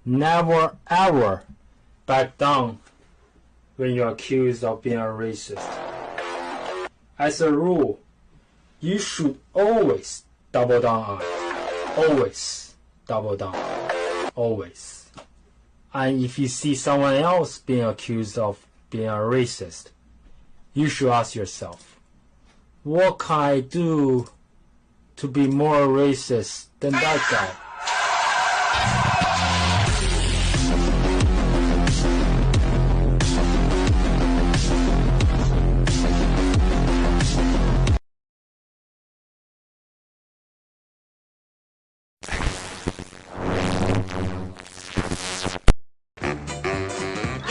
Never ever back down when you're accused of being a racist. As a rule, you should always double down on it. Always double down. Always. And if you see someone else being accused of being a racist, you should ask yourself, what can I do to be more racist than that guy?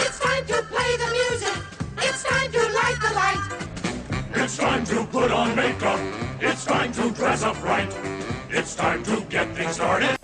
It's time to play the music. It's time to light the light. It's time to put on makeup. It's time to dress up right. It's time to get things started.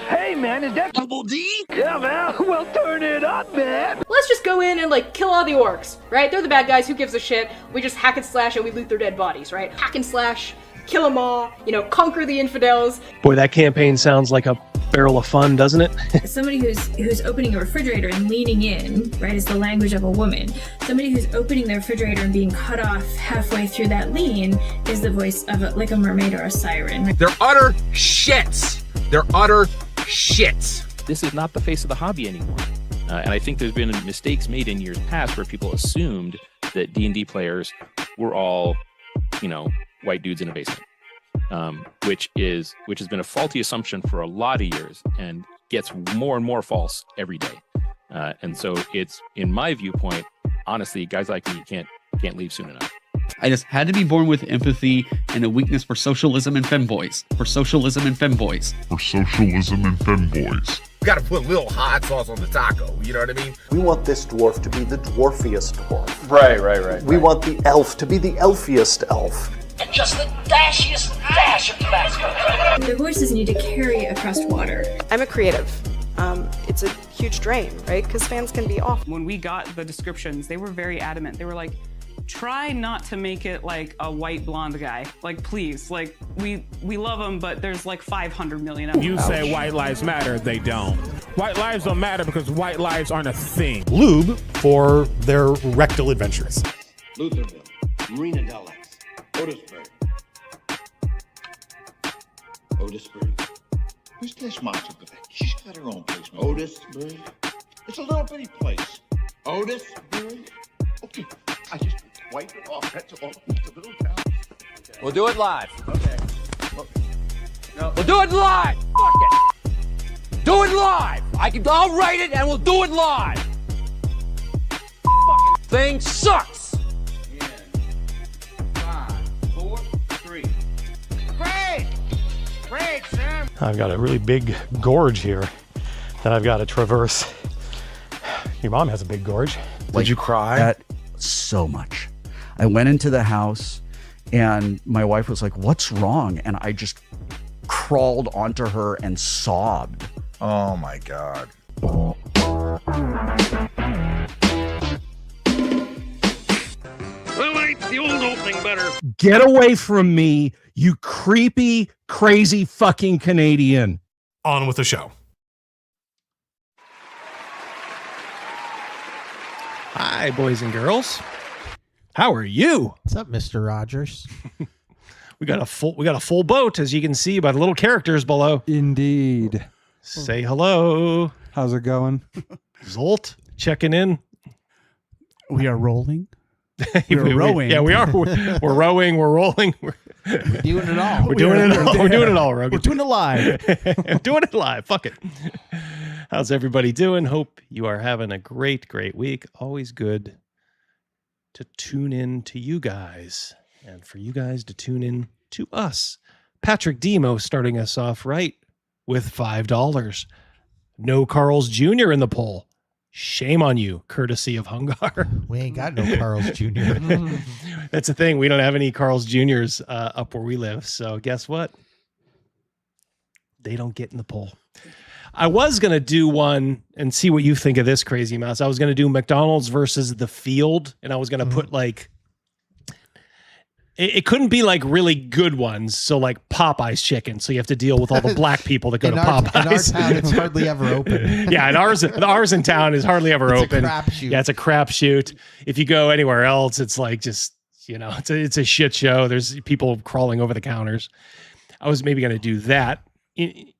Hey, man, is that Double D? Yeah, man. Well, turn it up, man. Let's just go in and, like, kill all the orcs, right? They're the bad guys, who gives a shit? We just hack and slash and we loot their dead bodies, right? Hack and slash, kill them all, you know, conquer the infidels. Boy, that campaign sounds like a barrel of fun, doesn't it? Somebody who's opening a refrigerator and leaning in, right, is the language of a woman. Somebody who's opening their refrigerator and being cut off halfway through that lean is the voice of like a mermaid or a siren. They're utter shits. They're utter shits. This is not the face of the hobby anymore. And I think there's been mistakes made in years past where people assumed that D&D players were all, you know, white dudes in a basement. Which has been a faulty assumption for a lot of years and gets more and more false every day. And so it's, in my viewpoint, honestly, guys like me can't leave soon enough. I just had to be born with empathy and a weakness for socialism and femboys. For socialism and femboys. For socialism and femboys. You gotta put a little hot sauce on the taco, you know what I mean? We want this dwarf to be the dwarfiest dwarf. Right. We want the elf to be the elfiest elf. And just the dashiest dash of Tabasco. The voices need to carry across water. I'm a creative. It's a huge drain, right? Because fans can be off. When we got the descriptions, they were very adamant. They were like, try not to make it like a white blonde guy. Like, please. Like, we love him, but there's like 500 million of them. You say white lives matter, they don't. White lives don't matter because white lives aren't a thing. Lube for their rectal adventures. Lutherville, Marina Del Ex, Otisbury. Otisbury? Who's this monster? She's got her own place. Otisbury? It's a little bitty place. Otisbury? Okay, I just wipe it off. That's all. It's a little town. Okay. We'll do it live. Okay. No. We'll do it live. Fuck it. Do it live. I'll write it and we'll do it live. Fucking thing sucks. Yeah. 5, 4, 3. Great, Sam. I've got a really big gorge here that I've got to traverse. Your mom has a big gorge. Did you cry? So much. I went into the house and my wife was like, "What's wrong?" And I just crawled onto her and sobbed. Oh my God. Well, ain't the old opening better? Get away from me, you creepy, crazy fucking Canadian. On with the show. Hi, boys and girls. How are you? What's up, Mr. Rogers? We got a full boat, as you can see by the little characters below. Indeed. Say hello. How's it going? Zolt checking in. We are rolling. We're rowing. Yeah, we are. We're rowing. We're rolling. We're doing it all. We're doing it all. We're doing it all, Rogan. We're doing it live. Doing it live. Fuck it. How's everybody doing? Hope you are having a great week. Always good to tune in to you guys and for you guys to tune in to us. Patrick Demo starting us off right with $5. No Carl's Jr. in the poll. Shame on you, courtesy of Hungar. We ain't got no Carl's Jr. That's the thing. We don't have any Carl's Jr.'s up where we live. So guess what? They don't get in the poll. I was going to do one and see what you think of this, Crazy Mouse. I was going to do McDonald's versus the field, and I was going to put like It couldn't be like really good ones. So like Popeye's chicken. So you have to deal with all the black people that go to Popeye's. In our town, it's hardly ever open. Yeah, and ours in town is hardly ever open. It's a crapshoot. Yeah, it's a crapshoot. If you go anywhere else, it's like just, it's a shit show. There's people crawling over the counters. I was maybe going to do that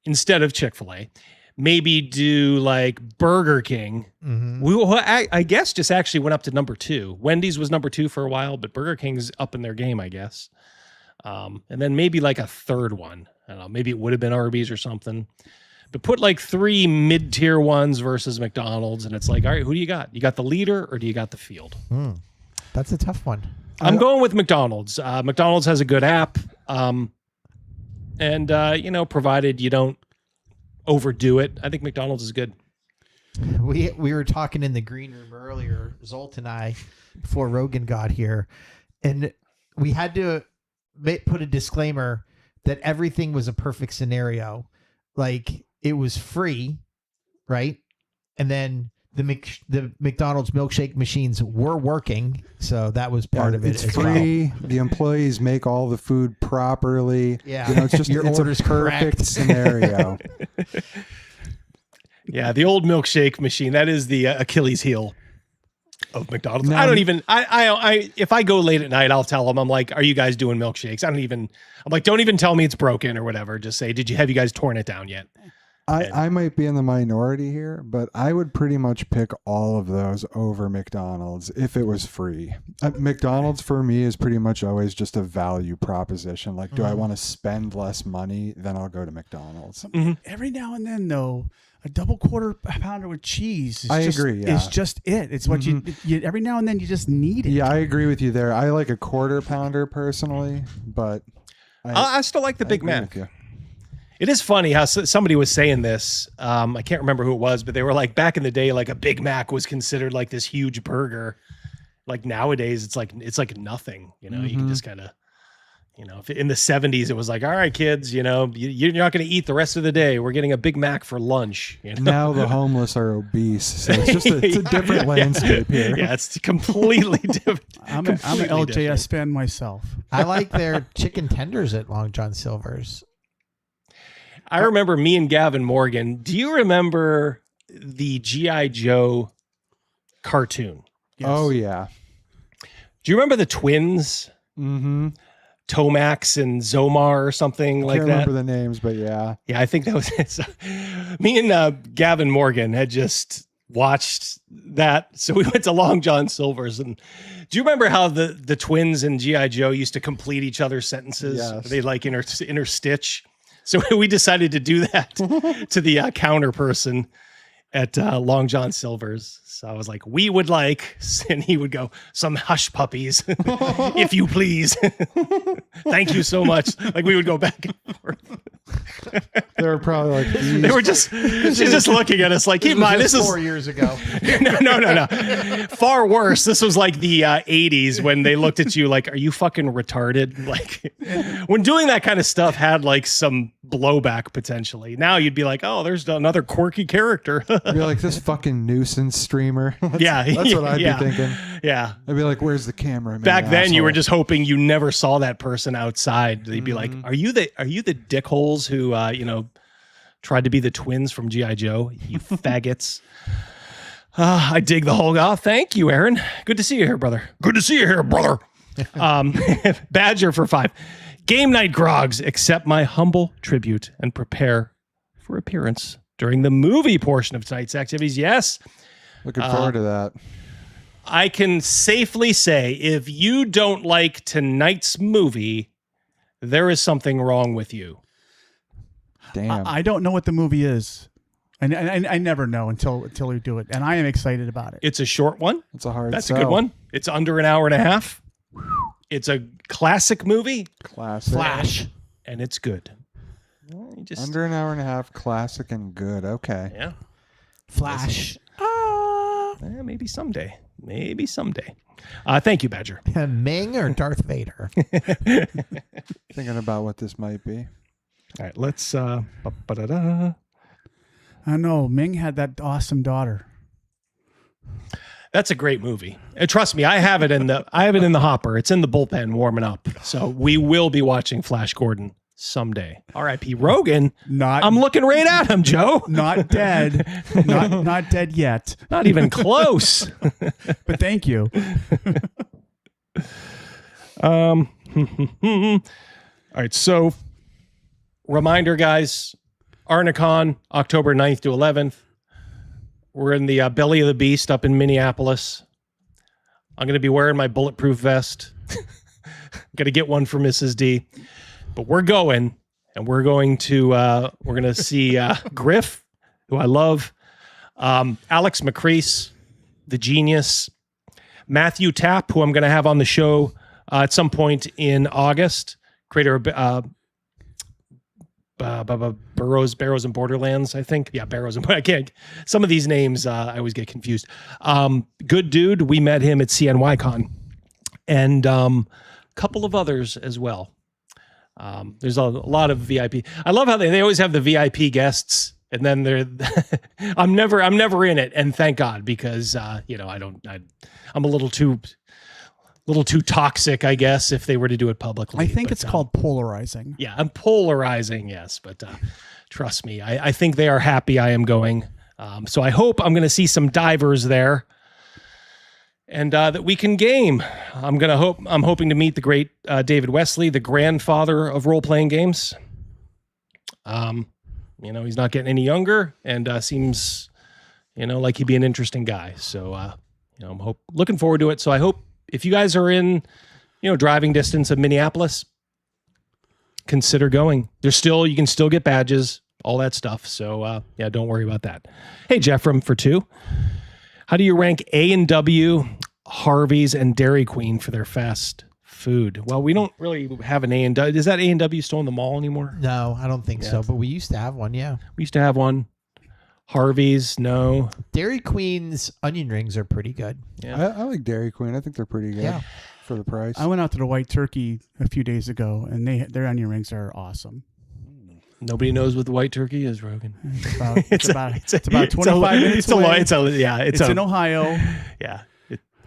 instead of Chick-fil-A. Maybe do like Burger King. I guess just actually went up to number 2. Wendy's was number 2 for a while, but Burger King's up in their game, I guess. And then maybe like a third one. I don't know. Maybe it would have been Arby's or something. But put like 3 mid-tier ones versus McDonald's, and it's like, all right, who do you got? You got the leader or do you got the field? That's a tough one. I'm going with McDonald's. McDonald's has a good app. And provided you don't overdo it, I think McDonald's is good. We were talking in the green room earlier, Zolt and I, before Rogan got here, and we had to put a disclaimer that everything was a perfect scenario. Like, it was free, right? And then the McDonald's milkshake machines were working, so that was part of it. It's free. Well. The employees make all the food properly. Yeah, it's just your order's a perfect correct. Scenario. Yeah, the old milkshake machine, that is the Achilles heel of McDonald's. I don't even, if I go late at night, I'll tell them, I'm like, are you guys doing milkshakes? I'm like, don't even tell me it's broken or whatever. Just say, have you guys torn it down yet? I might be in the minority here, but I would pretty much pick all of those over McDonald's if it was free. McDonald's for me is pretty much always just a value proposition. Like, do I want to spend less money? Then I'll go to McDonald's. Every now and then, though, a double quarter pounder with cheese is agree. Yeah. It's just it. It's what you every now and then you just need it. Yeah, I agree with you there. I like a quarter pounder personally, but I still like the Big Mac. It is funny how somebody was saying this. I can't remember who it was, but they were like, back in the day, like a Big Mac was considered like this huge burger. Like nowadays, it's like nothing. You can just kind of, if in the 70s it was like, all right, kids, you're not going to eat the rest of the day. We're getting a Big Mac for lunch. Now the homeless are obese, so it's just it's a different landscape here. Yeah, it's completely different. I'm an LJS fan myself. I like their chicken tenders at Long John Silver's. I remember me and Gavin Morgan. Do you remember the G.I. Joe cartoon? Yes. Oh, yeah. Do you remember the twins? Mm-hmm. Tomax and Zomar or something like that? I can't remember the names, but yeah. Yeah, I think that was it. So, me and Gavin Morgan had just watched that. So we went to Long John Silver's. And do you remember how the twins in G.I. Joe used to complete each other's sentences? Yes. They like interstitch. So we decided to do that to the counter person at Long John Silver's. So I was like, we would like, and he would go, some hush puppies, if you please. Thank you so much. Like we would go back and forth. They were probably like, they were just, she's just looking at us like, keep in mind, this is 4 years ago. No. Far worse. This was like the 80s when they looked at you like, are you fucking retarded? Like when doing that kind of stuff had like some blowback potentially. Now you'd be like, oh, there's another quirky character. You'd be like, this fucking nuisance streamer. That's what I'd be thinking. Yeah. I'd be like, where's the camera? Back then you were just hoping you never saw that person outside. They'd be like, are you the dickholes who tried to be the twins from G.I. Joe? You faggots. I dig the whole. Oh, thank you, Aaron. Good to see you here, brother. Good to see you here, brother. Badger for 5. Game night grogs, accept my humble tribute and prepare for appearance during the movie portion of tonight's activities. Yes. Looking forward to that. I can safely say if you don't like tonight's movie, there is something wrong with you. Damn. I don't know what the movie is. I never know until we do it, and I am excited about it. It's a short one. It's a hard That's sell. a good one. It's under an hour and a half. It's a classic movie. Classic. Flash. And it's good. Under an hour and a half, classic and good. Okay. Yeah. Flash. Maybe someday. Maybe someday. Thank you, Badger. Ming or Darth Vader? Thinking about what this might be. All right, let's... I know. Ming had that awesome daughter. That's a great movie. And trust me, I have it in the hopper. It's in the bullpen warming up. So we will be watching Flash Gordon someday. R.I.P. Rogan. I'm looking right at him, Joe. Not dead. not dead yet. Not even close. But thank you. All right. So reminder, guys, Arnicon, October 9th to 11th. We're in the belly of the beast up in Minneapolis. I'm going to be wearing my bulletproof vest. Got to get one for Mrs. D. But we're going, and we're going to see Griff, who I love, Alex McCrease, the genius, Matthew Tapp, who I'm going to have on the show at some point in August, creator of Burrows and Borderlands, I think. Yeah, Burrows and I can't. Some of these names I always get confused. Good dude. We met him at CNYCon, and a couple of others as well. There's a lot of VIP. I love how they always have the VIP guests, and then they're. I'm never in it, and thank God, because I'm a little too toxic, I guess, if they were to do it publicly. I think it's called polarizing. Yeah, I'm polarizing, yes. But trust me, I think they are happy I am going. So I hope I'm going to see some divers there, and that we can game. I'm hoping to meet the great David Wesley, the grandfather of role-playing games. He's not getting any younger, and seems, like he'd be an interesting guy. So, I'm looking forward to it. So I hope, if you guys are in, driving distance of Minneapolis, consider going. You can still get badges, all that stuff. So, don't worry about that. Hey, Jeffrem for 2. How do you rank A&W, Harvey's, and Dairy Queen for their fast food? Well, we don't really have an A&W. Is that A&W still in the mall anymore? No, I don't think so. But we used to have one, yeah. We used to have one. Harvey's, no. Dairy Queen's onion rings are pretty good. Yeah, I like Dairy Queen. I think they're pretty good for the price. I went out to the White Turkey a few days ago, and their onion rings are awesome. Nobody knows what the White Turkey is, Rogan. It's about 25 minutes away. It's in Ohio. Yeah.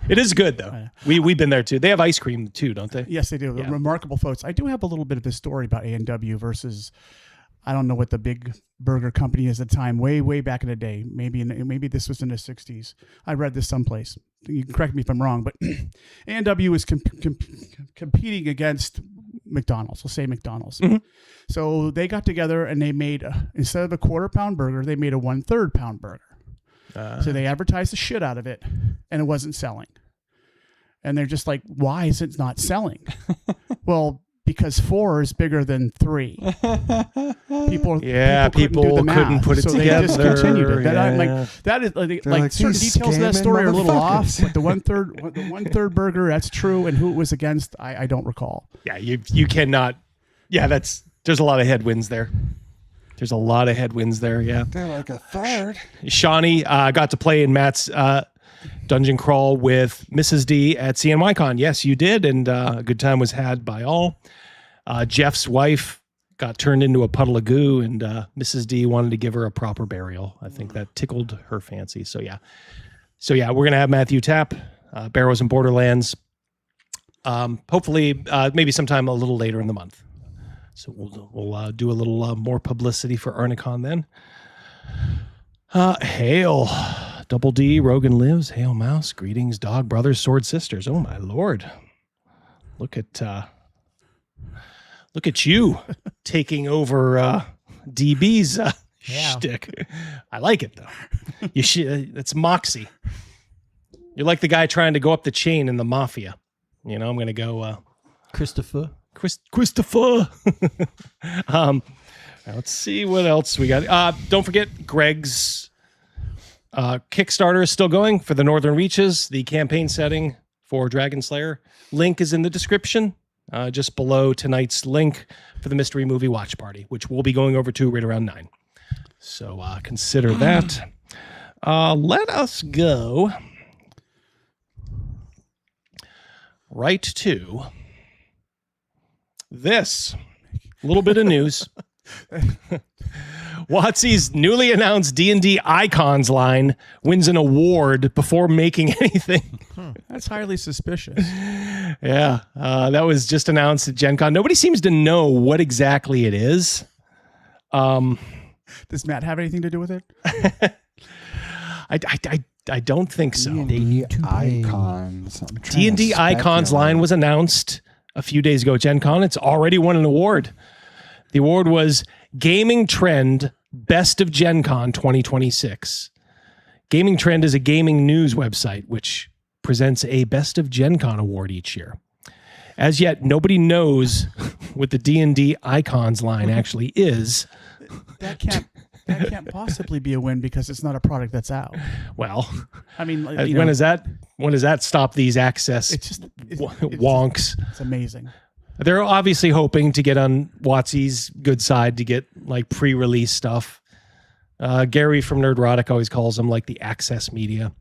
It is good, though. We've been there, too. They have ice cream, too, don't they? Yes, they do. Yeah. Remarkable folks. I do have a little bit of a story about A&W versus, I don't know what the big burger company is at the time, way back in the day. Maybe this was in the 60s. I read this someplace. You can correct me if I'm wrong, but A&W is competing against McDonald's. We'll say McDonald's. Mm-hmm. So they got together and they made, instead of a 1/4 pound burger, they made a 1/3 pound burger. So they advertised the shit out of it, and it wasn't selling. And they're just like, why is it not selling? Well, because 4 is bigger than 3. People couldn't put it so together. They discontinued it. That is like certain details of that story are a little off. But the 1/3 burger, that's true, and who it was against, I don't recall. Yeah, you cannot. Yeah, there's a lot of headwinds there. There's a lot of headwinds there. Yeah, they're like a third. Shawnee got to play in Matt's dungeon crawl with Mrs. D at CNYCon. Yes, you did, and a good time was had by all. Jeff's wife got turned into a puddle of goo, and Mrs. D wanted to give her a proper burial. I think that tickled her fancy. So yeah, we're gonna have Matthew Tapp, Barrows and Borderlands. Hopefully, maybe sometime a little later in the month. So we'll do a little more publicity for Arnicon then. Hail, Double D, Rogan lives. Hail, Mouse. Greetings, Dog Brothers, Sword Sisters. Oh my Lord, look at you taking over DB's shtick. I like it though. It's moxie. You're like the guy trying to go up the chain in the mafia. I'm gonna go Christopher. Let's see what else we got. Don't forget Greg's Kickstarter is still going for the Northern Reaches, the campaign setting for Dragonslayer. Link is in the description, just below tonight's link for the mystery movie watch party, which we'll be going over to right around 9. So consider that. Let us go right to this little bit of news. WotC's newly announced D&D Icons line wins an award before making anything. That's highly suspicious. Yeah, that was just announced at Gen Con. Nobody seems to know what exactly it is. Does Matt have anything to do with it? I don't think so. D&D Icons. D&D Icons line was announced a few days ago at Gen Con. It's already won an award. The award was Gaming Trend Best of Gen Con 2026. Gaming Trend is a gaming news website which presents a Best of Gen Con award each year. As yet, nobody knows what the D&D Icons line actually is. That can't possibly be a win because it's not a product that's out. Well, I mean, when does that stop these access wonks? It's amazing. They're obviously hoping to get on WotC's good side to get like pre-release stuff. Gary from Nerdrotic always calls them like the access media.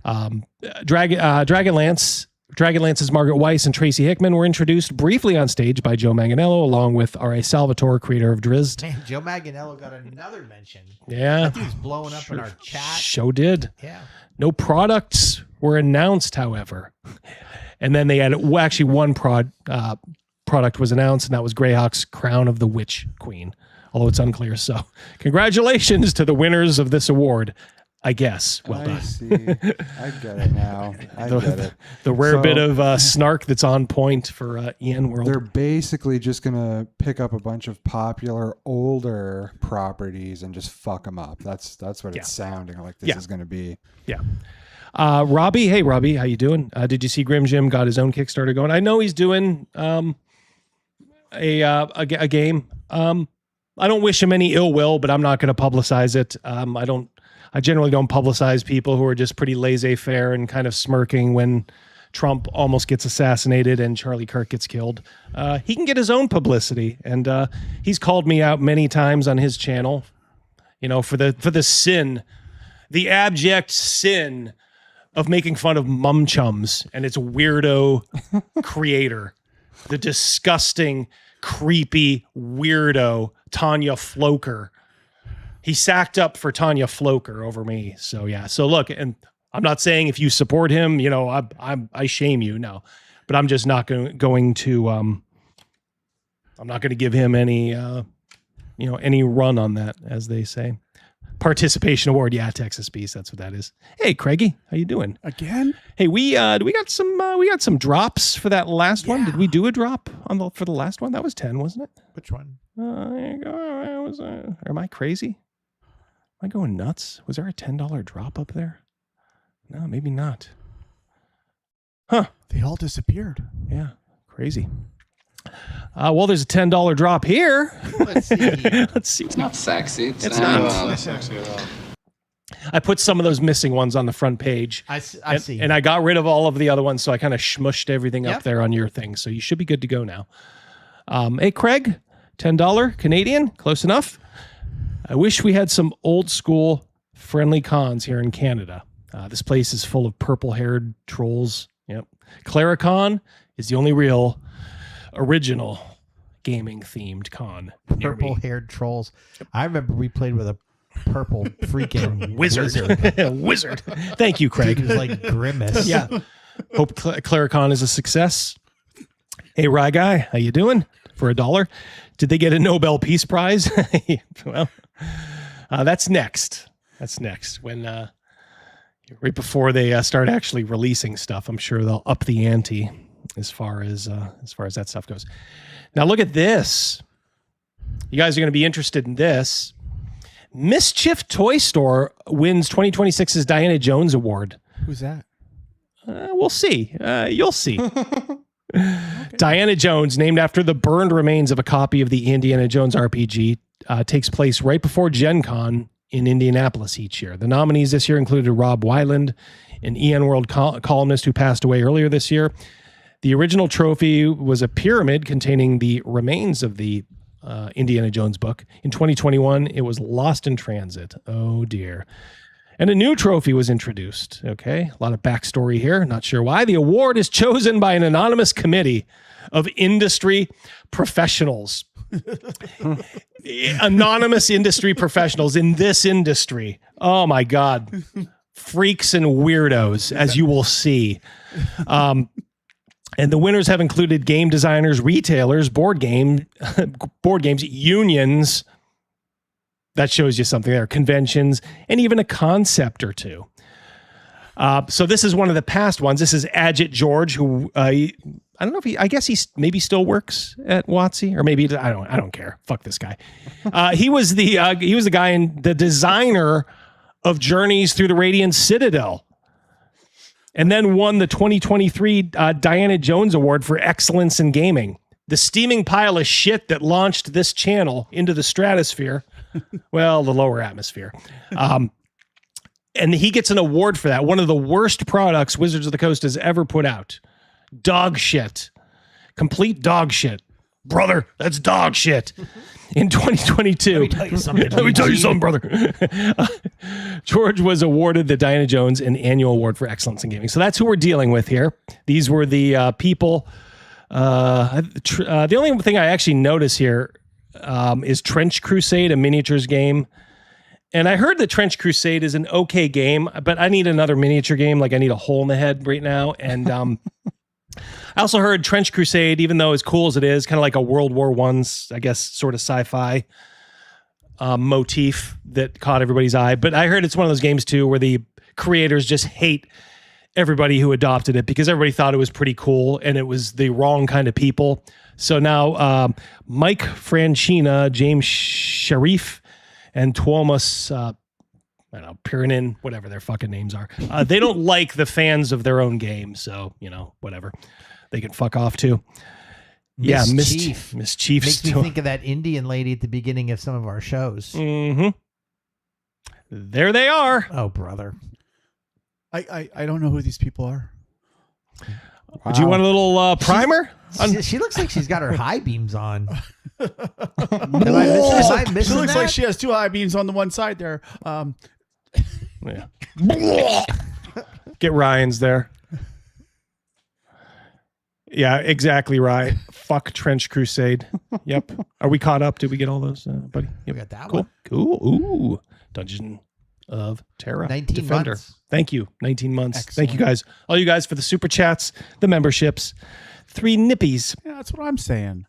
Dragonlance's Margaret Weiss and Tracy Hickman were introduced briefly on stage by Joe Manganiello, along with R.A. Salvatore, creator of Drizzt. Man, Joe Manganiello got another mention. Yeah. That dude's blowing up in our chat. Show did. Yeah. No products were announced, however. And then they had actually one product was announced, and that was Greyhawk's Crown of the Witch Queen, although it's unclear. So congratulations to the winners of this award. I guess. Well done. I see. I get it now. I get it. The rare bit of snark that's on point for EN World. They're basically just going to pick up a bunch of popular older properties and just fuck them up. That's what it's sounding like this is going to be. Yeah. Robbie, hey Robbie, how you doing? Did you see Grim Jim got his own Kickstarter going? I know he's doing a game. I don't wish him any ill will, but I'm not going to publicize it. I generally don't publicize people who are just pretty laissez-faire and kind of smirking when Trump almost gets assassinated and Charlie Kirk gets killed. He can get his own publicity, and he's called me out many times on his channel, for the sin, the abject sin of making fun of Mum Chums and its weirdo creator, the disgusting, creepy weirdo Tanya Floker. He sacked up for Tanya Floker over me. So yeah. So look, and I'm not saying if you support him, I shame you. No, but I'm just not going to. I'm not going to give him any, any run on that, as they say. Participation award, yeah, Texas Beast. That's what that is. Hey, Craigie, how you doing? Again? Hey, we got some drops for that last one. Did we do a drop for the last one? That was 10, wasn't it? Which one? There you go. Am I crazy? Am I going nuts? Was there a $10 drop up there? No, maybe not. Huh. They all disappeared. Yeah, crazy. Well, there's a $10 drop here. Let's see. Let's see. It's not sexy. It's not sexy at all. I put some of those missing ones on the front page. I see. And I got rid of all of the other ones, so I kind of smushed everything up there on your thing. So you should be good to go now. Hey, Craig, $10 Canadian, close enough. I wish we had some old school friendly cons here in Canada. This place is full of purple-haired trolls. Yep. Claricon is the only real original gaming-themed con. Purple-haired trolls. I remember we played with a purple freaking wizard. Wizard. Thank you, Craig. It was like Grimace. Yeah. Hope Claricon is a success. Hey, Rye Guy, how you doing? For $1. Did they get a Nobel Peace Prize? Well, that's next. That's next. When right before they start actually releasing stuff, I'm sure they'll up the ante as far as that stuff goes. Now look at this. You guys are going to be interested in this. Mischief Toy Store wins 2026's Diana Jones Award. Who's that? We'll see. You'll see. Okay. Diana Jones, named after the burned remains of a copy of the Indiana Jones RPG, takes place right before Gen Con in Indianapolis each year. The nominees this year included Rob Weiland, an EN World columnist who passed away earlier this year. The original trophy was a pyramid containing the remains of the Indiana Jones book. In 2021, it was lost in transit. Oh, dear. And a new trophy was introduced. Okay, a lot of backstory here. Not sure why. The award is chosen by an anonymous committee of industry professionals. Anonymous industry professionals in this industry. Oh my God. Freaks and weirdos, as you will see. And the winners have included game designers, retailers, board games, unions. That shows you something there. Conventions, and even a concept or two. So this is one of the past ones. This is Adjit George, who I don't know if I guess he maybe still works at WotC, or maybe I don't care. Fuck this guy. He was the guy and the designer of Journeys Through the Radiant Citadel, and then won the 2023 Diana Jones Award for Excellence in Gaming. The steaming pile of shit that launched this channel into the stratosphere, well, the lower atmosphere. And he gets an award for that. One of the worst products Wizards of the Coast has ever put out. Dog shit. Complete dog shit. Brother, that's dog shit. In 2022. Let me tell you something, brother. George was awarded the Diana Jones an annual award for excellence in gaming. So that's who we're dealing with here. These were the people. The only thing I actually notice here is Trench Crusade, a miniatures game. And I heard that Trench Crusade is an okay game, but I need another miniature game. Like I need a hole in the head right now. And I also heard Trench Crusade, even though as cool as it is, kind of like a World War I's, I guess, sort of sci-fi motif that caught everybody's eye. But I heard it's one of those games too, where the creators just hate everybody who adopted it because everybody thought it was pretty cool and it was the wrong kind of people. So now Mike Franchina, James Sharif, and Tuomas, I don't know, Pirinin, whatever their fucking names are. They don't like the fans of their own game. So, whatever. They can fuck off too. Mischief. Mischief. Makes me think of that Indian lady at the beginning of some of our shows. Mm-hmm. There they are. Oh, brother. I don't know who these people are. Wow. Do you want a little primer? She looks like she's got her high beams on. Am I missing she looks that? like she has two high beams on the one side there. Yeah. Get Ryan's there. Yeah, exactly right. Fuck Trench Crusade. Yep. Are we caught up? Did we get all those, buddy? Yep. We got that cool. one. Cool. Ooh. Dungeon of Terra. 19 Defender. months. Thank you. 19 months. Excellent. Thank you guys. All you guys for the super chats, the memberships, 3 nippies. Yeah, that's what I'm saying.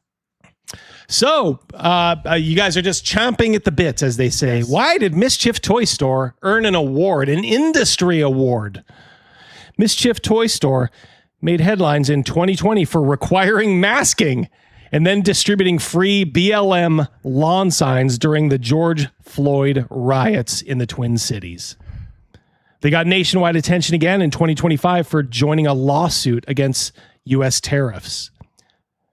So, you guys are just chomping at the bits, as they say. Yes. Why did Mischief Toy Store earn an award, an industry award? Mischief Toy Store made headlines in 2020 for requiring masking and then distributing free BLM lawn signs during the George Floyd riots in the Twin Cities. They got nationwide attention again in 2025 for joining a lawsuit against U.S. tariffs.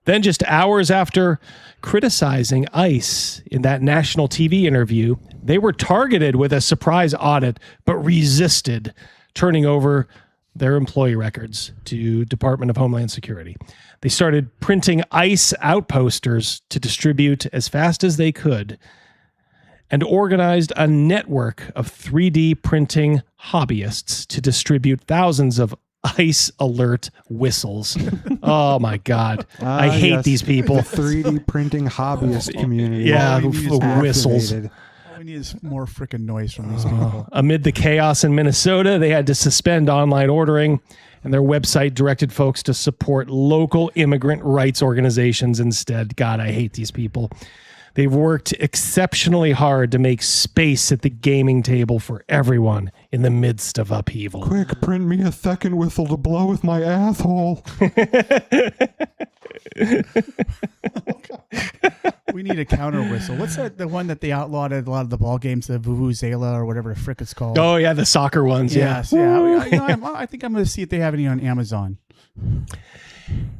Then just hours after criticizing ICE in that national TV interview, they were targeted with a surprise audit, but resisted turning over their employee records to Department of Homeland Security. They started printing ICE outposters to distribute as fast as they could and organized a network of 3D printing hobbyists to distribute thousands of ICE alert whistles. Oh my God. I hate these people. The 3D printing hobbyist community. Yeah, the whistles. All we need is more freaking noise from these people. Amid the chaos in Minnesota, they had to suspend online ordering, and their website directed folks to support local immigrant rights organizations instead. God, I hate these people. They've worked exceptionally hard to make space at the gaming table for everyone in the midst of upheaval. Quick, print me a second whistle to blow with my asshole. We need a counter whistle. What's that? The one that they outlawed at a lot of the ball games, the Vuvuzela or whatever the frick it's called. Oh yeah, the soccer ones. Yes, yeah. I think I'm going to see if they have any on Amazon.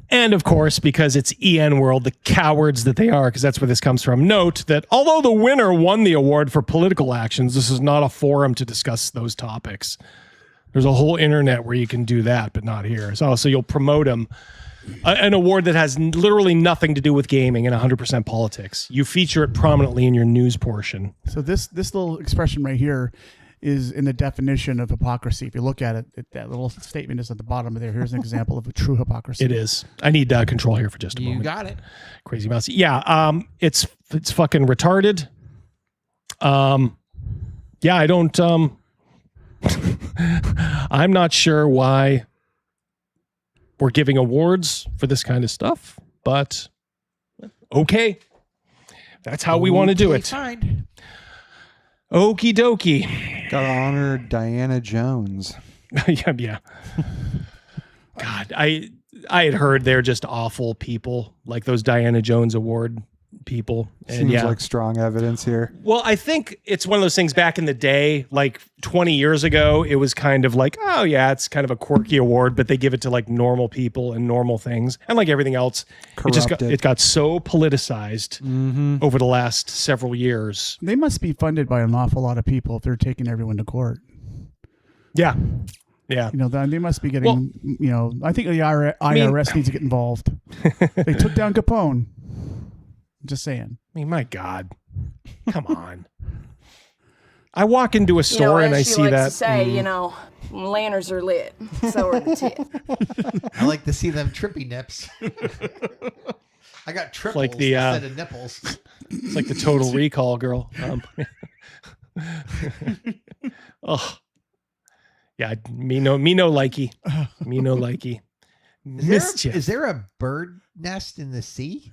And of course, because it's EN World, the cowards that they are, because that's where this comes from. Note that although the winner won the award for political actions, this is not a forum to discuss those topics. There's a whole internet where you can do that, but not here. So you'll promote them. An award that has literally nothing to do with gaming and 100% politics. You feature it prominently in your news portion. So this little expression right here is in the definition of hypocrisy. If you look at it, that little statement is at the bottom of there. Here's an example of a true hypocrisy. It is. I need control here for just a moment. You got it. Crazy Mouse. Yeah, it's fucking retarded. Yeah, I don't I'm not sure why we're giving awards for this kind of stuff, but okay. That's how we want to do it. Fine. Okie dokie. Gotta honor Diana Jones. yeah. God, I had heard they're just awful people, like those Diana Jones Award people. And Seems like strong evidence here. Well, I think it's one of those things back in the day, like 20 years ago, it was kind of like, oh yeah, it's kind of a quirky award, but they give it to like normal people and normal things. And like everything else, it got so politicized over the last several years. They must be funded by an awful lot of people if they're taking everyone to court. Yeah. Yeah. You know, they must be getting, I think the IRS needs to get involved. They took down Capone. Just saying. I mean, my God. Come on. I walk into a store and I see that. To say, lanterns are lit. So are the tit. I like to see them trippy nips. I got triples like the, instead of nipples. It's like the Total Recall girl. Oh. Yeah, me no likey. Me no likey. Mischief. Is there a bird nest in the sea?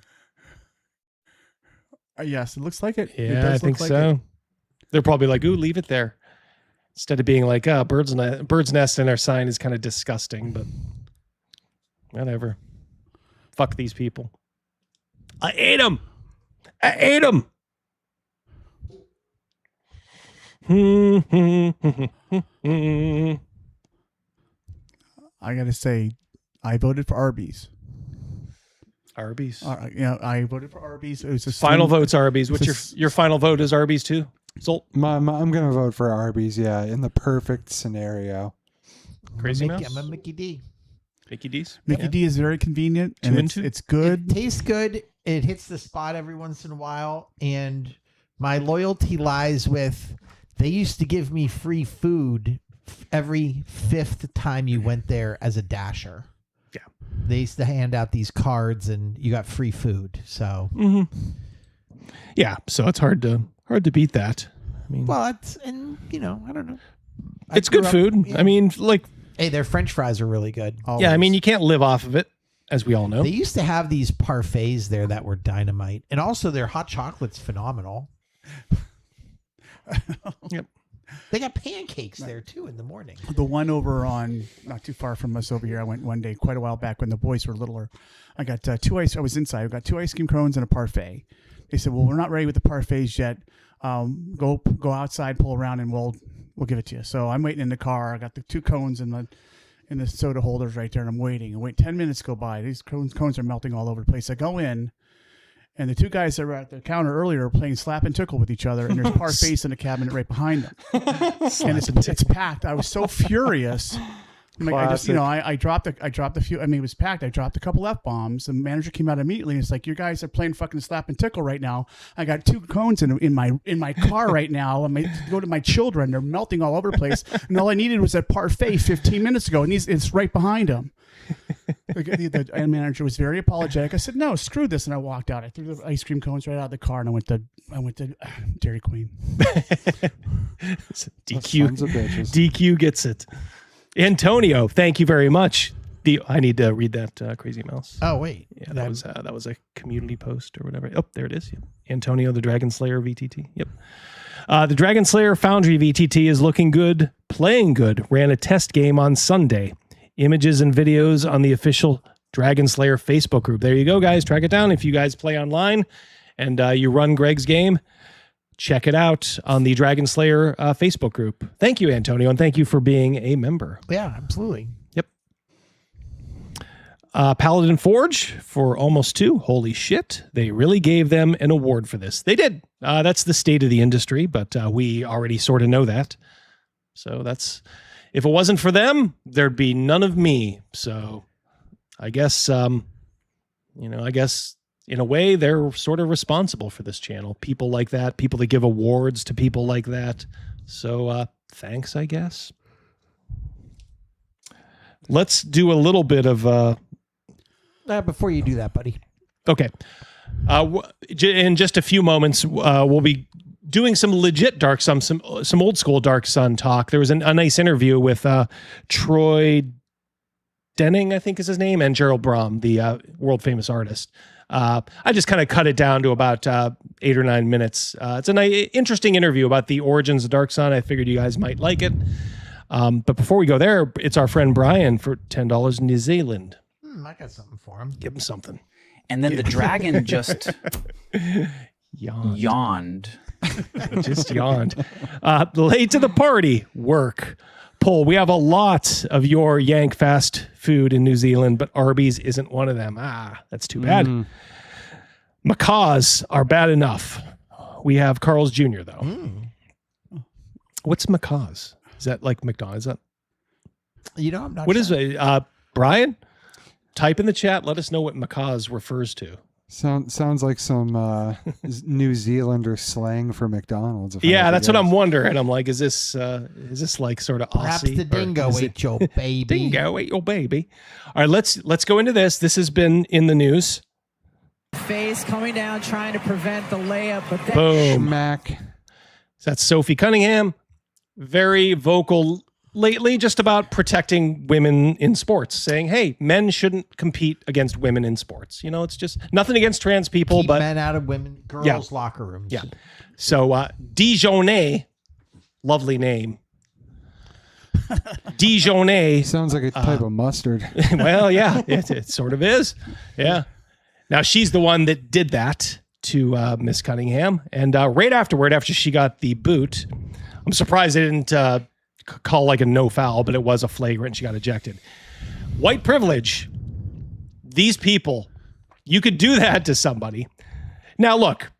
Yes, it looks like it. Yeah, I think so. They're probably like, ooh, leave it there. Instead of being like, bird's nest in our sign is kind of disgusting, but whatever. Fuck these people. I ate them. I gotta say, I voted for Arby's. Arby's. I voted for Arby's. It was a final vote's Arby's. What's your final vote is Arby's too? Zolt? I'm gonna vote for Arby's. Yeah, in the perfect scenario. Crazy Mouse. I'm a Mickey D. Mickey D's. Mickey D is very convenient and it's good. It tastes good. It hits the spot every once in a while, and my loyalty lies with. They used to give me free food every 5th time you went there as a dasher. Yeah. They used to hand out these cards and you got free food. So yeah, so it's hard to beat that. I mean, well, I don't know. It's good food. Yeah. I mean, like, hey, their French fries are really good. Always. Yeah, I mean, you can't live off of it, as we all know. They used to have these parfaits there that were dynamite, and also their hot chocolate's phenomenal. Yep. They got pancakes there too in the morning. The one over on not too far from us over here. I went one day quite a while back when the boys were littler. I got I was inside. I got 2 ice cream cones and a parfait. They said, "Well, we're not ready with the parfaits yet. Go outside, pull around, and we'll give it to you." So I'm waiting in the car. I got the 2 cones in the soda holders right there, and I'm waiting. And wait 10 minutes go by. These cones are melting all over the place. I go in. And the 2 guys that were at the counter earlier are playing slap and tickle with each other, and there's parfaits in the cabinet right behind them. And it's packed. I was so furious. I dropped a few. I mean, it was packed. I dropped a couple F-bombs. The manager came out immediately and it's like, "You guys are playing fucking slap and tickle right now. I got 2 cones in my car right now. I'm going to go to my children. They're melting all over the place. And all I needed was a parfait 15 minutes ago, and it's right behind them." The manager was very apologetic. I said, "No, screw this," and I walked out. I threw the ice cream cones right out of the car, and I went to Dairy Queen. DQ gets it. Antonio, thank you very much. I need to read that Crazy Mouse. Oh wait, yeah, that was a community post or whatever. Oh, there it is. Yep. Antonio, the Dragonslayer VTT. Yep. The Dragonslayer Foundry VTT is looking good, playing good. Ran a test game on Sunday. Images and videos on the official Dragonslayer Facebook group. There you go, guys. Track it down. If you guys play online and you run Greg's game, check it out on the Dragonslayer Facebook group. Thank you, Antonio, and thank you for being a member. Yeah, absolutely. Yep. Paladin Forge for almost 2. Holy shit. They really gave them an award for this. They did. That's the state of the industry, but we already sort of know that. So that's... If it wasn't for them, there'd be none of me. So I guess, I guess in a way they're sort of responsible for this channel. People like that, people that give awards to people like that. So thanks, I guess. Let's do a little bit of... before you do that, buddy. Okay. In just a few moments, we'll be doing some legit Dark Sun, some old school Dark Sun talk. There was a nice interview with Troy Denning, I think is his name, and Gerald Brom, the world famous artist. I just kind of cut it down to about 8 or 9 minutes. It's an interesting interview about the origins of Dark Sun. I figured you guys might like it. But before we go there, it's our friend Brian for $10 New Zealand. I got something for him. Give him something. And then the dragon just yawned. Just yawned. Late to the party, work. Paul, we have a lot of your Yank fast food in New Zealand, but Arby's isn't one of them. That's too bad. Macaws are bad enough. We have Carl's Jr., though. What's macaws? Is that like McDonald's? Is that? I'm not What sure. is it? Brian? Type in the chat. Let us know what macaws refers to. Sounds like some New Zealander slang for McDonald's. Yeah, that's what I'm wondering. I'm like, is this like sort of Perhaps Aussie? the dingo ate your baby. Dingo ate your baby. All right, let's go into this. This has been in the news. Face coming down, trying to prevent the layup, but then Boom. Schmack. That's Sophie Cunningham. Very vocal lately just about protecting women in sports, saying, hey, men shouldn't compete against women in sports. It's just nothing against trans people, Keep but men out of women, girls' locker rooms. Yeah. So Dijonais, lovely name. Dijonais. Sounds like a type of mustard. Well, yeah, it sort of is. Yeah. Now she's the one that did that to Miss Cunningham. And right afterward, after she got the boot, I'm surprised they didn't call like a no foul, but it was a flagrant. She got ejected. White privilege. These people, you could do that to somebody. Now look.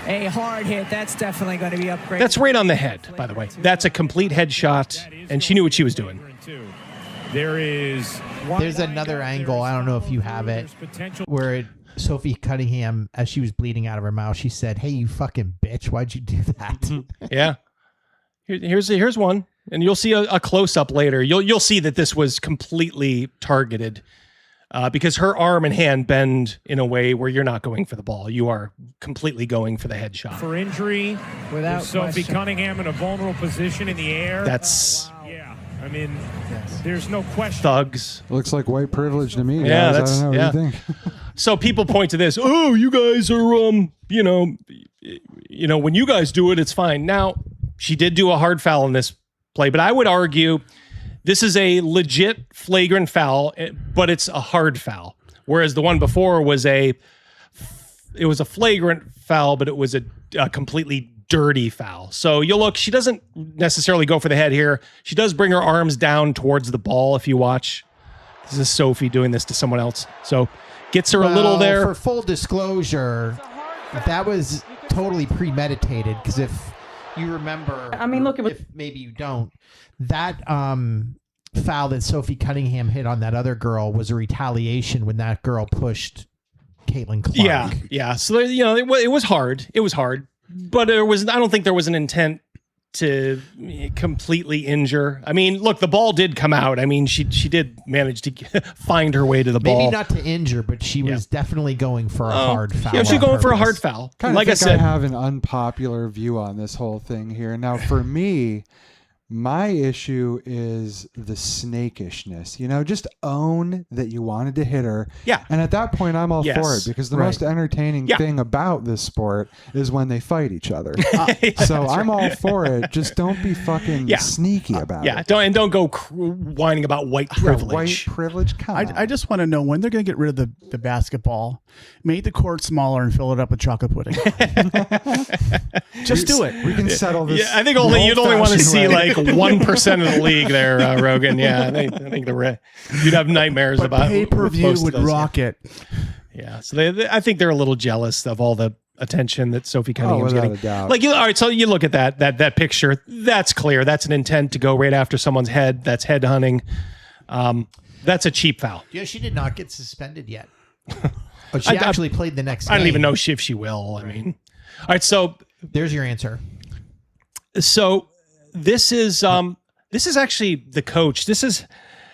a hard hit. That's definitely going to be upgraded. That's right on the head, by the way. That's a complete headshot, and she knew what she was doing. There's another angle. I don't know if you have it, where Sophie Cunningham, as she was bleeding out of her mouth, she said, "Hey, you fucking bitch! Why'd you do that?" Yeah. Here's one, and you'll see a close up later. You'll see that this was completely targeted because her arm and hand bend in a way where you're not going for the ball. You are completely going for the headshot. For injury, without Sophie question. Cunningham in a vulnerable position in the air. That's I mean, there's no question. Thugs. Looks like white privilege to me. Yeah, guys. I don't know. yeah. What do you think? So people point to this. Oh, you guys are when you guys do it, it's fine. Now, she did do a hard foul in this play, but I would argue this is a legit flagrant foul, but it's a hard foul. Whereas the one before was a flagrant foul, but it was a completely dirty foul. So you'll look, she doesn't necessarily go for the head here. She does bring her arms down towards the ball if you watch. This is Sophie doing this to someone else. So gets her a little there. For full disclosure, that was totally premeditated, because if you remember, I mean, look, if maybe you don't, that foul that Sophie Cunningham hit on that other girl was a retaliation when that girl pushed Caitlin Clark. Yeah. So it was hard. It was hard, but I don't think there was an intent to completely injure. I mean, look, the ball did come out. I mean, she did manage to find her way to the ball. Maybe not to injure, but she was definitely going for a hard foul. Yeah, she's going for a hard foul. Like I said, I have an unpopular view on this whole thing here. Now, for me, my issue is the snakishness. Just own that you wanted to hit her. Yeah. And at that point, I'm all for it, because the most entertaining thing about this sport is when they fight each other. So I'm all for it. Just don't be fucking sneaky about it. Don't go whining about white privilege. White privilege. Come on. I just want to know when they're going to get rid of the basketball. Make the court smaller and fill it up with chocolate pudding. Just do it. We can settle this. Yeah, I think you'd only want to see like 1% of the league there, Rogan. Yeah, I think you'd have nightmares about pay-per-view would rock it. Yeah, so I think they're a little jealous of all the attention that Sophie Cunningham's without getting. a doubt. Like, all right, so you look at that picture. That's clear. That's an intent to go right after someone's head. That's head hunting. That's a cheap foul. Yeah, she did not get suspended yet. But she actually played the next game. I don't even know if she will. I mean, all right, so there's your answer. So this is actually the coach. This is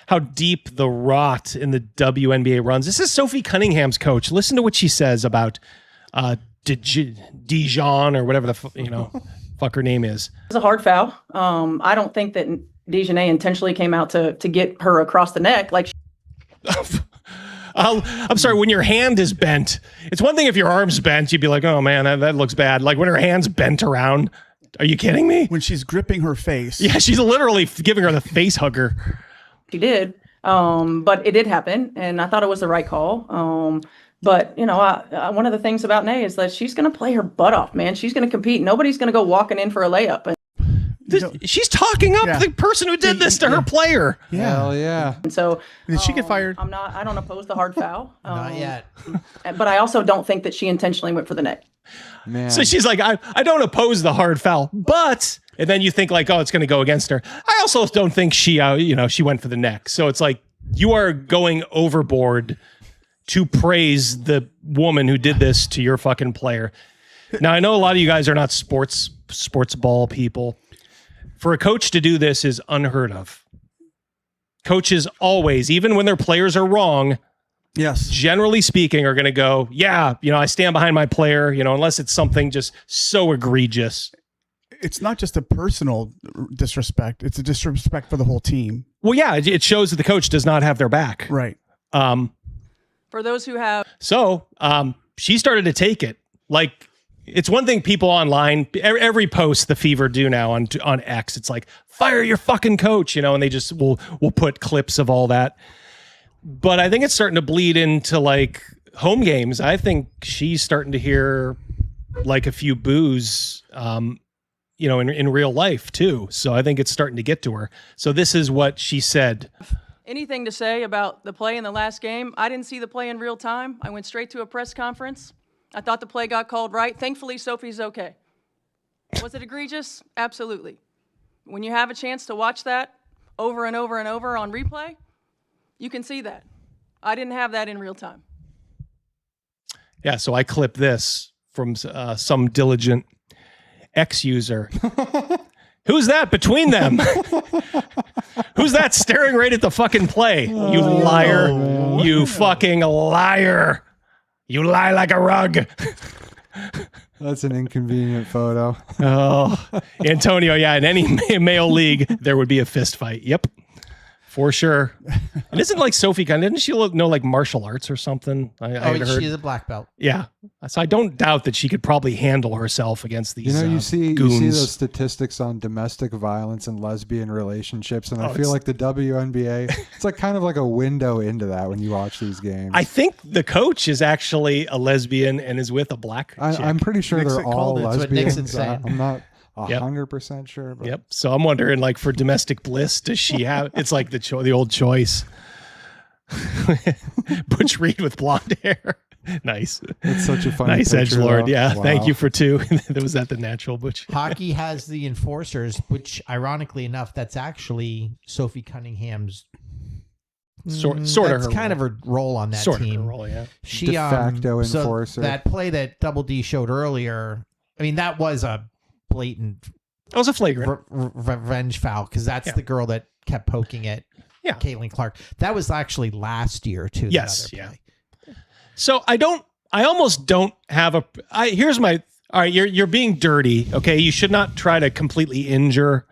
how deep the rot in the WNBA runs. This is Sophie Cunningham's coach. Listen to what she says about Dijon or whatever the fuck her name is. It's a hard foul. I don't think that Dijonay intentionally came out to get her across the neck. Like, I'm sorry, when your hand is bent, it's one thing if your arm's bent, you'd be like, oh man, that looks bad. Like when her hand's bent around, are you kidding me? When she's gripping her face. Yeah, she's literally giving her the face hugger. she did, but it did happen, and I thought it was the right call. But one of the things about Nay is that she's going to play her butt off, man. She's going to compete. Nobody's going to go walking in for a layup. She's talking up the person who did this to her player. Yeah. Hell yeah. And so did she get fired? I don't oppose the hard foul. Not yet. But I also don't think that she intentionally went for the neck. Man. So she's like, I don't oppose the hard foul, but, and then you think like, oh, it's going to go against her. I also don't think she went for the neck. So it's like, you are going overboard to praise the woman who did this to your fucking player. Now, I know a lot of you guys are not sports ball people. For a coach to do this is unheard of. Coaches always, even when their players are wrong, yes, generally speaking, are going to go, yeah, I stand behind my player, unless it's something just so egregious. It's not just a personal disrespect. It's a disrespect for the whole team. Well, yeah, it shows that the coach does not have their back. Right. For those who have... So she started to take it. Like, it's one thing people online, every post the Fever do now on X, it's like, fire your fucking coach, and they just will put clips of all that. But I think it's starting to bleed into like home games. I think she's starting to hear like a few boos, in real life too. So I think it's starting to get to her. So this is what she said. Anything to say about the play in the last game? I didn't see the play in real time. I went straight to a press conference. I thought the play got called right. Thankfully, Sophie's okay. Was it egregious? Absolutely. When you have a chance to watch that over and over and over on replay, you can see that. I didn't have that in real time. Yeah, so I clipped this from some diligent X user. Who's that between them? Who's that staring right at the fucking play? You liar. Oh, you fucking liar. You lie like a rug. That's an inconvenient photo. Oh, Antonio, yeah, in any male league, there would be a fist fight. Yep, for sure. And isn't like Sophie didn't she know like martial arts or something? I had heard. She's a black belt. Yeah, so I don't doubt that she could probably handle herself against these you see goons. those statistics on domestic violence and lesbian relationships, and I feel like the WNBA, it's like kind of like a window into that when you watch these games. I think the coach is actually a lesbian and is with a black chick. I'm pretty sure they're all lesbians. I'm not 100% sure. But. Yep. So I'm wondering, like, for domestic bliss, does she have? It's like the old choice. Butch Reed with blonde hair. Nice. It's such a funny nice picture, edgelord. though. Yeah. Wow. Thank you for two. That was at the natural Butch. Hockey has the enforcers, which, ironically enough, that's actually Sophie Cunningham's. Sort of that's her kind role. of her role on that Sort team. of her role, yeah. She De facto so enforcer. that play that Double D showed earlier. I mean, that was a blatant. That was a flagrant revenge foul because that's the girl that kept poking at Caitlin Clark. That was actually last year too. Yes, yeah. So I almost don't have a. Here's my. All right, you're being dirty. Okay, you should not try to completely injure.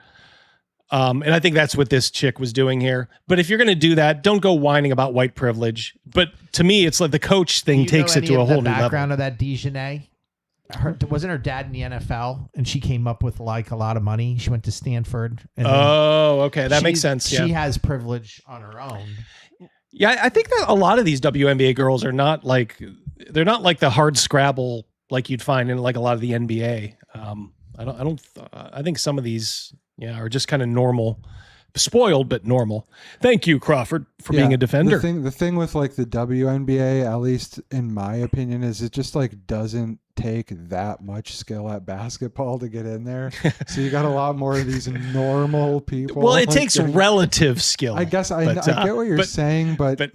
And I think that's what this chick was doing here. But if you're going to do that, don't go whining about white privilege. But to me, it's like the coach thing takes it to a whole new level. Background of that Dijonay. Wasn't her dad in the NFL, and she came up with like a lot of money. She went to Stanford. And okay, that makes sense. Yeah. She has privilege on her own. Yeah, I think that a lot of these WNBA girls are not like the hard Scrabble like you'd find in like a lot of the NBA. I think some of these are just kind of normal, spoiled but normal. Thank you, Crawford, for being a defender. The thing with like the WNBA, at least in my opinion, is it just like doesn't take that much skill at basketball to get in there. So you got a lot more of these normal people. Well, it takes relative skill. I guess I get what you're saying, but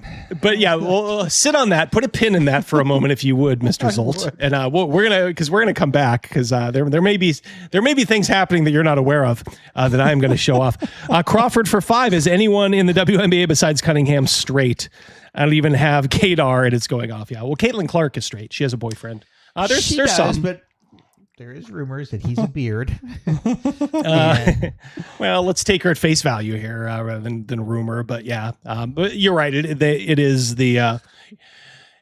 yeah, well, sit on that. Put a pin in that for a moment, if you would, Mr. Zolt. And we're gonna come back because there may be things happening that you're not aware of that I'm going to show off. Crawford for 5. Is anyone in the WNBA besides Cunningham straight? I don't even have Kadar, and it's going off. Yeah, well, Caitlin Clark is straight. She has a boyfriend. There's some, but there is rumors that he's a beard. Well, let's take her at face value here rather than rumor. But yeah, but you're right. It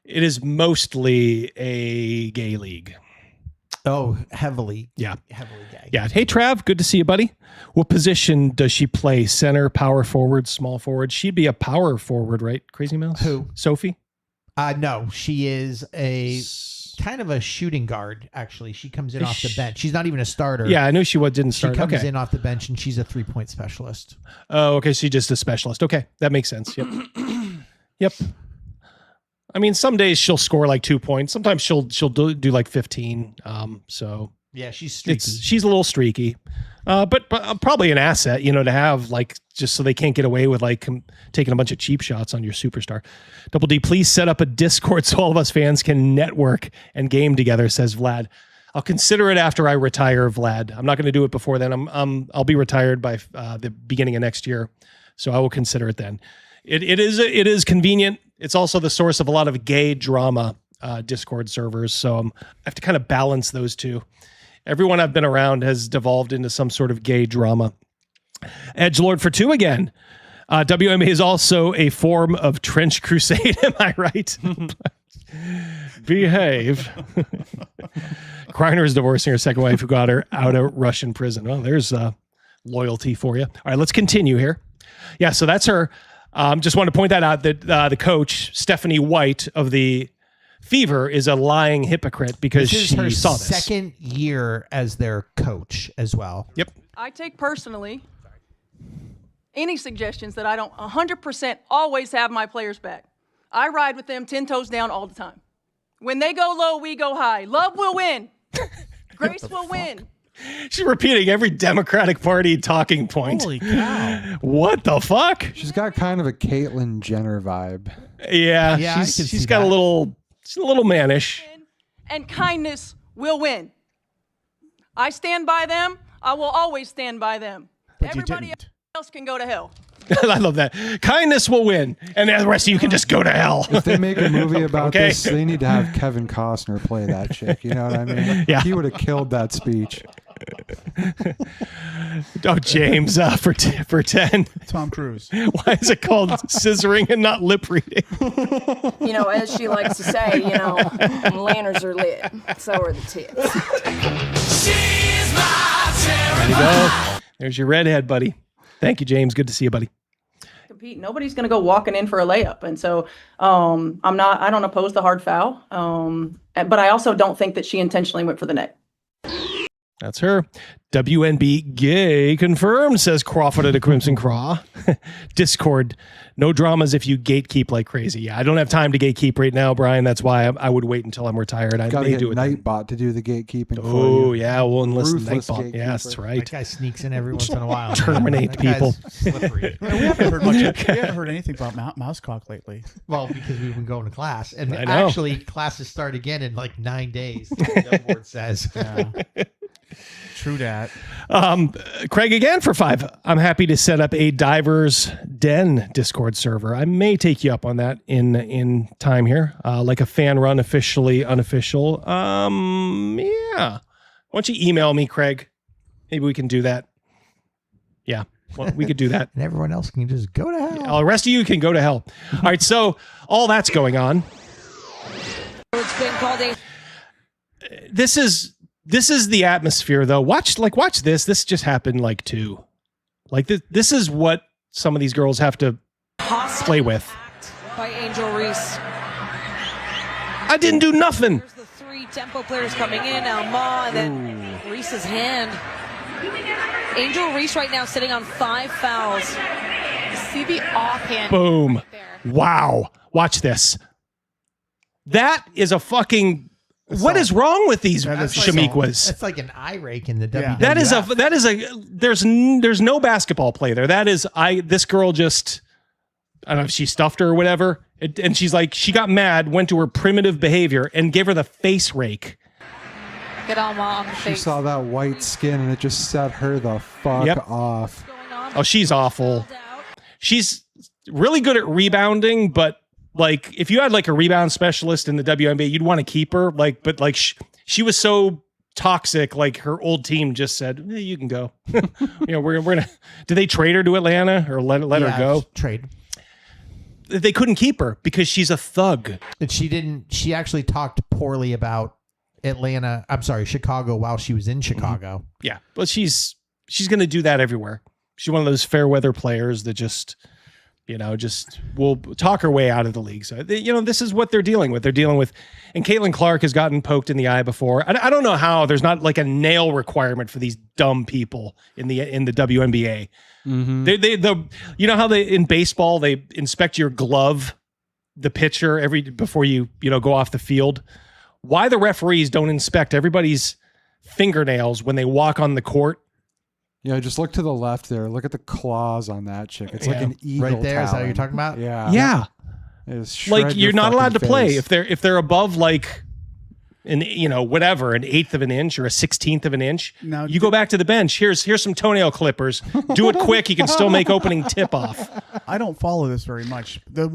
is mostly a gay league. Oh, heavily. Yeah. Heavily gay. Yeah. Hey, Trav, good to see you, buddy. What position does she play? Center, power forward, small forward? She'd be a power forward, right? Crazy Mouse? Who? Sophie? No, she is a kind of a shooting guard, actually. She comes in off the bench. She's not even a starter. Yeah, I knew she didn't start. She comes in off the bench, and she's a 3-point specialist. Oh, okay. She's just a specialist. Okay. That makes sense. Yep. Yep. I mean, some days she'll score like 2 points. Sometimes she'll do like 15. So yeah, she's streaky. She's a little streaky, but probably an asset, to have, like, just so they can't get away with like taking a bunch of cheap shots on your superstar. Double D, please set up a Discord so all of us fans can network and game together, says Vlad. I'll consider it after I retire, Vlad. I'm not going to do it before then. I'll be retired by the beginning of next year, so I will consider it then. It is convenient. It's also the source of a lot of gay drama Discord servers. So I have to kind of balance those two. Everyone I've been around has devolved into some sort of gay drama. Edgelord for 2 again. WMA is also a form of trench crusade. Am I right? Behave. Kreiner is divorcing her second wife who got her out of Russian prison. Well, there's loyalty for you. All right, let's continue here. Yeah, so that's her. Just want to point that out that the coach, Stephanie White of the Fever, is a lying hypocrite because this is she her saw this. second year as their coach as well. Yep. I take personally any suggestions that I don't 100% always have my players back. I ride with them 10 toes down all the time. When they go low, we go high. Love will win. Grace will win. She's repeating every Democratic Party talking point. Holy cow. What the fuck? She's got kind of a Caitlyn Jenner vibe. Yeah, I can she's see got that. she's a little mannish. And kindness will win. I stand by them. I will always stand by them. But you Everybody didn't. else can go to hell. I love that. Kindness will win, and the rest of you can just go to hell. If they make a movie about Okay. this, they need to have Kevin Costner play that chick. You know what I mean? Yeah. He would have killed that speech. Oh, James, for 10. Tom Cruise. Why is it called scissoring and not lip reading? As she likes to say, lanterns are lit, so are the tits. There you go. There's your redhead, buddy. Thank you, James. Good to see you, buddy. Compete. Nobody's going to go walking in for a layup. And so I don't oppose the hard foul. But I also don't think that she intentionally went for the net. That's her. WNB gay confirmed, says Crawford at a Crimson Craw. Discord, no dramas if you gatekeep like crazy. Yeah, I don't have time to gatekeep right now, Brian. That's why I would wait until I'm retired. I Got to may get do it. Nightbot to do the gatekeeping for Oh, you. yeah. We'll enlist Ruthless Nightbot. gatekeeper. Yes, that's right. That guy sneaks in every once in a while. Terminate That guy's people. slippery. We haven't heard much. We haven't heard anything about Mousecock lately. Well, because we've been going to class. And I know. actually, classes start again in like 9 days, the board says. Yeah. True that. Craig again for 5. I'm happy to set up a Divers Den Discord server. I may take you up on that in time here, like a fan run, officially unofficial. Yeah. Why don't you email me, Craig? Maybe we can do that. Yeah, well, we could do that. And everyone else can just go to hell. All the rest of you can go to hell. All right, so all that's going on. It's been called a... This is the atmosphere, though. Watch this. This just happened like 2. Like this is what some of these girls have to play with. By Angel Reese. I didn't do nothing. There's the 3 tempo players coming in. Alma, and then Reese's hand. Angel Reese right now sitting on 5 fouls. See the offhand. Boom. Wow. Watch this. That is a fucking What is wrong with these Shamiquas? That's like an eye rake in the WWF. There's no basketball play there. This girl just, I don't know if she stuffed her or whatever. And she's like, she got mad, went to her primitive behavior and gave her the face rake. Get Alma on the She face. saw that white skin and it just set her the fuck off. Oh, she's awful. She's really good at rebounding, but like if you had like a rebound specialist in the WNBA, you'd want to keep her. Like, but like she was so toxic. Like her old team just said, you can go. We're gonna. Did they trade her to Atlanta or let her go? Trade. They couldn't keep her because she's a thug. And she actually talked poorly about Chicago while she was in Chicago. Yeah, but she's going to do that everywhere. She's one of those fair weather players that just will talk her way out of the league. So, this is what they're dealing with. And Caitlin Clark has gotten poked in the eye before. I don't know how there's not like a nail requirement for these dumb people in the WNBA. Mm-hmm. How they in baseball they inspect your glove, the pitcher before you go off the field. Why the referees don't inspect everybody's fingernails when they walk on the court? Yeah, just look to the left there. Look at the claws on that chick. It's like an eagle right there. talon. Is that what you're talking about? Yeah. Like you're not allowed to play if they're above like an eighth of an inch or a 16th of an inch. Now, you go back to the bench. Here's some toenail clippers. Do it quick. You can still make opening tip off. I don't follow this very much. The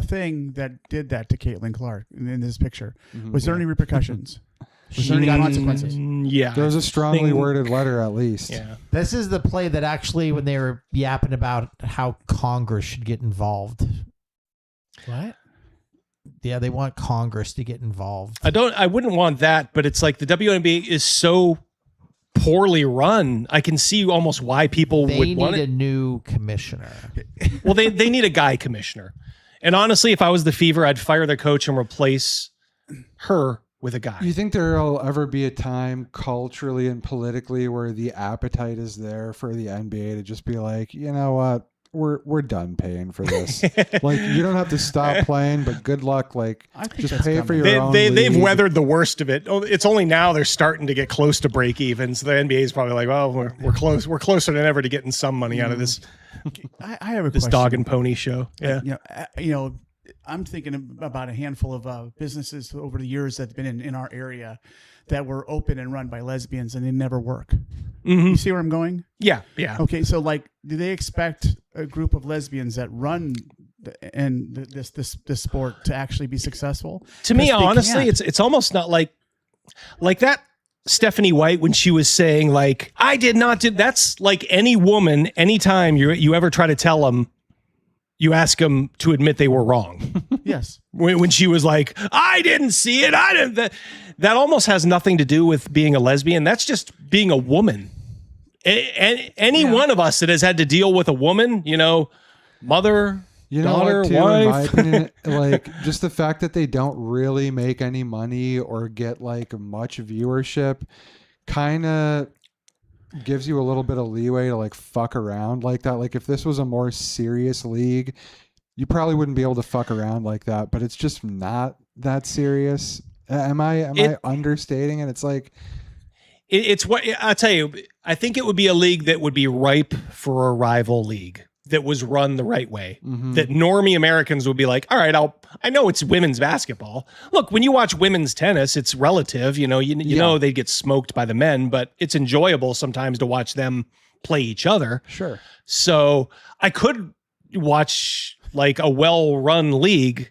thing that did that to Caitlin Clark in this picture, was there any repercussions? Was there any consequences? Yeah. There was a strongly worded letter at least. Yeah. This is the play that actually, when they were yapping about how Congress should get involved. What? Yeah, they want Congress to get involved. I wouldn't want that, but it's like the WNBA is so poorly run. I can see almost why people would want it. They need a new commissioner. Well, they need a guy commissioner. And honestly, if I was the Fever, I'd fire their coach and replace her with a guy. You think there'll ever be a time culturally and politically where the appetite is there for the NBA to just be like, you know what? We're done paying for this. Like, you don't have to stop playing, but good luck. Like, just pay for your own They've league. weathered the worst of it. It's only now they're starting to get close to break even. So the NBA is probably like, well, we're close. We're closer than ever to getting some money out of this. I have a this question. dog and pony show. Yeah. I'm thinking about a handful of businesses over the years that have been in our area that were open and run by lesbians, and they never work. Mm-hmm. You see where I'm going? Yeah. Yeah. Okay. So, like, do they expect a group of lesbians that run this sport to actually be successful? To me, honestly, it's almost not like that Stephanie White when she was saying like, I did not do. That's like any woman. Anytime you ever try to tell them, you ask them to admit they were wrong. Yes. When she was like, I didn't see it. I didn't. That almost has nothing to do with being a lesbian. That's just being a woman. Any one of us that has had to deal with a woman, mother, daughter, what, too, wife. in my opinion, like just the fact that they don't really make any money or get like much viewership kind of gives you a little bit of leeway to like fuck around like that. Like if this was a more serious league, you probably wouldn't be able to fuck around like that, but it's just not that serious. Am I understating it? It's like it's what I'll tell you. I think it would be a league that would be ripe for a rival league that was run the right way. Mm-hmm. That normie Americans would be like, all right, I know it's women's basketball. Look, when you watch women's tennis, it's relative. You know they get smoked by the men, but it's enjoyable sometimes to watch them play each other. Sure. So I could watch like a well-run league,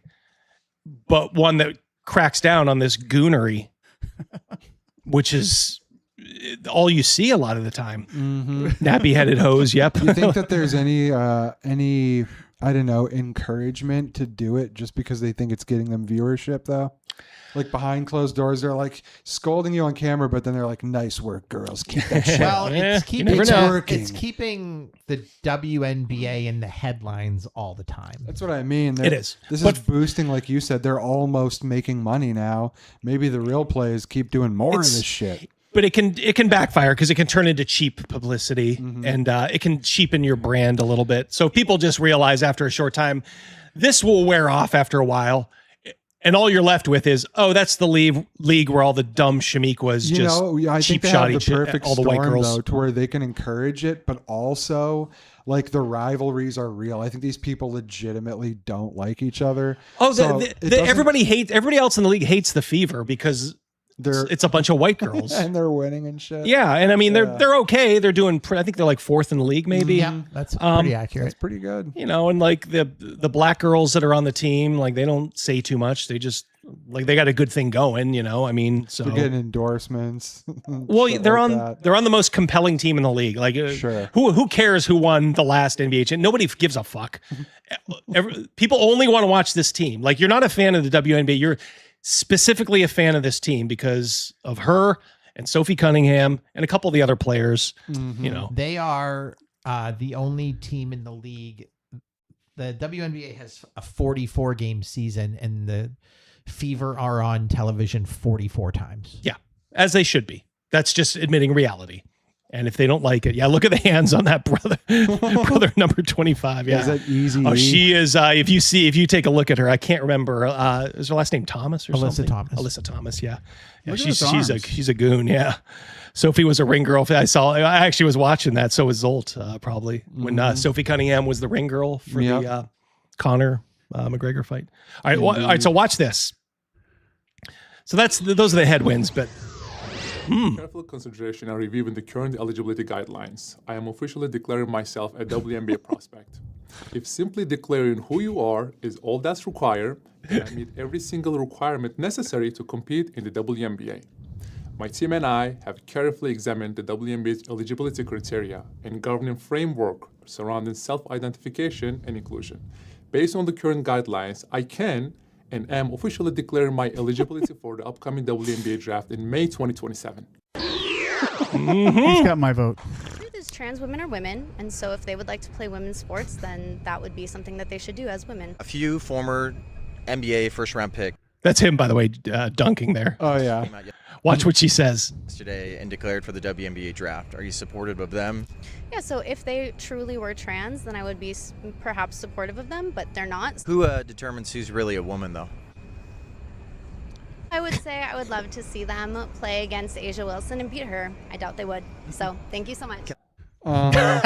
but one that cracks down on this goonery, which is all you see a lot of the time. Mm-hmm. Nappy-headed hose. Yep. Do you think that there's any I don't know, encouragement to do it just because they think it's getting them viewership though? Like behind closed doors, they're like scolding you on camera, but then they're like, "Nice work, girls. Keep that shit." Well, it's keeping the WNBA in the headlines all the time. That's what I mean. It is. This is boosting, like you said. They're almost making money now. Maybe the real plays keep doing more of this shit. But it can backfire because it can turn into cheap publicity, and it can cheapen your brand a little bit. So people just realize after a short time, this will wear off after a while. And all you're left with is, oh, that's the league where all the dumb Shamiquas You just know, I cheap think they shot have the perfect all the white storm, girls. though, to where they can encourage it, but also like the rivalries are real. I think these people legitimately don't like each other. Oh, So everybody else in the league hates the Fever because it's a bunch of white girls. and they're winning and shit. Yeah, and I mean they're okay. They're doing. I think they're like 4th in the league, maybe. Yeah, that's pretty accurate. That's pretty good. You know, and like the black girls that are on the team, like they don't say too much. They just like they got a good thing going. You know, I mean, so They're getting endorsements. well, shit they're like on that. they're on the most compelling team in the league. Like, Sure. who cares who won the last NBA? Nobody gives a fuck. People only want to watch this team. Like, you're not a fan of the WNBA. You're specifically a fan of this team because of her and Sophie Cunningham and a couple of the other players. You know, They are the only team in the league. The WNBA has a 44-game season, and the Fever are on television 44 times. yeah, as they should be. That's just admitting reality. And if they don't like it, look at the hands on that brother number 25. Yeah, Is that easy? Oh, she is. If you take a look at her, I can't remember. Is her last name Thomas or Alyssa something? Thomas. Alyssa Thomas. Yeah, Look at she's those arms. she's a goon. Yeah, Sophie was a ring girl. I actually was watching that. So was Zolt probably when Sophie Cunningham was the ring girl for the Conor McGregor fight. All right, all right. So watch this. So those are the headwinds, but. Careful consideration and reviewing the current eligibility guidelines. I am officially declaring myself a WNBA prospect. If simply declaring who you are is all that's required, then I meet every single requirement necessary to compete in the WNBA. My team and I have carefully examined the WNBA's eligibility criteria and governing framework surrounding self-identification and inclusion. Based on the current guidelines, I can and am officially declaring my eligibility for the upcoming WNBA draft in May 2027. He's got my vote. Truth is, trans women are women, and so if they would like to play women's sports, then that would be something that they should do as women. A few former NBA first-round pick. That's him, by the way, dunking there. Oh, yeah. Watch what she says. Yesterday and declared for the WNBA draft. Are you supportive of them? Yeah, so if they truly were trans, then I would be perhaps supportive of them, but they're not. Who determines who's really a woman, though? I would say I would love to see them play against Asia Wilson and beat her. I doubt they would. So thank you so much. Yeah.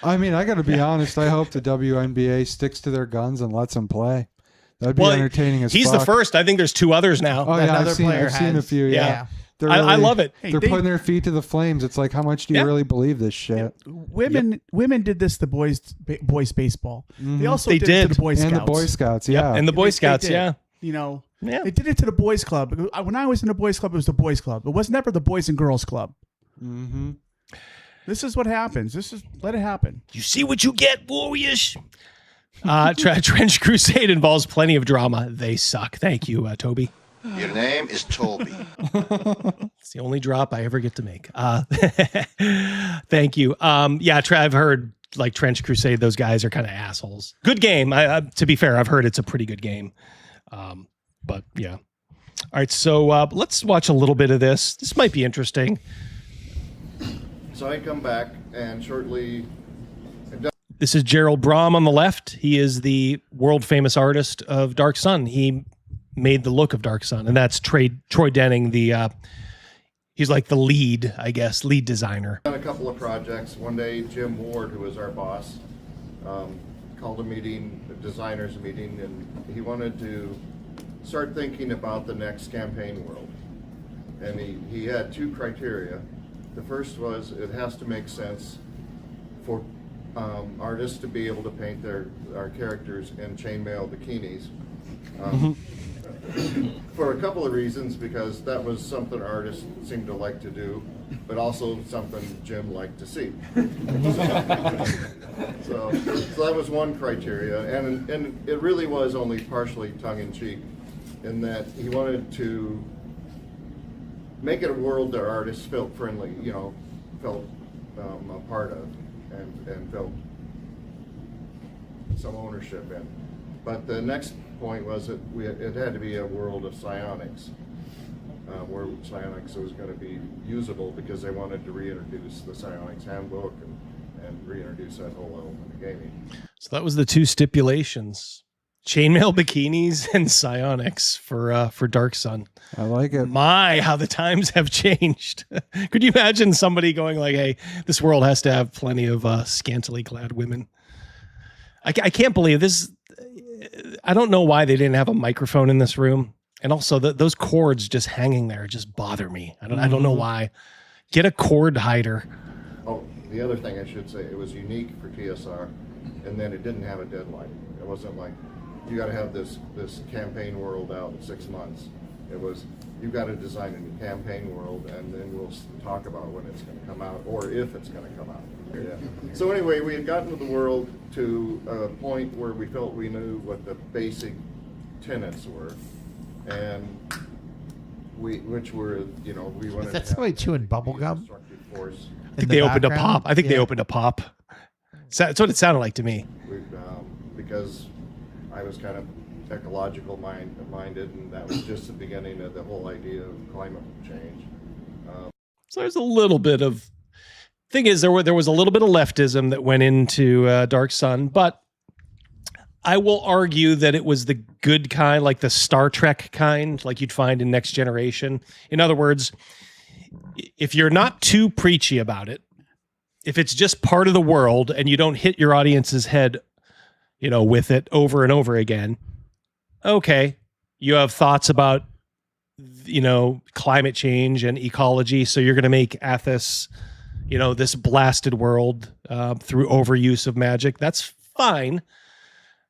I mean, I got to be honest. I hope the WNBA sticks to their guns and lets them play. That'd be entertaining as he's fuck. the first. I think there's 2 others now. Oh, yeah, I've seen a few. Yeah. I love it. They're putting their feet to the flames. It's like, how much do you really believe this shit? Women did this to boys baseball. They also They did it to did. the Boy Scouts. And the Boy Scouts, yeah. And the Boy They Scouts, did. yeah. You know, they did it to the boys club. When I was in the boys club, it was the boys club. It was never the boys and girls club. Mm-hmm. This is what happens. Let it happen. You see what you get, Warriors. Trench Crusade involves plenty of drama. They suck. Thank you, Toby. Your name is Toby. It's the only drop I ever get to make. Thank you. I've heard like Trench Crusade, those guys are kind of assholes. Good game. To be fair, I've heard it's a pretty good game. But yeah. All right, so let's watch a little bit of this. This might be interesting. So I come back and shortly. This is Gerald Brom on the left. He is the world famous artist of Dark Sun. He made the look of Dark Sun, and that's Troy Denning. He's like the lead designer. On a couple of projects. One day, Jim Ward, who was our boss, called a meeting, a designers meeting, and he wanted to start thinking about the next campaign world. And he had 2 criteria. The first was it has to make sense for artists to be able to paint our characters in chainmail bikinis. For a couple of reasons, because that was something artists seemed to like to do, but also something Jim liked to see. So that was one criteria, and it really was only partially tongue-in-cheek, in that he wanted to make it a world that artists felt friendly, felt a part of, and felt some ownership in. But the next point was that it had to be a world of psionics, where psionics was going to be usable, because they wanted to reintroduce the psionics handbook and reintroduce that whole element of gaming. So that was the 2 stipulations. Chainmail bikinis and psionics for Dark Sun. I like it. My, how the times have changed. Could you imagine somebody going like, hey, this world has to have plenty of scantily clad women? I can't believe this. I don't know why they didn't have a microphone in this room. And also those cords just hanging there just bother me. I don't know why. Get a cord hider. Oh, the other thing I should say, it was unique for TSR, and then it didn't have a deadline. It wasn't like, you got to have this campaign world out in 6 months. It was, you've got to design a new campaign world, and then we'll talk about when it's going to come out, or if it's going to come out. Yeah. So anyway, we had gotten to the world to a point where we felt we knew what the basic tenets were, and which were, we wanted. Is that somebody chewing bubble gum? I think they opened a pop. I think they opened a pop. That's what it sounded like to me. Because I was kind of ecological minded, and that was just the beginning of the whole idea of climate change. So there's a little bit of thing is there was a little bit of leftism that went into Dark Sun, but I will argue that it was the good kind, like the Star Trek kind, like you'd find in Next Generation. In other words, if you're not too preachy about it, if it's just part of the world and you don't hit your audience's head, with it over and over again, okay, you have thoughts about, climate change and ecology, so you're going to make Athos, this blasted world through overuse of magic. That's fine,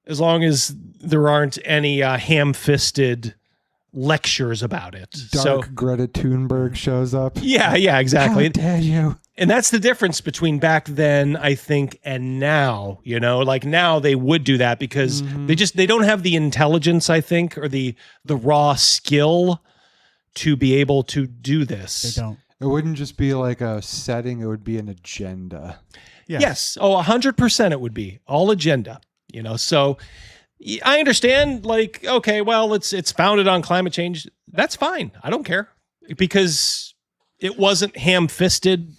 as long as there aren't any ham-fisted lectures about it. Dark Greta Thunberg shows up. Yeah, exactly. How dare you? And that's the difference between back then, I think, and now. Like now they would do that because they don't have the intelligence, I think, or the raw skill to be able to do this. They don't. It wouldn't just be like a setting; it would be an agenda. Yes. Oh, 100% it would be all agenda. So I understand. Like, okay, well, it's founded on climate change. That's fine. I don't care because it wasn't ham-fisted,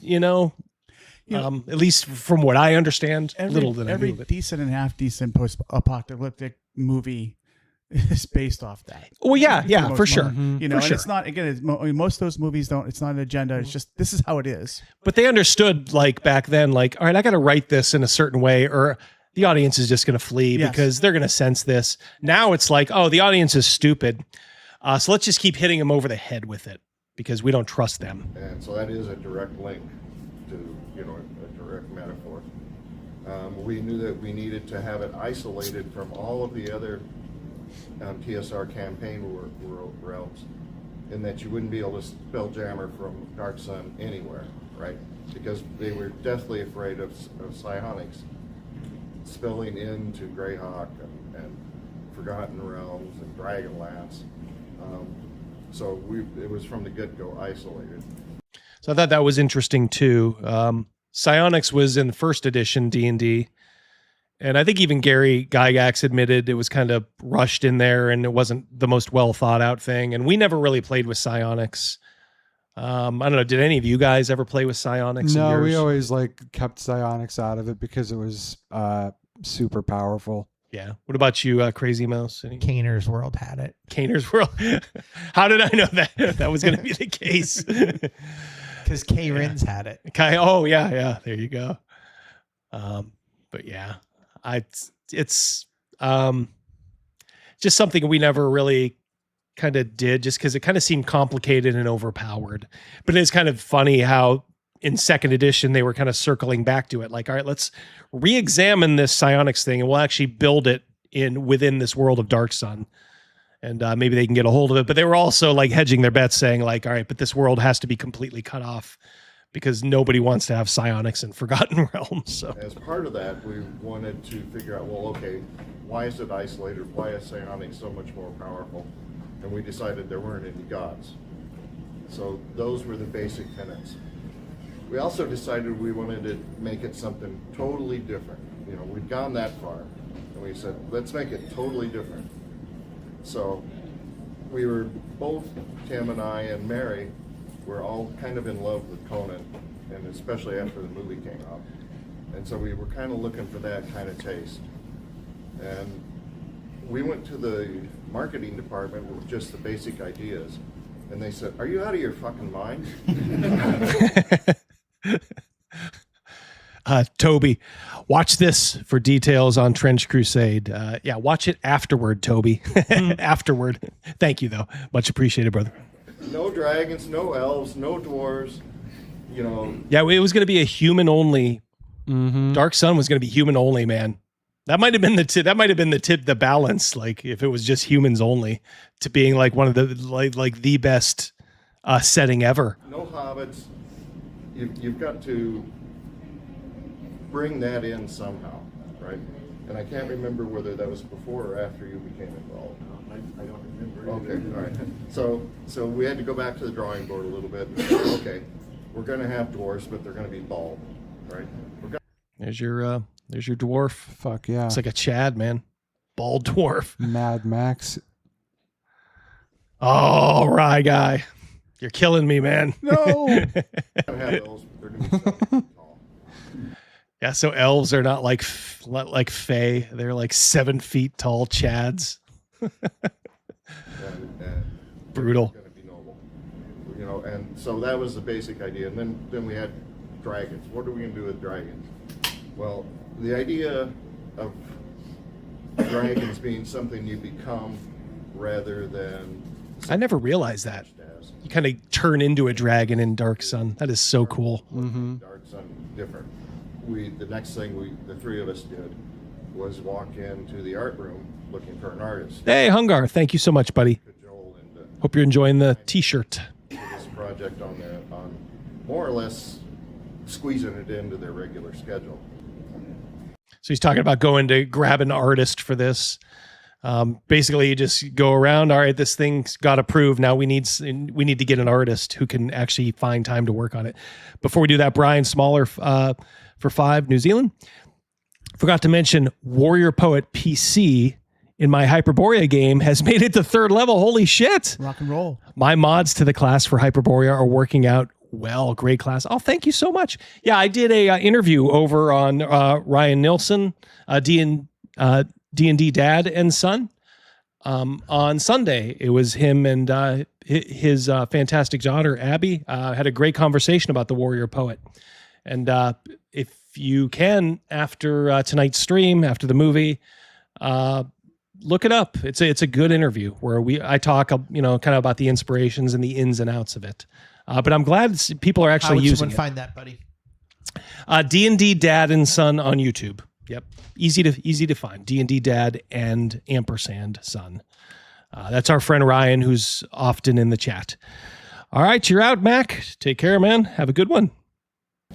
at least from what I understand. Every decent and half-decent post-apocalyptic movie is based off that. Well, yeah, for sure. And it's not, again, most of those movies don't, it's not an agenda. It's just, this is how it is. But they understood, like, back then, like, all right, I got to write this in a certain way, or the audience is just going to flee because they're going to sense this. Now it's like, oh, the audience is stupid. So let's just keep hitting them over the head with it, because we don't trust them. And so that is a direct link to, a direct metaphor. We knew that we needed to have it isolated from all of the other TSR campaign realms, in that you wouldn't be able to spell Jammer from Dark Sun anywhere, right? Because they were deathly afraid of psionics spilling into Greyhawk and Forgotten Realms and Dragonlance. So it was from the get-go isolated. So I thought that was interesting too. Psionics was in the first edition D&D, and I think even Gary Gygax admitted it was kind of rushed in there and it wasn't the most well thought out thing. And we never really played with psionics. I don't know. Did any of you guys ever play with psionics? No, we always kept psionics out of it because it was super powerful. Yeah. What about you, Crazy Mouse? Kaner's World had it. Kaner's World. How did I know that was going to be the case? Because K-Rins had it. Oh yeah. There you go. But yeah, it's just something we never really kind of did, just because it kind of seemed complicated and overpowered. But it's kind of funny how in second edition they were kind of circling back to it, like, all right, let's re-examine this psionics thing, and we'll actually build it within this world of Dark Sun, and maybe they can get a hold of it. But they were also like hedging their bets, saying like, all right, but this world has to be completely cut off because nobody wants to have psionics in Forgotten Realms. So as part of that, we wanted to figure out, well, okay, why is it isolated? Why is psionics so much more powerful? And we decided there weren't any gods. So those were the basic tenets. We also decided we wanted to make it something totally different. We'd gone that far, and we said, let's make it totally different. So we were both, Tim and I and Mary, were all kind of in love with Conan, and especially after the movie came out. And so we were kind of looking for that kind of taste. And we went to the marketing department with just the basic ideas, and they said, "Are you out of your fucking mind?" Toby, watch this for details on Trench Crusade. Yeah, watch it afterward, Toby. Afterward. Thank you, though. Much appreciated, brother. No dragons, no elves, no dwarves. You know. Yeah, it was going to be a human only. Dark Sun was going to be human only, man. That might have been the balance. Like if it was just humans only, to being like one of the like the best setting ever. No hobbits. You've got to bring that in somehow, right? And I can't remember whether that was before or after you became involved. I don't remember. Okay, all right. So we had to go back to the drawing board a little bit. And say, okay, we're going to have dwarves, but they're going to be bald, right? There's your dwarf. Fuck yeah. It's like a Chad, man. Bald dwarf. Mad Max. Oh, Rye guy. You're killing me, man. No. Yeah, so elves are not like Fae. They're like 7 feet tall Chads. Brutal. Gonna be noble. You know, and so that was the basic idea. And then we had dragons. What are we going to do with dragons? Well, the idea of dragons being something you become rather than... I never realized that. You kind of turn into a dragon in Dark Sun. That is so cool. Dark Sun, different. The next thing the three of us did was walk into the art room looking for an artist. Hey, Hungar, thank you so much, buddy. Hope you're enjoying the T-shirt. This project on more or less squeezing it into their regular schedule. So he's talking about going to grab an artist for this. Basically, you just go around. All right, this thing's got approved. Now we need to get an artist who can actually find time to work on it. Before we do that, Brian Smaller for 5 New Zealand. Forgot to mention Warrior-Poet PC in my Hyperborea game has made it to 3rd level. Holy shit! Rock and roll. My mods to the class for Hyperborea are working out well. Great class. Oh, thank you so much. Yeah, I did a interview over on Ryan Nilsson, D&D Dad and Son. On Sunday, it was him and his fantastic daughter, Abby, had a great conversation about the Warrior-Poet. And if you can, after tonight's stream, after the movie, look it up. It's a good interview where I talk, kind of about the inspirations and the ins and outs of it. But I'm glad people are actually using it. How would someone find that, buddy? D&D Dad and Son on YouTube. Yep. Easy to find. D&D Dad and ampersand Son. That's our friend Ryan, who's often in the chat. All right, you're out, Mac. Take care, man. Have a good one.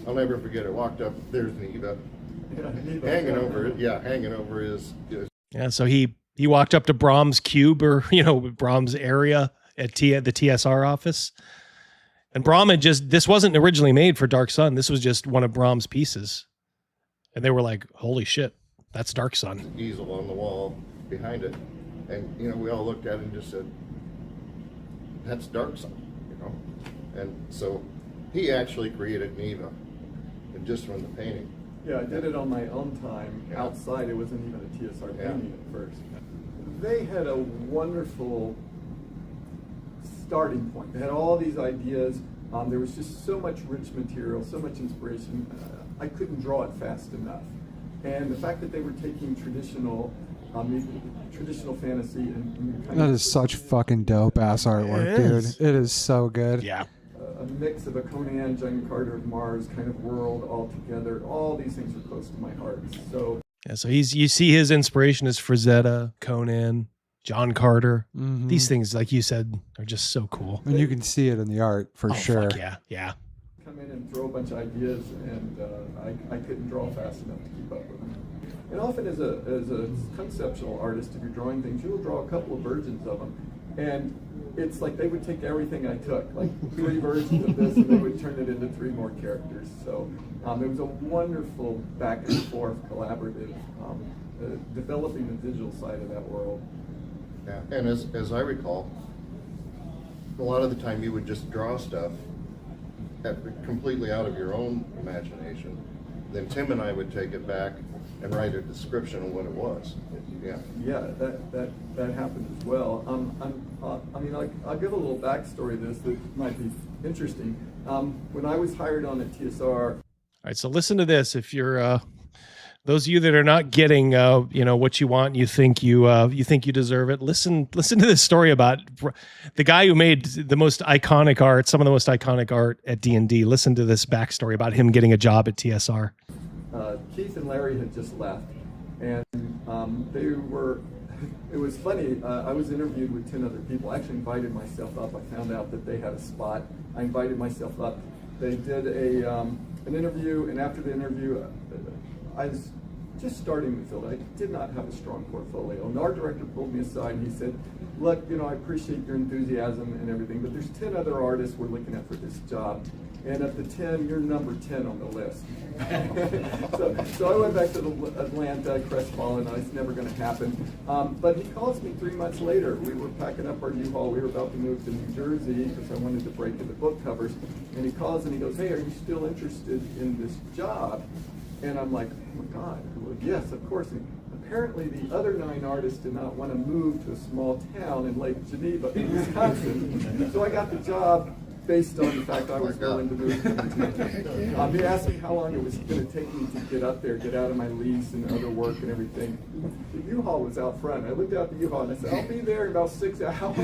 I'll never forget it. Walked up, there's Neva. Hanging over it. Yeah, hanging over his... Yeah, so he walked up to Brahms' cube, or, Brahms' area at the TSR office. And Brahm this wasn't originally made for Dark Sun. This was just one of Brahms' pieces. And they were like, holy shit, that's Dark Sun. Easel on the wall behind it. And, we all looked at it and just said, that's Dark Sun, And so he actually created Neva, and just from the painting. Yeah, I did it on my own time. Yeah. Outside, it wasn't even a TSR painting at first. They had a wonderful starting point. They had all these ideas. There was just so much rich material, so much inspiration. I couldn't draw it fast enough. And the fact that they were taking traditional fantasy and that is such fucking dope ass artwork, dude. It is so good. Yeah. A mix of a Conan, John Carter of Mars kind of world all together. All these things are close to my heart. So yeah, so you see his inspiration is Frazetta, Conan, John Carter. Mm-hmm. These things, like you said, are just so cool. And you can see it in the art for sure. Fuck yeah. Come in and throw a bunch of ideas, and I couldn't draw fast enough to keep up with them. And often as a conceptual artist, if you're drawing things, you'll draw a couple of versions of them. And it's like they would take everything I took, like 3 versions of this, and they would turn it into 3 more characters. So it was a wonderful back and forth collaborative, developing the visual side of that world. Yeah, and as I recall, a lot of the time you would just draw stuff completely out of your own imagination, then Tim and I would take it back and write a description of what it was. Yeah. Yeah, that happened as well. I'll give a little backstory to this that might be interesting. When I was hired on at TSR. All right, so listen to this. If you're those of you that are not getting what you want, you think you deserve it. Listen to this story about the guy who made the most iconic art, some of the most iconic art at D&D. Listen to this backstory about him getting a job at TSR. Keith and Larry had just left, and they were. It was funny. I was interviewed with 10 other people. I actually invited myself up. I found out that they had a spot. I invited myself up. They did an interview, and after the interview, I was just starting the field. I did not have a strong portfolio. And our director pulled me aside and he said, look, I appreciate your enthusiasm and everything, but there's 10 other artists we're looking at for this job. And of the 10, you're number 10 on the list. so I went back to Atlanta, crestfallen. It's never going to happen. But he calls me 3 months later. We were packing up our U-Haul. We were about to move to New Jersey because I wanted to break into book covers. And he calls and he goes, hey, are you still interested in this job? And I'm like, oh my God, well, yes, of course. And apparently the other 9 artists did not want to move to a small town in Lake Geneva, Wisconsin. So I got the job based on the fact I was willing to move to Geneva. He asked me how long it was going to take me to get up there, get out of my lease and other work and everything. The U-Haul was out front. I looked out the U-Haul and I said, I'll be there in about 6 hours.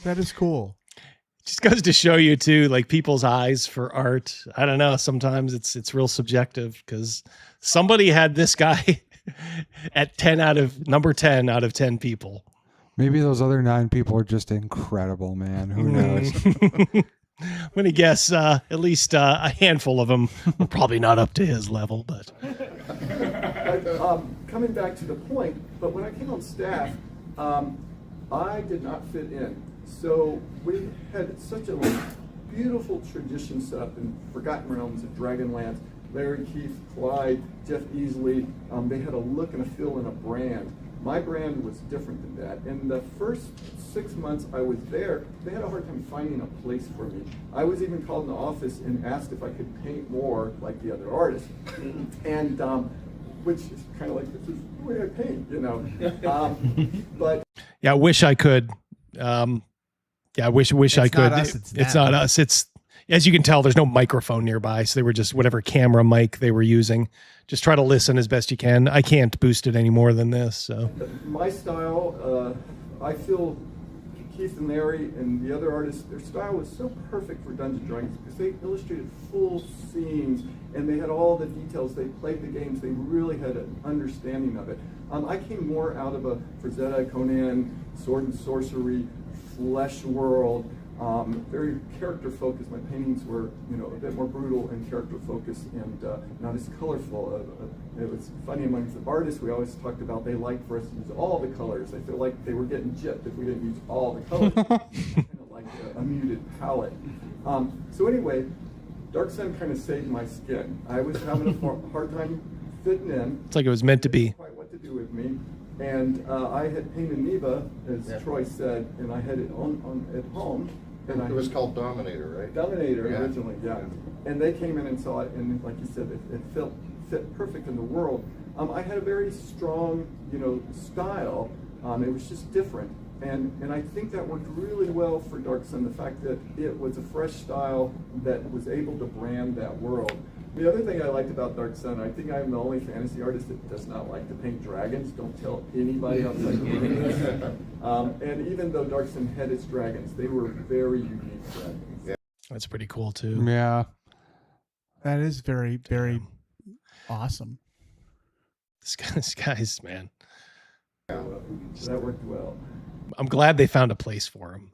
That is cool. Just goes to show you too, like people's eyes for art. I don't know. Sometimes it's real subjective because somebody had this guy at number 10 out of 10 people. Maybe those other 9 people are just incredible, man. Who knows? I'm going to guess at least a handful of them were probably not up to his level, but. Coming back to the point, but when I came on staff, I did not fit in. So we had such a beautiful tradition set up in Forgotten Realms and Dragonlance. Larry, Keith, Clyde, Jeff Easley, they had a look and a feel and a brand. My brand was different than that. In the first 6 months I was there, they had a hard time finding a place for me. I was even called in the office and asked if I could paint more like the other artists. And which is kind of like, this is the way I paint, but yeah, I wish I could. Yeah, I wish I could. It's not us. It's, as you can tell, there's no microphone nearby, so they were just whatever camera mic they were using. Just try to listen as best you can. I can't boost it any more than this. So my style, I feel Keith and Larry and the other artists, their style was so perfect for Dungeons & Dragons because they illustrated full scenes and they had all the details. They played the games. They really had an understanding of it. I came more out of a Frazetta, Conan, Sword and Sorcery, Flesh world, very character focused. My paintings were, a bit more brutal and character focused and not as colorful. It was funny amongst the artists. We always talked about they liked for us to use all the colors. I feel like they were getting gypped if we didn't use all the colors. Kind of like a muted palette. So anyway, Dark Sun kind of saved my skin. I was having a hard time fitting in. It's like it was meant to be. Didn't quite what to do with me. And I had painted Neva, as Troy said, and I had it on at home. And it was called Dominator, right? Dominator originally, yeah. And they came in and saw it, and like you said, it fit perfect in the world. I had a very strong, style. It was just different, and I think that worked really well for Dark Sun. The fact that it was a fresh style that was able to brand that world. The other thing I liked about Dark Sun, I think I'm the only fantasy artist that does not like to paint dragons. Don't tell anybody outside the room this. And even though Dark Sun had its dragons, they were very unique dragons. Yeah. That's pretty cool too. Yeah. That is very, very awesome. This guy's, man. Yeah, that worked well. I'm glad they found a place for him.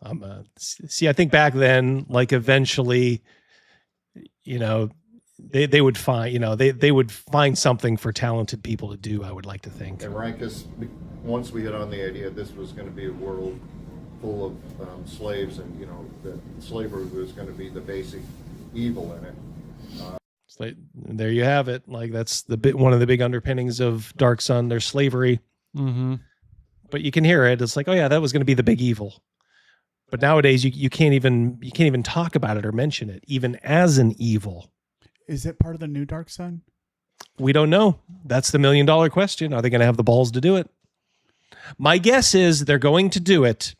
See, I think back then, like eventually, they would find, they would find something for talented people to do, I would like to think. And rank us, once we hit on the idea this was going to be a world full of slaves and, that slavery was going to be the basic evil in it. There you have it. Like that's one of the big underpinnings of Dark Sun, there's slavery. Mm-hmm. But you can hear it. It's like, oh yeah, that was going to be the big evil. But nowadays you can't even talk about it or mention it, even as an evil. Is it part of the new Dark Sun? We don't know. That's the $1 million question. Are they going to have the balls to do it? My guess is they're going to do it,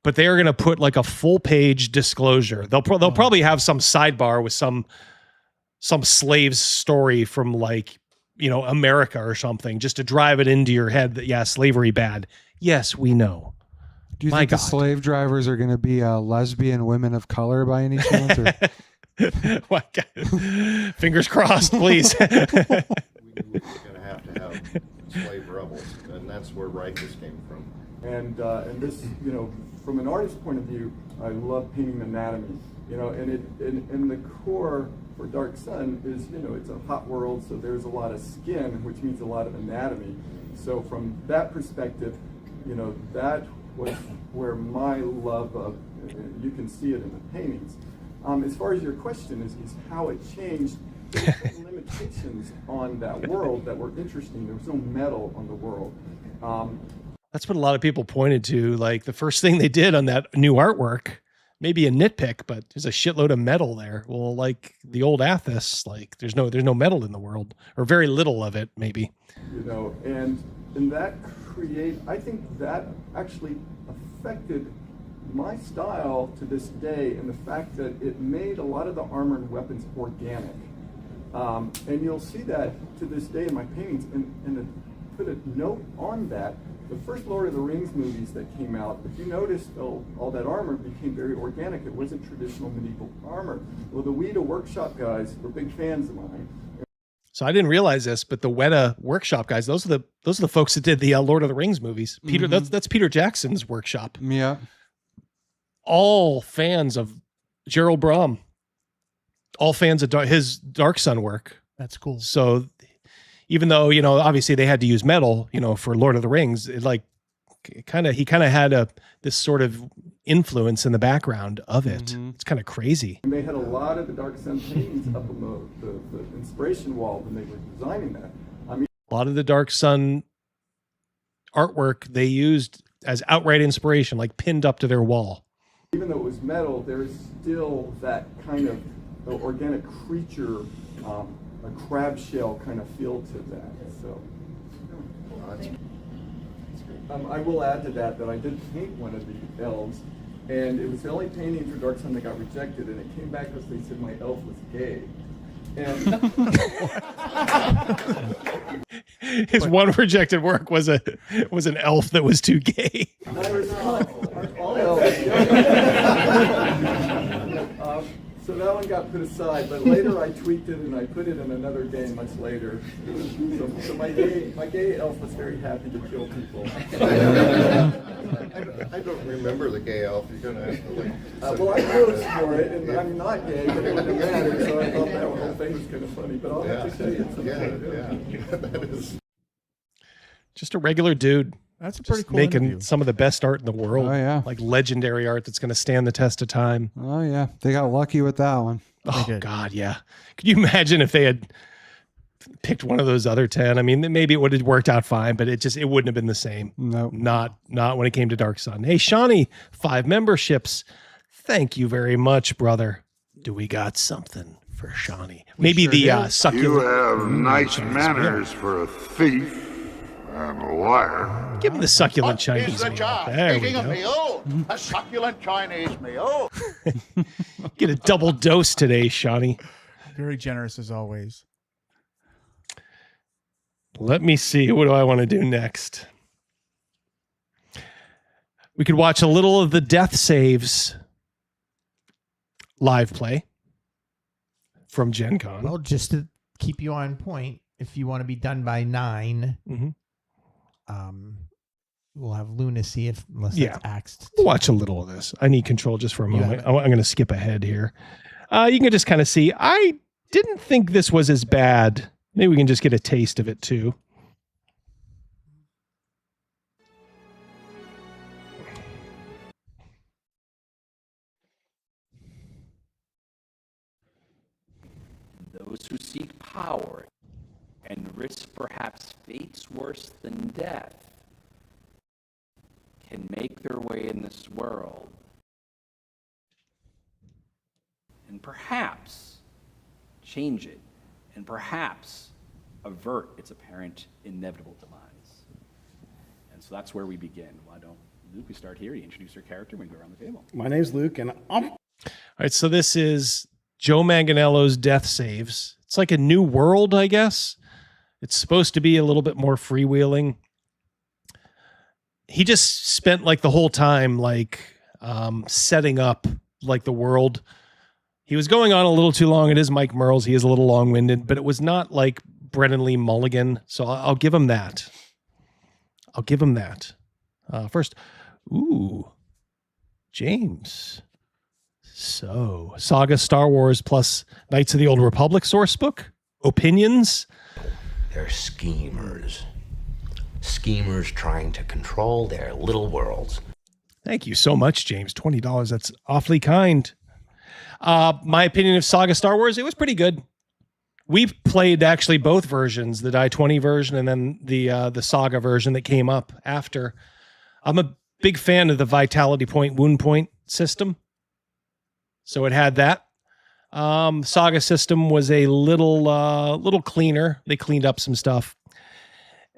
but they are going to put like a full page disclosure. They'll probably have some sidebar with some slave's story from like, you know, America or something, just to drive it into your head that, yeah, slavery bad. Yes, we know. Do you think the slave drivers are going to be lesbian women of color by any chance? Or? Fingers crossed, please. We're going to have slave rebels, and that's where Rikus came from. And this, you know, from an artist's point of view, I love painting anatomy. You know, and the core for Dark Sun is, you know, it's a hot world, so there's a lot of skin, which means a lot of anatomy. So from that perspective, you know, that was where my love of, you can see it in the paintings. As far as your question is how it changed, there were limitations on that world that were interesting. There was no metal on the world. That's what a lot of people pointed to. Like the first thing they did on that new artwork, maybe a nitpick, but there's a shitload of metal there. Well, like the old Athos, like there's no metal in the world, or very little of it, maybe. You know, and that I think that actually affected my style to this day, and the fact that it made a lot of the armor and weapons organic. And you'll see that to this day in my paintings, and to put a note on that, the first Lord of the Rings movies that came out, if you noticed, all that armor became very organic. It wasn't traditional medieval armor. Well, the Weta Workshop guys were big fans of mine. So I didn't realize this, but the Weta Workshop guys, those are the folks that did the Lord of the Rings movies. Peter, that's Peter Jackson's workshop. Yeah. All fans of Gerald Brom. All fans of his Dark Sun work. That's cool. So even though, you know, obviously they had to use metal, you know, for Lord of the Rings, it like he kind of had this sort of influence in the background of it. It's kind of crazy. And they had a lot of the Dark Sun paintings up on the inspiration wall when they were designing that. I mean, a lot of the Dark Sun artwork they used as outright inspiration, like pinned up to their wall. Even though it was metal, there is still that kind of organic creature, a crab shell kind of feel to that. So I will add to that I did paint one of the elves, and it was the only painting for Dark Sun that got rejected, and it came back because they said my elf was gay. And his one rejected work was an elf that was too gay. All elves. So that one got put aside, but later I tweaked it and I put it in another game much later. So my gay elf was very happy to kill people. I don't remember the gay elf. You're going to have to well, I posed for it, and I'm not gay, but it wouldn't matter, so I thought that whole thing was kind of funny. But I'll have to show you some. Yeah. That is just a regular dude. That's a pretty cool making interview. Some of the best art in the world. Oh, yeah. Like legendary art that's going to stand the test of time. Oh, yeah. They got lucky with that one. Oh, God, yeah. Could you imagine if they had picked one of those other 10? I mean, maybe it would have worked out fine, but it wouldn't have been the same. No. Not when it came to Dark Sun. Hey, Shawnee, 5 memberships. Thank you very much, brother. Do we got something for Shawnee? Maybe the succulent. You have nice manners for a thief and a liar. Give him the succulent Chinese Is the meal. jar There we eating a go. meal? A succulent Chinese meal? Get a double dose today, Shawnee. Very generous as always. Let me see. What do I want to do next? We could watch a little of the Death Saves live play from Gen Con. Well, just to keep you on point, if you want to be done by 9, we'll have lunacy unless that's axed. We'll watch a little of this. I need control just for a moment. I'm going to skip ahead here. You can just kind of see. I didn't think this was as bad. Maybe we can just get a taste of it too. Those who seek power and risk perhaps fates worse than death can make their way in this world and perhaps, change it, and perhaps avert its apparent inevitable demise. And so that's where we begin. Why don't, Luke, we start here. You introduce your character, we go around the table. My name's Luke, and I'm... All right, so this is Joe Manganiello's Death Saves. It's like a new world, I guess. It's supposed to be a little bit more freewheeling. He just spent like the whole time like setting up like the world. He was going on a little too long. It is Mike Merles. He is a little long-winded, but it was not like Brennan Lee Mulligan. So I'll give him that. I'll give him that. First, ooh, James. So, Saga Star Wars plus Knights of the Old Republic sourcebook. Opinions. They're schemers. Schemers trying to control their little worlds. Thank you so much, James. $20. That's awfully kind. My opinion of Saga Star Wars, it was pretty good. We played actually both versions, the Die 20 version and then the Saga version that came up after. I'm a big fan of the Vitality Point, Wound Point system. So it had that. Saga system was a little cleaner. They cleaned up some stuff.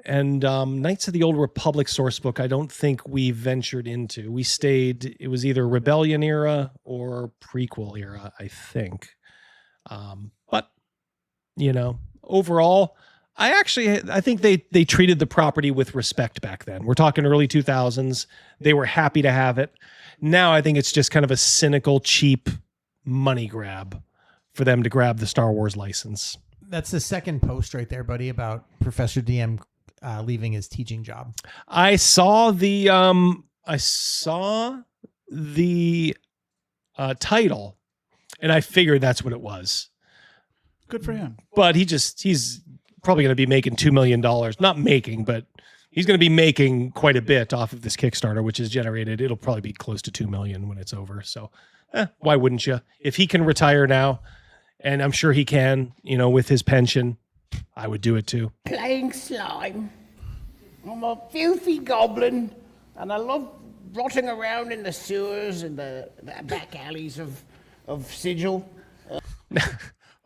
And Knights of the Old Republic sourcebook, I don't think we ventured into. We stayed, it was either Rebellion era or prequel era, I think. But, you know, overall, I think they treated the property with respect back then. We're talking early 2000s. They were happy to have it. Now I think it's just kind of a cynical, cheap money grab for them to grab the Star Wars license. That's the second post right there, buddy, about Professor DM leaving his teaching job. I saw the title, and I figured that's what it was. Good for him. But he's probably going to be making $2 million. Not making, but he's going to be making quite a bit off of this Kickstarter, which is generated. It'll probably be close to $2 million when it's over. So why wouldn't you? If he can retire now, and I'm sure he can, you know, with his pension, I would do it too. Playing slime. I'm a filthy goblin, and I love rotting around in the sewers and the back alleys of Sigil.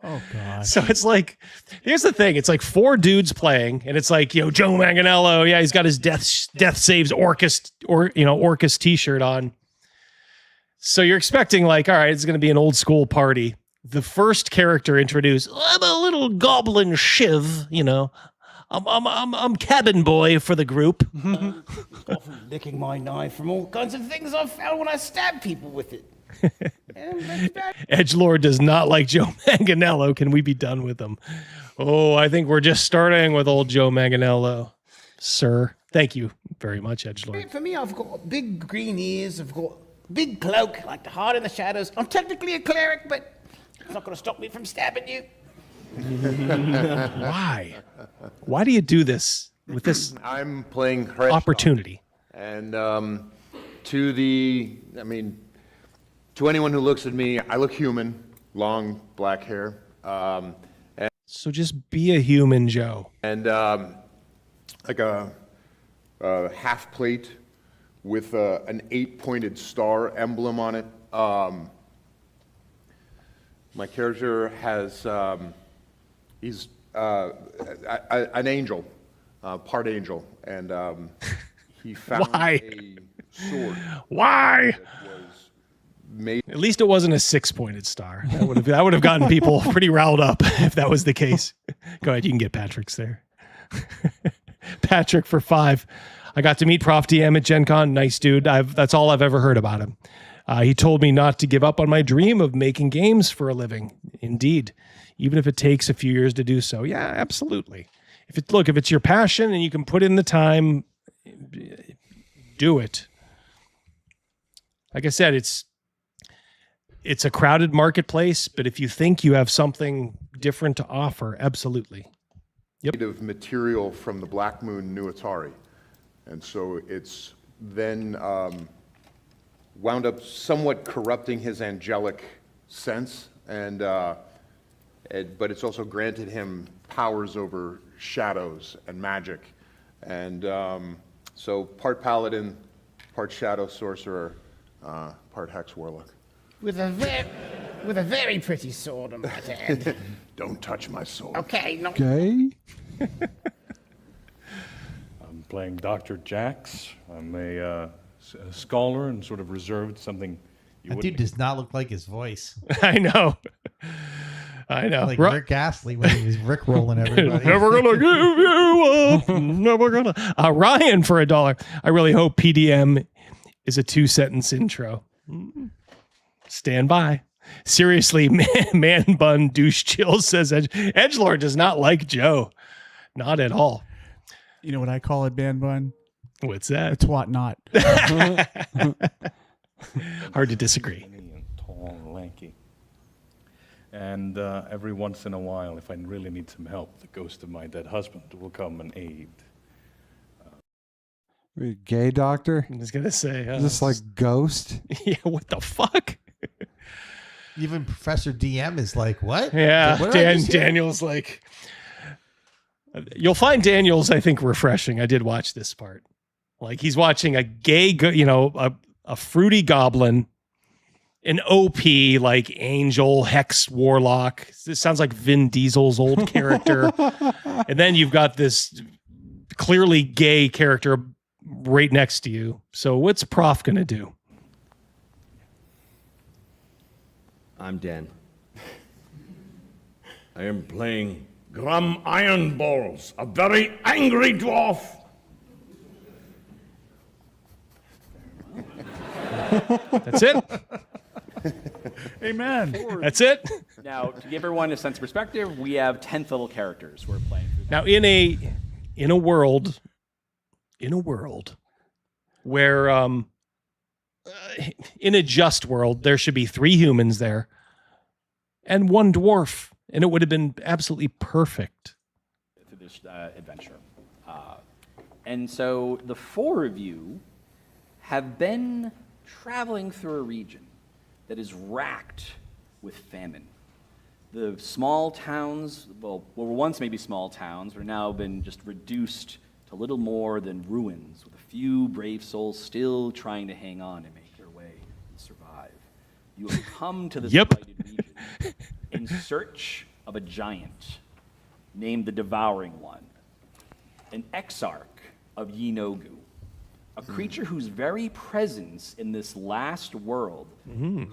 Oh, God. So it's like, here's the thing. It's like 4 dudes playing, and it's like, you know, Joe Manganiello. Yeah, he's got his Death Saves Orcus t-shirt on. So you're expecting like, all right, it's going to be an old school party. The first character introduced, I'm a little goblin shiv, you know. I'm cabin boy for the group. Licking my knife from all kinds of things I've found when I stab people with it. Edgelord does not like Joe Manganiello. Can we be done with him? Oh, I think we're just starting with old Joe Manganiello, sir. Thank you very much, Edgelord. For me, I've got big green ears. I've got a big cloak, like the heart in the shadows. I'm technically a cleric, but it's not going to stop me from stabbing you. Why? Why do you do this with this I'm playing opportunity? And to anyone who looks at me, I look human, long black hair. So just be a human, Joe. And like a half plate with an 8-pointed star emblem on it. My character has, he's an angel, part angel, and he found a sword. Why? At least it wasn't a 6-pointed star. That would have gotten people pretty riled up if that was the case. Go ahead, you can get Patrick's there. Patrick for 5. I got to meet Prof DM at Gen Con. Nice dude. That's all I've ever heard about him. He told me not to give up on my dream of making games for a living. Indeed, even if it takes a few years to do so. Yeah, absolutely. If it's your passion and you can put in the time, do it. Like I said, it's a crowded marketplace, but if you think you have something different to offer, absolutely. Yep. Of material from the Black Moon New Atari. And so it's then wound up somewhat corrupting his angelic sense, but it's also granted him powers over shadows and magic. And so part paladin, part shadow sorcerer, part hex warlock. With a with a very pretty sword on that head. Don't touch my sword. Okay, no. Gay? I'm playing Dr. Jax. I'm a scholar and sort of reserved, something you That wouldn't dude does not look like his voice. I know. I know. Like Rick Astley when he was Rick rolling everybody. Never gonna give you up. Never gonna. Ryan for $1. I really hope PDM is a 2-sentence intro. Stand by. Seriously, man bun douche chill says Edgelord does not like Joe. Not at all. You know what I call it, man bun? What's that? A twat not. Hard to disagree. And tall and lanky. And every once in a while, if I really need some help, the ghost of my dead husband will come and aid. Wait, gay doctor? I was gonna say, Is this like Ghost? Yeah, what the fuck? Even Professor DM is like, what? Yeah, What did I just hear? Daniel's like, you'll find Daniel's, I think, refreshing. I did watch this part. Like he's watching a gay, a fruity goblin, an OP like angel, hex, warlock. This sounds like Vin Diesel's old character. And then you've got this clearly gay character right next to you. So what's Prof gonna do? I'm Dan. I am playing Grum Ironballs, a very angry dwarf. That's it. Amen. That's it. Now, to give everyone a sense of perspective, we have 10th level characters who are playing through. Now, in a world where in a just world, there should be 3 humans there and 1 dwarf, and it would have been absolutely perfect. Through this adventure. And so the 4 of you have been traveling through a region that is racked with famine. The small towns, well, what were once maybe small towns, are now been just reduced to little more than ruins, with a few brave souls still trying to hang on and make their way and survive. You have come to this blighted region in search of a giant named the Devouring One, an exarch of Yinogu, a creature whose very presence in this last world,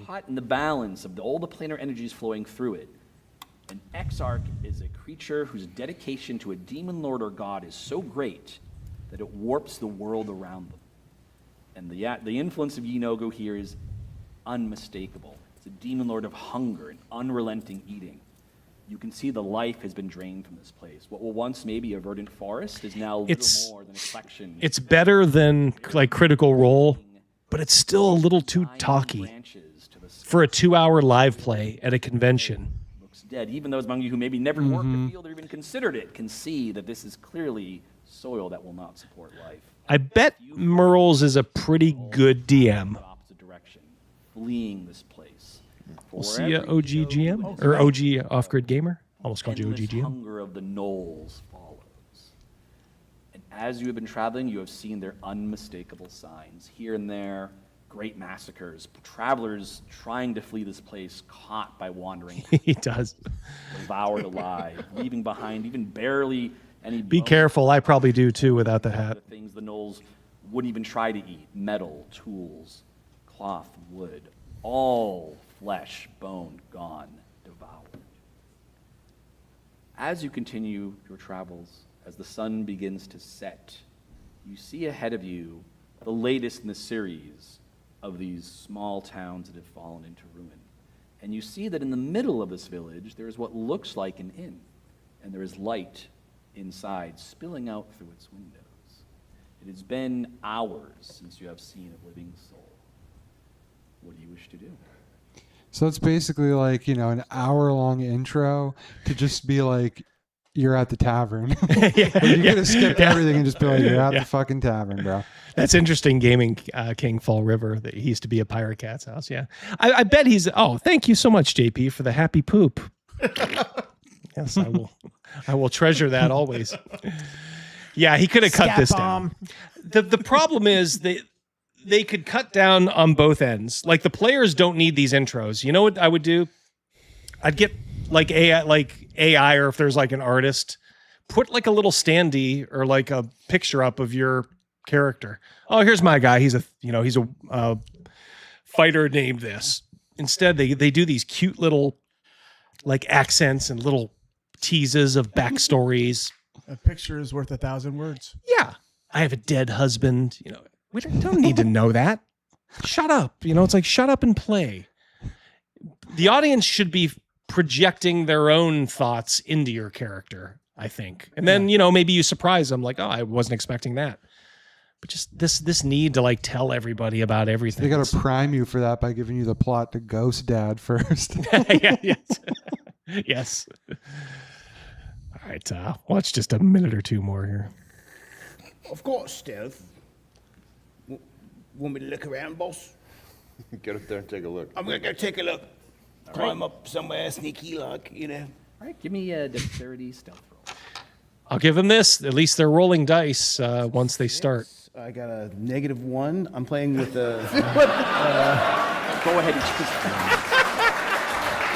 caught in the balance of all the planar energies flowing through it. An exarch is a creature whose dedication to a demon lord or god is so great that it warps the world around them. And the influence of Yinogu here is unmistakable. It's a demon lord of hunger and unrelenting eating. You can see the life has been drained from this place. What will once maybe a verdant forest is now little more than a collection. It's better than like Critical Role, but it's still a little too talky for a 2-hour live play at a convention. Looks dead. Even those among you who maybe never worked the field or even considered it can see that this is clearly soil that will not support life. I bet Merles is a pretty good DM. Opposite direction, fleeing this place. We'll see you, OG GM or OG Off-Grid Gamer. Almost called you OG Endless GM. hunger of the gnolls follows. And as you have been traveling, you have seen their unmistakable signs. Here and there, great massacres, travelers trying to flee this place, caught by wandering. He does. Devoured alive, leaving behind even barely any Be bones, careful. I probably do too without the hat. the things the gnolls wouldn't even try to eat. Metal, tools, cloth, wood, all flesh, bone, gone, devoured. As you continue your travels, as the sun begins to set, you see ahead of you the latest in the series of these small towns that have fallen into ruin. And you see that in the middle of this village, there is what looks like an inn, and there is light inside spilling out through its windows. It has been hours since you have seen a living soul. What do you wish to do? So it's basically like, an hour-long intro to just be like, you're at the tavern. You could have skipped everything and just be like, you're at the fucking tavern, bro. That's interesting. Gaming King Fall River. That he used to be a Pirate Cat's house. Yeah, I bet he's. Oh, thank you so much, JP, for the happy poop. Yes, I will. I will treasure that always. Yeah, he could have cut this down. The problem is they could cut down on both ends. Like the players don't need these intros. You know what I would do? I'd get like AI, or if there's like an artist, put like a little standee or like a picture up of your character. Oh, here's my guy. He's a fighter named this. Instead, they do these cute little like accents and little teases of backstories. A picture is worth 1,000 words. Yeah. I have a dead husband. We don't need to know that. Shut up. It's like, shut up and play. The audience should be projecting their own thoughts into your character, I think. And then, maybe you surprise them like, oh, I wasn't expecting that. But just this need to like tell everybody about everything. They got to prime you for that by giving you the plot to Ghost Dad first. Yes. All right, watch just a minute or two more here. I've got stealth. Want me to look around, boss? Get up there and take a look. I'm gonna go take a look. Climb up somewhere sneaky like, All right, give me a dexterity stealth roll. I'll give them this. At least they're rolling dice once they start. I got a -1. I'm playing with the. Go ahead and choose.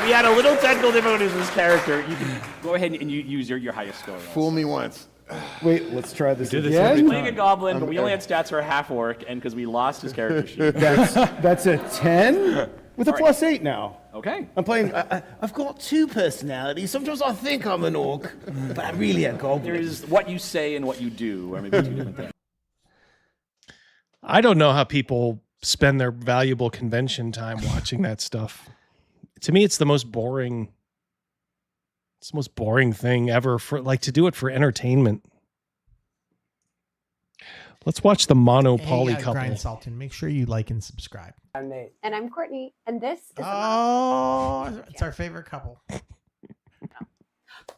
We had a little technical difficulties with this character. You can go ahead and you use your highest score. Fool me once. Wait, let's try this again. We're playing a goblin, but we only had stats for a half orc, and because we lost his character sheet. That's a 10 with a All right. +8 now. Okay. I'm playing. I've got two personalities. Sometimes I think I'm an orc, but I'm really a goblin. There's what you say and what you do are maybe two different things. I don't know how people spend their valuable convention time watching that stuff. To me, it's the most boring. It's the most boring thing ever for to do it for entertainment. Let's watch the Monopoly couple. Grind Sultan, make sure you like and subscribe. I'm Nate. And I'm Courtney. And this is It's our favorite couple.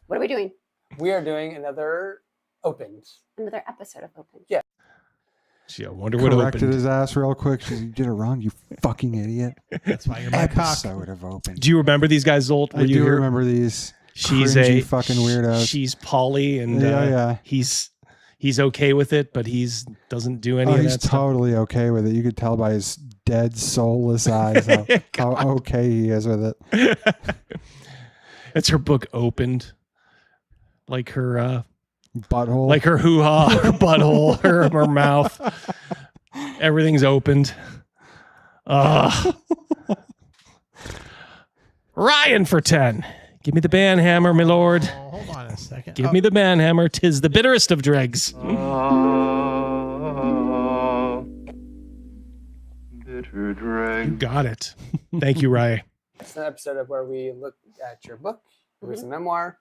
What are we doing? We are doing another Opened. Another episode of Open. Yeah. Gee, I wonder what Corrected opened. his ass real quick. She said, you did it wrong, you fucking idiot. That's why you're my cock. Episode have opened. Do you remember these guys, Zolt? Were I you do here? remember these. She's cringy a fucking weirdos. She's Polly, and Yeah. he's okay with it, but doesn't do any of He's that stuff. totally okay with it. You could tell by his dead, soulless eyes how okay he is with it. It's her book opened, like her butthole, like her hoo-ha, her butthole, her mouth. Everything's opened. Ryan for 10. Give me the banhammer, my lord. Hold on a second. Give me the banhammer. 'Tis the bitterest of dregs. Bitter drag. You got it. Thank you, Ryan. It's an episode of where we look at your book. It's a memoir,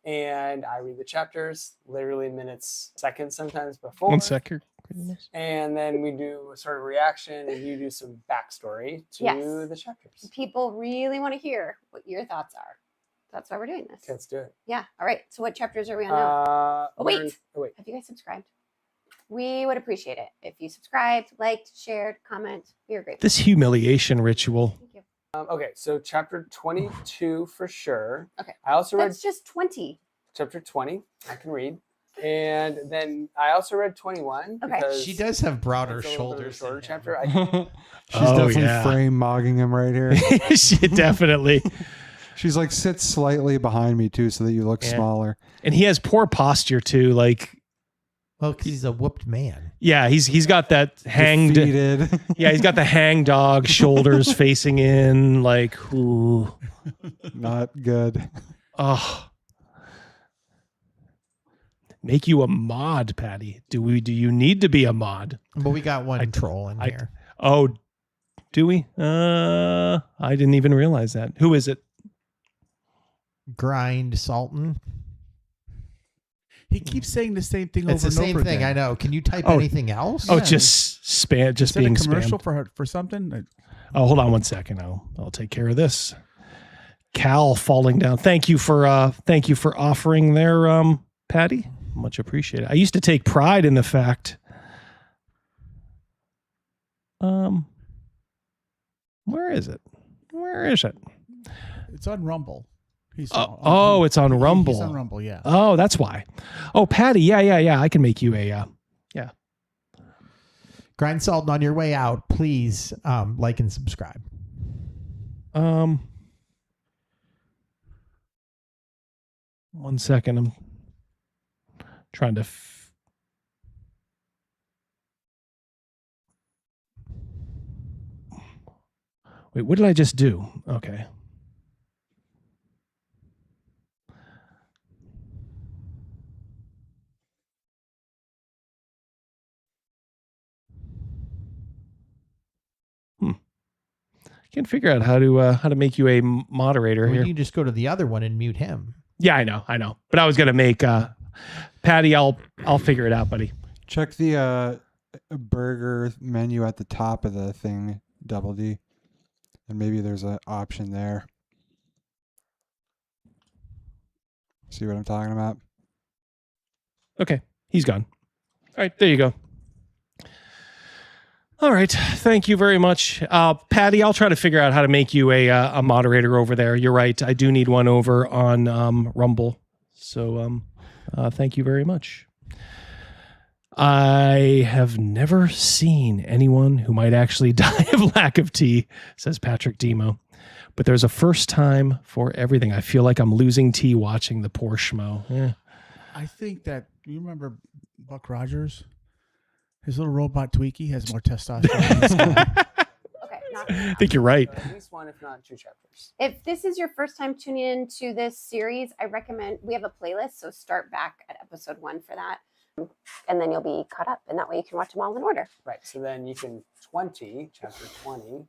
and I read the chapters literally minutes, seconds sometimes before. 1 second. And then we do a sort of reaction, and you do some backstory to Yes. the chapters. People really want to hear what your thoughts are. That's why we're doing this. Let's do it. Yeah. All right. So what chapters are we on now? Wait. Wait. Have you guys subscribed? We would appreciate it if you subscribed, liked, shared, comment. We are grateful. This humiliation ritual. Thank you. Okay, so chapter 22 for sure. Okay. I also read That's just 20. chapter 20. I can read. And then I also read 21. Okay. because She does have broader it's a little bit of a shoulders. shorter chapter. She's definitely frame mogging him right here. She definitely. She's like, sit slightly behind me too so that you look Yeah. smaller. And he has poor posture too. Well, because he's a whooped man. Yeah, he's got that hanged. Defeated. Yeah, he's got the hang dog, shoulders facing in, ooh. Not good. Oh. Make you a mod, Patty. Do you need to be a mod? But we got one troll in here. Oh, do we? I didn't even realize that. Who is it? Grind Sultan. He keeps saying the same thing It's over the and same over thing. again. I know. Can you type Oh. anything else? Oh, just spam, just Is that being a commercial spammed. for something? Oh, hold on 1 second. I'll take care of this. Cal falling down. Thank you for offering there, Patty. Much appreciated. I used to take pride in the fact. Where is it? Where is it? It's on Rumble. He's It's on Rumble. He's on Rumble, yeah. Oh, that's why. Oh, Patty. Yeah. I can make you a yeah. Grind Sultan, on your way out, please like and subscribe. 1 second. I'm trying to. Wait, what did I just do? Okay. Can't figure out how to make you a moderator Well, here. you just go to the other one and mute him. Yeah, I know. But I was gonna make Patty. I'll figure it out, buddy. Check the burger menu at the top of the thing, Double D, and maybe there's an option there. See what I'm talking about? Okay, he's gone. All right, there you go. All right, thank you very much, Patty. I'll try to figure out how to make you a moderator over there. You're right, I do need one over on Rumble. So thank you very much. I have never seen anyone who might actually die of lack of tea, says Patrick Demo. But there's a first time for everything. I feel like I'm losing tea watching the poor schmo. Yeah. I think that, you remember Buck Rogers? His little robot Tweaky has more testosterone than this guy. I think you're right. At least one, if not 2 chapters. If this is your first time tuning in to this series, I recommend we have a playlist. So start back at episode 1 for that. And then you'll be caught up. And that way you can watch them all in order. Right. So then you can chapter 20.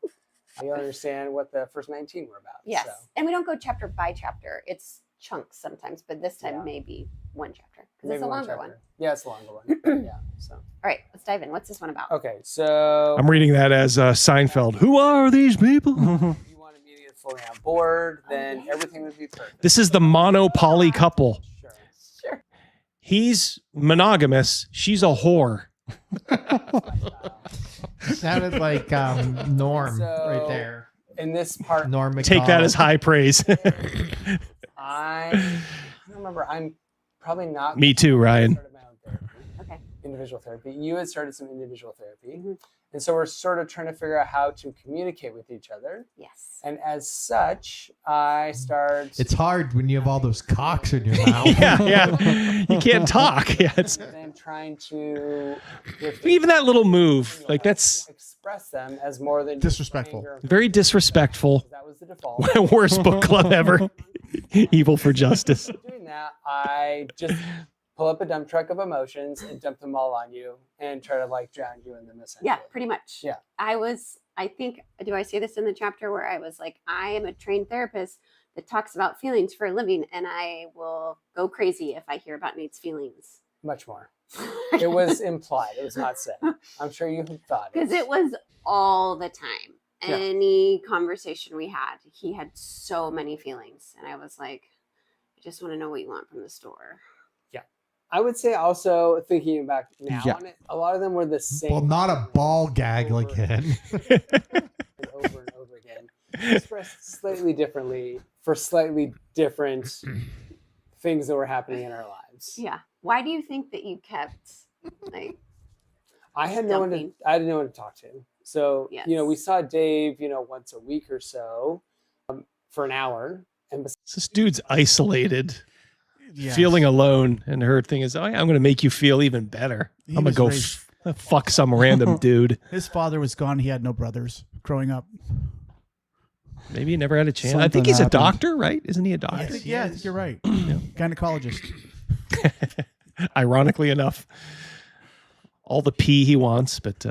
You understand what the first 19 were about. Yes. So. And we don't go chapter by chapter. It's chunks sometimes, but this time maybe 1 chapter because it's a longer one. Yeah, it's a longer one. Yeah. So. All right, let's dive in. What's this one about? Okay, so I'm reading that as Seinfeld. Who are these people? if you wanted me to get fully on board, then everything would be perfect. This is the mono-poly couple. Sure. He's monogamous. She's a whore. Sounded like Norm So, right there. In this part, Norm Take that as high praise. I don't remember. I'm probably not. Me too, Ryan. Okay. Individual therapy. You had started some individual therapy. And so we're sort of trying to figure out how to communicate with each other. Yes. And as such, I start. It's hard when you have all those cocks in your mouth. yeah. You can't talk. Yeah, it's I'm trying to. even that little move. Like that's express them as more than just disrespectful. anger. very disrespectful. That was the default. Worst book club ever. Evil for Justice. Doing that, I just pull up a dump truck of emotions and dump them all on you and try to like drown you in them. Essentially. Yeah, pretty much. Yeah. I think, do I say this in the chapter where I was like, I am a trained therapist that talks about feelings for a living, and I will go crazy if I hear about Nate's feelings. Much more. It was implied. It was not said. I'm sure you thought Because it was all the time. Yeah. Any conversation we had, he had so many feelings. And I was like, I just want to know what you want from the store. Yeah. I would say also thinking back now Yeah. on it, a lot of them were the same. Well, not a ball gag again. Over and over again. Expressed slightly differently for slightly different things that were happening in our lives. Yeah. Why do you think that you kept like I had no one to talk to. So, Yes. we saw Dave, once a week or so for an hour. And This dude's isolated, Yes. feeling alone, and her thing is, I'm going to make you feel even better. He I'm going to was go raised- fuck some random dude. His father was gone. He had no brothers growing up. Maybe he never had a chance. I Something think he's happened. a doctor, right? Isn't he a doctor? I think you're right. Gynecologist. Ironically enough, all the pee he wants, but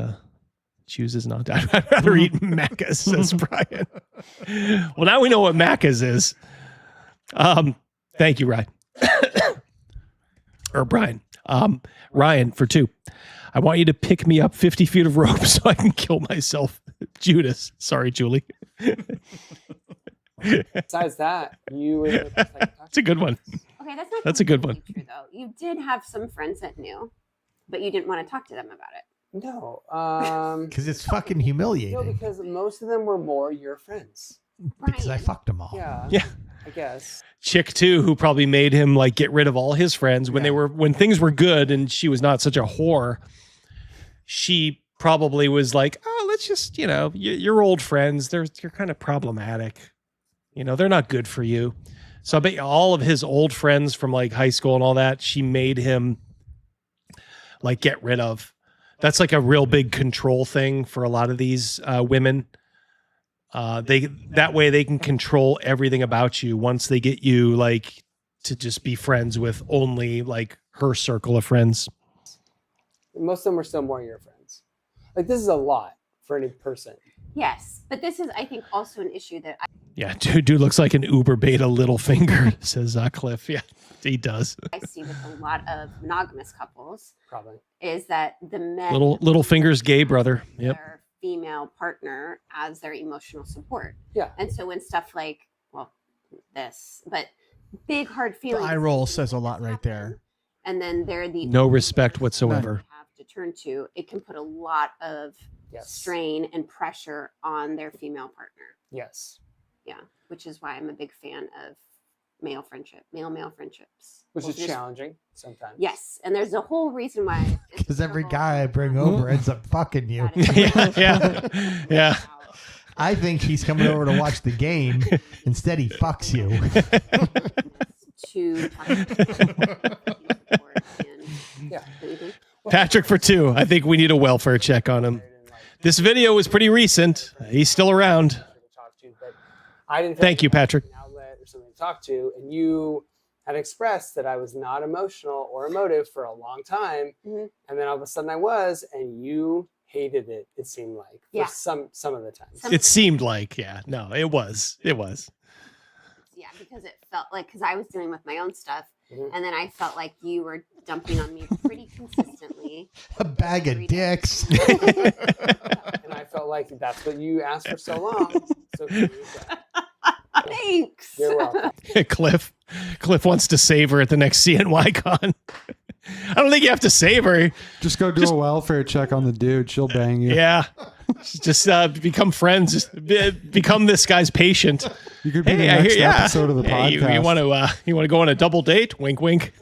chooses not to. I'd rather eat Macca's, says Brian. Well, now we know what Macca's is. Thank you, Ryan. Or Brian. Ryan, for 2. I want you to pick me up 50 feet of rope so I can kill myself. Judas. Sorry, Julie. besides that, you were the person I could talk It's a good one. okay, that's not That's a good one. completely true though. You did have some friends that knew, but you didn't want to talk to them about it. No. Because it's fucking No, humiliating. because most of them were more your friends. Because I fucked them all. Yeah. I guess. Chick too, who probably made him like get rid of all his friends when things were good and she was not such a whore. She probably was like, oh, let's just, you're old friends. You're kind of problematic. They're not good for you. So I bet all of his old friends from like high school and all that, she made him like get rid of. That's like a real big control thing for a lot of these women. That way they can control everything about you once they get you like to just be friends with only like her circle of friends. Most of them are still more your friends. Like this is a lot for any person. Yes, but this is, I think, also an issue that Yeah, dude looks like an uber beta little finger, says Cliff. Yeah, he does. I see with a lot of monogamous couples Probably is that the men Little finger's gay brother. Yep. their female partner as their emotional support. Yeah. And so when stuff like, well, this, but big hard The feelings, eye roll says a lot right there. and then they're the No respect whatsoever. have to turn to, it can put a lot of strain and pressure on their female partner. Yes. Yeah, which is why I'm a big fan of male friendships. Which is Just- challenging sometimes. Yes, and there's a whole reason why. Because every guy I bring over ends up fucking you. Yeah. I think he's coming over to watch the game. Instead, he fucks you. To Yeah. Patrick for 2. I think we need a welfare check on him. This video was pretty recent. He's still around. I didn't Thank you, Patrick. An outlet or something to talk to, and you had expressed that I was not emotional or emotive for a long time, and then all of a sudden I was, and you hated it. It seemed like Yeah. for some of the time. It seemed like, yeah. No, it was. It was. Yeah, because it felt like, because I was dealing with my own stuff, Mhm. and then I felt like you were dumping on me pretty consistently. A bag of dicks. And I felt like that's what you asked for so long. So here you go. Thanks. You're welcome. Cliff wants to save her at the next CNYCon. I don't think you have to save her. Just go do a welfare check on the dude. She'll bang you. Yeah. Just become friends. Just become this guy's patient. You could be the next episode of the Hey, podcast. you want to go on a double date? Wink, wink.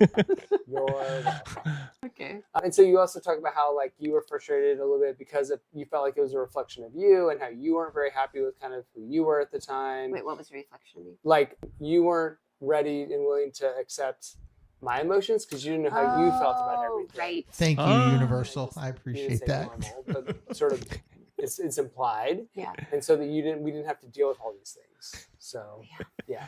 You're welcome. Okay. And so you also talk about how like you were frustrated a little bit because you felt like it was a reflection of you and how you weren't very happy with kind of who you were at the time. Wait, what was the reflection of me? Like you weren't ready and willing to accept my emotions because you didn't know how you felt about everything. Right. Thank you, Universal. I You didn't appreciate say that. normal, but sort of it's implied. Yeah. And so that we didn't have to deal with all these things. So yeah.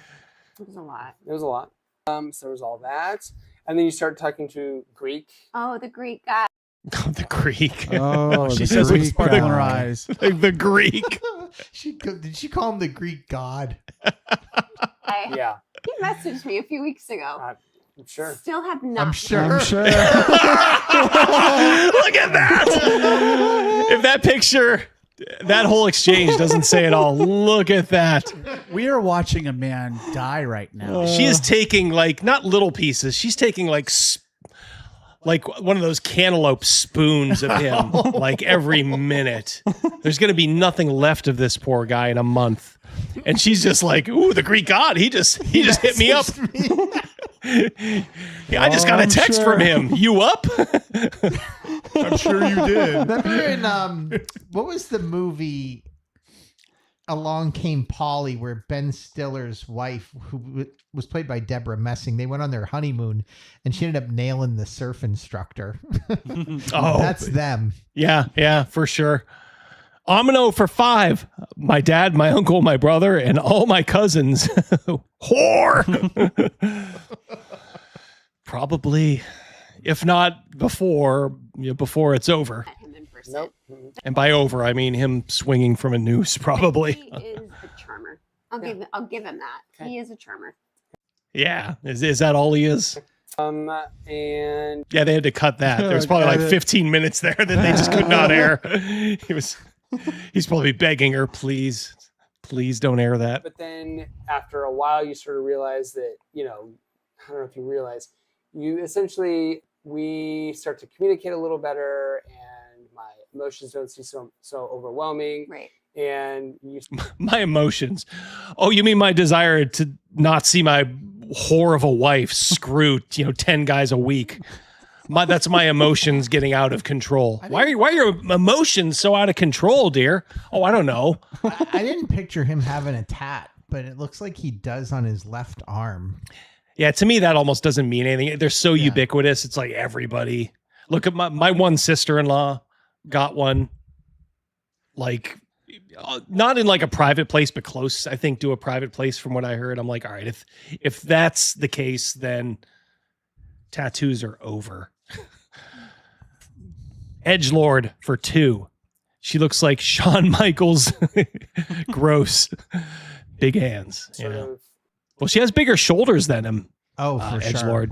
It was a lot. It was a lot. So there was all that. And then you start talking to Greek. Oh, the Greek guy. The Greek. Oh, she the says Greek with sparkling guy. her eyes. The Greek. Did she call him the Greek god? Yeah. He messaged me a few weeks ago. I'm sure. Still have not. I'm sure. Look at that. If that picture, that whole exchange doesn't say it all. Look at that. We are watching a man die right now. She is taking like not little pieces. She's taking like one of those cantaloupe spoons of him like every minute. There's going to be nothing left of this poor guy in a month. And she's just like, ooh, the Greek god. He just hit me up. Yeah, I just got a text from him. You up? I'm sure you did. Remember in what was the movie Along Came Polly, where Ben Stiller's wife, who was played by Deborah Messing, they went on their honeymoon and she ended up nailing the surf instructor. Oh, that's them. Yeah, for sure. I'm an 0 for 5. My dad, my uncle, my brother, and all my cousins. Whore. Probably, if not before it's over. Nope. And by over, I mean him swinging from a noose, probably. He is a charmer. I'll give him that. He is a charmer. Yeah. Is that all he is? And Yeah, they had to cut that. There was probably like 15 minutes there that they just could not air. He's probably begging her, please don't air that. But then after a while, you sort of realize that, I don't know if you realize, we start to communicate a little better and my emotions don't seem so overwhelming. Right. And you My emotions. Oh, you mean my desire to not see my whore of a wife screw, 10 guys a week. That's my emotions getting out of control. Why are your emotions so out of control, dear? Oh, I don't know. I didn't picture him having a tat. but it looks like he does on his left arm. Yeah, to me, that almost doesn't mean anything. They're so ubiquitous. It's like everybody. Look at my one sister-in-law got one, like, not in like a private place, but close, I think, to a private place from what I heard. I'm like, all right, if that's the case, then tattoos are over. Edgelord for 2. She looks like Shawn Michaels. Gross. Big hands. Well, she has bigger shoulders than him. Oh, for sure. Edgelord.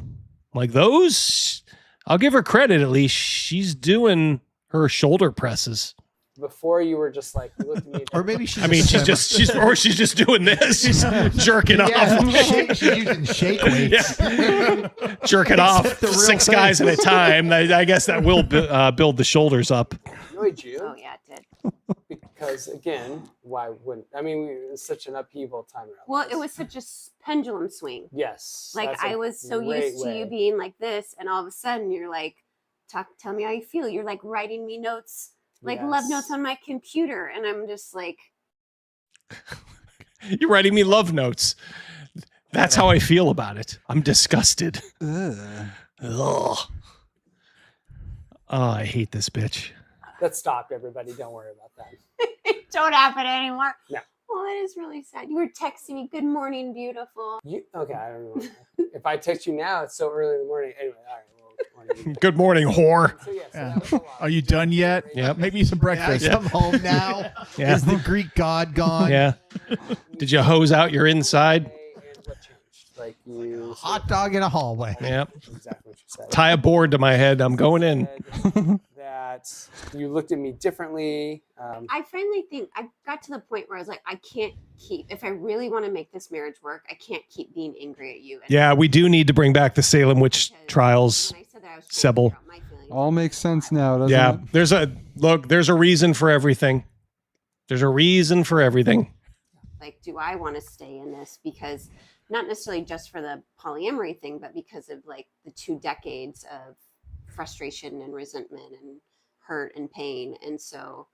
Like those, I'll give her credit. At least she's doing her shoulder presses. Before you were just like, you looked at me. Or maybe she's. I mean, she's just doing this. She's jerking off. She's using shake weights. Jerking off 6 guys at a time. I guess that will build the shoulders up. Annoyed you? Oh yeah, it did. Because again, why wouldn't? I mean, it was such an upheaval time. In our Well, lives. it was such a pendulum swing. Yes. Like that's a I was so great used to way. you being like this, and all of a sudden you're like, tell me how you feel. You're like writing me notes, like love Yes. notes on my computer, and I'm just like, You're writing me love notes. That's how I feel about it. I'm disgusted. Ugh. Oh, I hate this bitch. That stopped, everybody. Don't worry about that. it don't happen anymore. No. Oh, that is really sad. You were texting me, "Good morning, beautiful." Okay, I don't know. If I text you now, it's so early in the morning. Anyway, all right. Good morning, whore. So, yeah, so Yeah. that was a lot. Are you done yet? Yep. Make me some breakfast. Yeah, come home now. Yeah. Is the Greek god gone? Yeah. Did you hose out your inside? And what changed? Like you Hot dog in a hallway. Yep. exactly what you said. Tie a board to my head. I'm going in. That you looked at me differently. I finally think I got to the point where I was like, I can't keep, if I really want to make this marriage work, I can't keep being angry at you. And Yeah, we do need to bring back the Salem witch trials. when I said that, I was trying to Sebel. figure out my feelings. All makes sense now, doesn't Yeah, it? there's a reason for everything. There's a reason for everything. Like, do I want to stay in this? Because not necessarily just for the polyamory thing, but because of like the 2 decades of frustration and resentment and hurt and pain. And so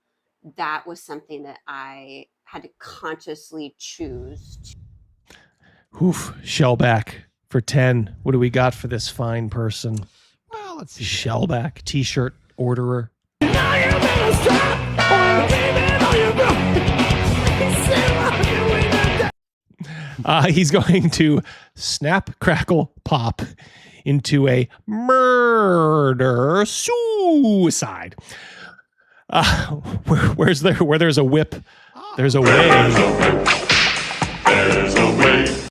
that was something that I had to consciously choose to. Oof, Shellback for 10. What do we got for this fine person? Well, let's see. Shellback, t-shirt orderer. He's going to snap, crackle, pop into a murder suicide. Where there's a whip, there's a way. There's a way.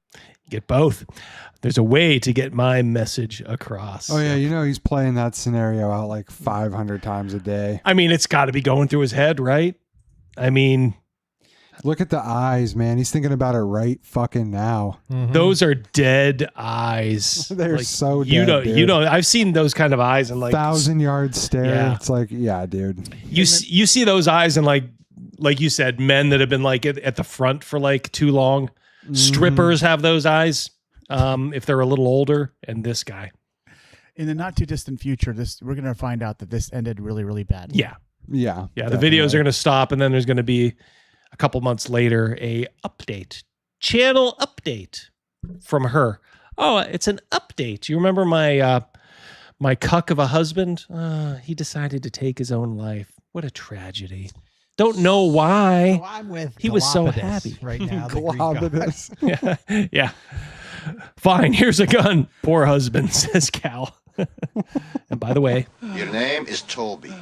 Get both. There's a way to get my message across. Oh yeah, you know he's playing that scenario out like 500 times a day. I mean, it's got to be going through his head, right? I mean, look at the eyes, man. He's thinking about it right fucking now. Those are dead eyes. They're Like, so dead. you know, I've seen those kind of eyes and like 1,000-yard stare. Yeah. It's like, yeah, dude. you see those eyes and like you said, men that have been like at the front for like too long. Strippers have those eyes if they're a little older, and this guy. In the not too distant future, we're going to find out that this ended really, really badly. Yeah. Yeah. Yeah. The videos are going to stop, and then there's going to be a couple months later a channel update from her. Oh, it's an update. You remember my cuck of a husband? He decided to take his own life. What a tragedy. Don't know why. So I'm with He was so Galapagos happy right now. the Greek god. Galapagos. Yeah. Yeah. Fine. Here's a gun. Poor husband, says Cal. And by the way, Your name is Toby.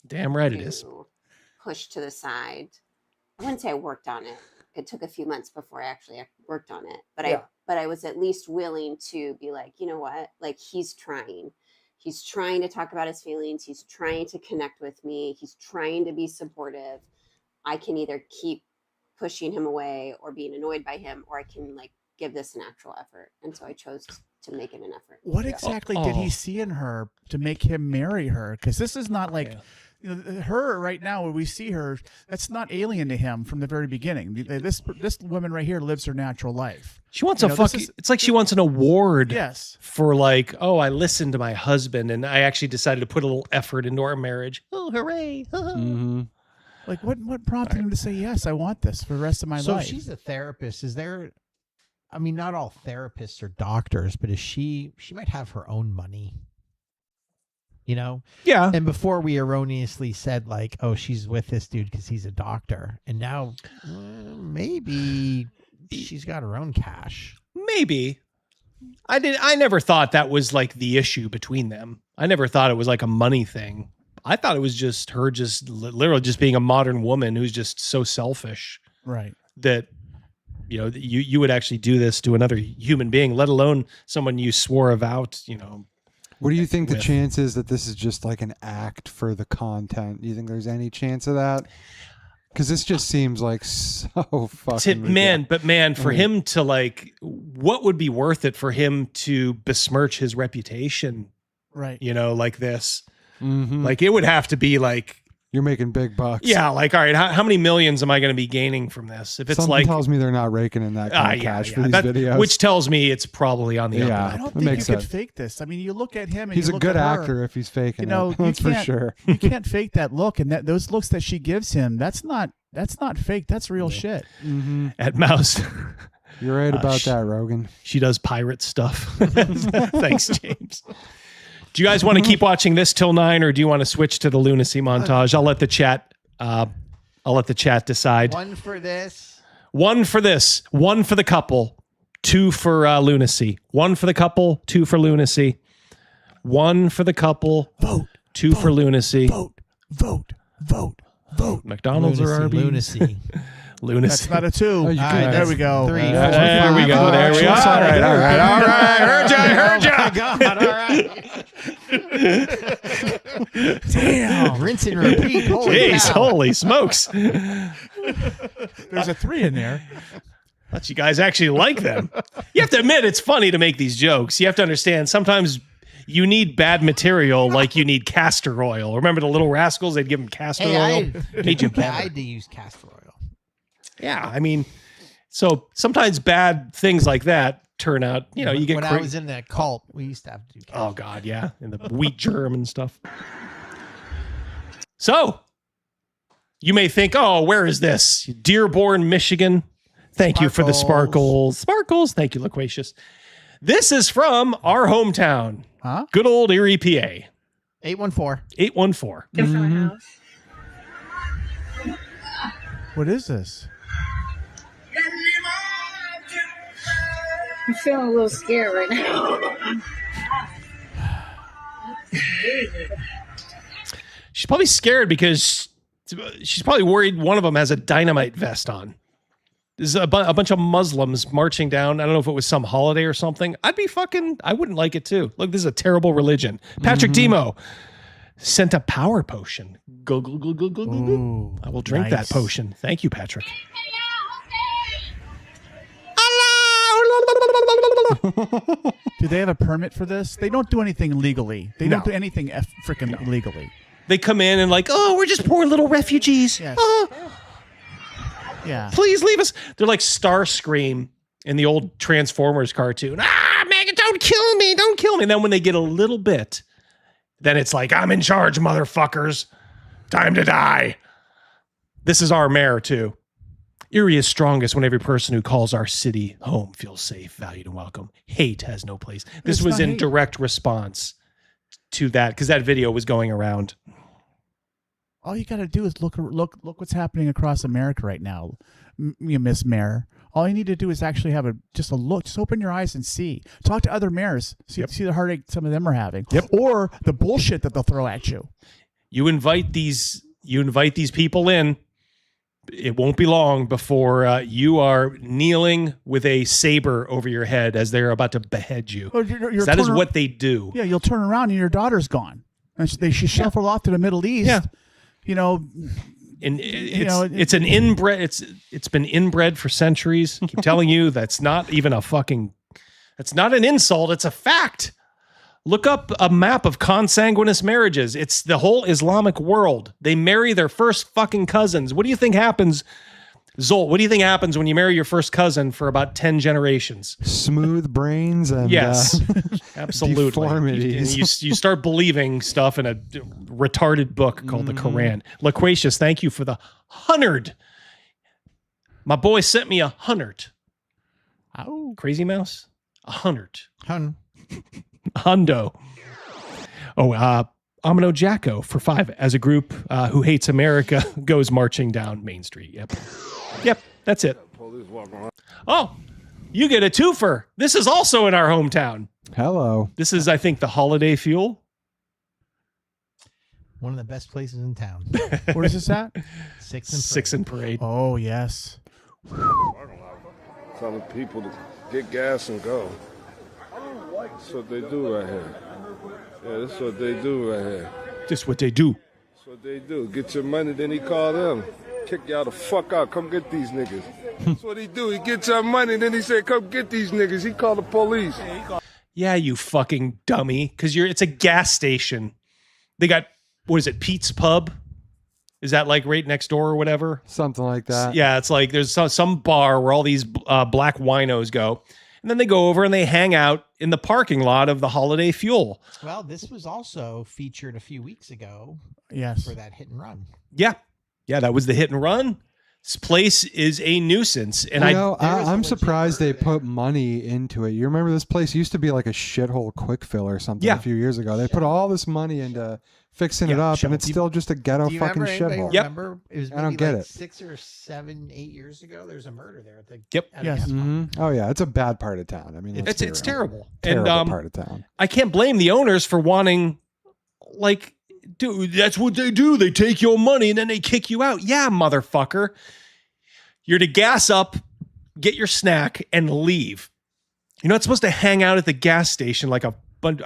damn right it is. Pushed to the side. I wouldn't say I worked on it. It took a few months before I actually worked on it, but I was at least willing to be like, you know what? Like he's trying to talk about his feelings. He's trying to connect with me. He's trying to be supportive. I can either keep pushing him away or being annoyed by him, or I can like give this an actual effort. And so I chose to make it an effort. What exactly did he see in her to make him marry her? Because this is not like you know, her right now. When we see her, that's not alien to him from the very beginning. This woman right here lives her natural life. She wants it's like she wants an award. Yes. For like, oh, I listened to my husband and I actually decided to put a little effort into our marriage. Oh, hooray. Like, what prompted him to say, yes, I want this for the rest of my So life? if she's a therapist, is there, I mean, not all therapists are doctors, but is she might have her own money, you know? Yeah. And before we erroneously said like, oh, she's with this dude because he's a doctor. And now maybe she's got her own cash. Maybe. I never thought that was like the issue between them. I never thought it was like a money thing. I thought it was just her just literally just being a modern woman who's just so selfish. Right. That, you know, you would actually do this to another human being, let alone someone you swore a vow to, you know. What do you think the chance is that this is just like an act for the content? Do you think there's any chance of that? Because this just seems like so fucking man, for him to like, what would be worth it for him to besmirch his reputation? Right. You know, like this. Like it would have to be like, you're making big bucks. yeah, like, all right, how many millions am I going to be gaining from this? If it's Something like, tells me they're not raking in that kind of cash for these videos. which tells me it's probably on the up. I don't think you could fake this. I mean, you look at him and he's you a look good at her, actor if he's faking you know, it. That's for can't- sure. You can't fake that look, and those looks that she gives him, that's not fake. That's real shit. At Mouse. You're right about that, Rogan. She does pirate stuff. Thanks, James. Do you guys want to keep watching this till 9, or do you want to switch to the lunacy montage? I'll let the chat decide. One for this. One for this. One for the couple. 2 for lunacy. 1 for the couple. 2 for lunacy. 1 for the couple. Vote. 2 for lunacy. Vote. McDonald's or Arby's? Lunacy. Lunacy. That's not a 2. Oh, you can- there we go. 3, 4, There we go. There we go. All right. Heard ya. God, all right. Damn. Rinse and repeat. Holy Jeez, cow. holy smokes. There's a 3 in there. Thought you guys actually like them. You have to admit it's funny to make these jokes. You have to understand sometimes you need bad material like you need castor oil. Remember the Little Rascals? They'd give them castor oil. Made you I better. had to use castor oil. Yeah, I mean, so sometimes bad things like that turn out, you know, you get when I was in that cult, we used to have to do castor. Oh God, yeah. And the wheat germ and stuff. So you may think, oh, where is this? Dearborn, Michigan. Thank you for the sparkles. Sparkles. Thank you, Loquacious. This is from our hometown. Huh? Good old Erie, PA. 814. 814. What is this? I'm feeling a little scared right now. She's probably scared because she's probably worried one of them has a dynamite vest on. There's a bunch of Muslims marching down. I don't know if it was some holiday or something. I wouldn't like it too. Look, this is a terrible religion. Patrick Demo sent a power potion. Go. I will drink that potion. Thank you, Patrick. Do they have a permit for this? They don't do anything legally. They don't do anything freaking legally. They come in and like, oh, we're just poor little refugees. Yes. Oh, Yeah. please leave us. They're like Starscream in the old Transformers cartoon. Ah, Megan, don't kill me. Don't kill me. And then when they get a little bit, then it's like, I'm in charge, motherfuckers. Time to die. This is our mayor, too. Erie is strongest when every person who calls our city home feels safe, valued, and welcome. Hate has no place. This It's was not in hate. direct response to that, because that video was going around. All you got to do is look what's happening across America right now, you Miss Mayor. All you need to do is actually have just a look. Just open your eyes and see. Talk to other mayors. See the heartache some of them are having. Or the bullshit that they'll throw at you. You invite these people in. It won't be long before you are kneeling with a saber over your head as they're about to behead you. Or That is what they do. Yeah, you'll turn around and your daughter's gone. And she shuffled off to the Middle East. Yeah. You know, And it's an inbred. It's been inbred for centuries. I keep telling you, that's not even that's not an insult. It's a fact. Look up a map of consanguineous marriages. It's the whole Islamic world. They marry their first fucking cousins. What do you think happens Zolt, what do you think happens when you marry your first cousin for about 10 generations? Smooth brains and yes, absolutely. Deformities. You start believing stuff in a retarded book called the Quran. Loquacious, thank you for the 100. My boy sent me 100. Oh, Crazy Mouse, 100. Hundo. Oh, Amino Jacko for 5 as a group who hates America goes marching down Main Street. Yep, that's it. Oh, you get a twofer. This is also in our hometown. Hello. This is, I think, the Holiday Fuel. One of the best places in town. Where is this at? Six and Parade. Oh, yes. Telling people to get gas and go. That's what they do right here. Yeah, that's what they do right here. Just what they do. That's what they do. Get your money, then he call them. Kick y'all the fuck out. Come get these niggas. That's what he do. He gets your money, then he said, come get these niggas. He called the police. Yeah, you fucking dummy. Because it's a gas station. They got, what is it, Pete's Pub? Is that like right next door or whatever? Something like that. Yeah, it's like there's some bar where all these black winos go. And then they go over and they hang out in the parking lot of the Holiday Fuel. Well, this was also featured a few weeks ago. Yes. For that hit and run. Yeah. Yeah, that was the hit and run. This place is a nuisance. And I'm surprised they put money into it. You remember this place used to be like a shithole quick fill or something a few years ago. They put all this money into fixing it up, and it's still just a ghetto fucking shithole. Remember? It was I don't get it. 6 or 7, 8 years ago. There's a murder there. At the, Yes. Oh yeah, it's a bad part of town. I mean, it's terrible. Terrible part of town. I can't blame the owners for wanting, like, dude, that's what they do. They take your money and then they kick you out. Yeah, motherfucker. You're to gas up, get your snack, and leave. You're not supposed to hang out at the gas station like a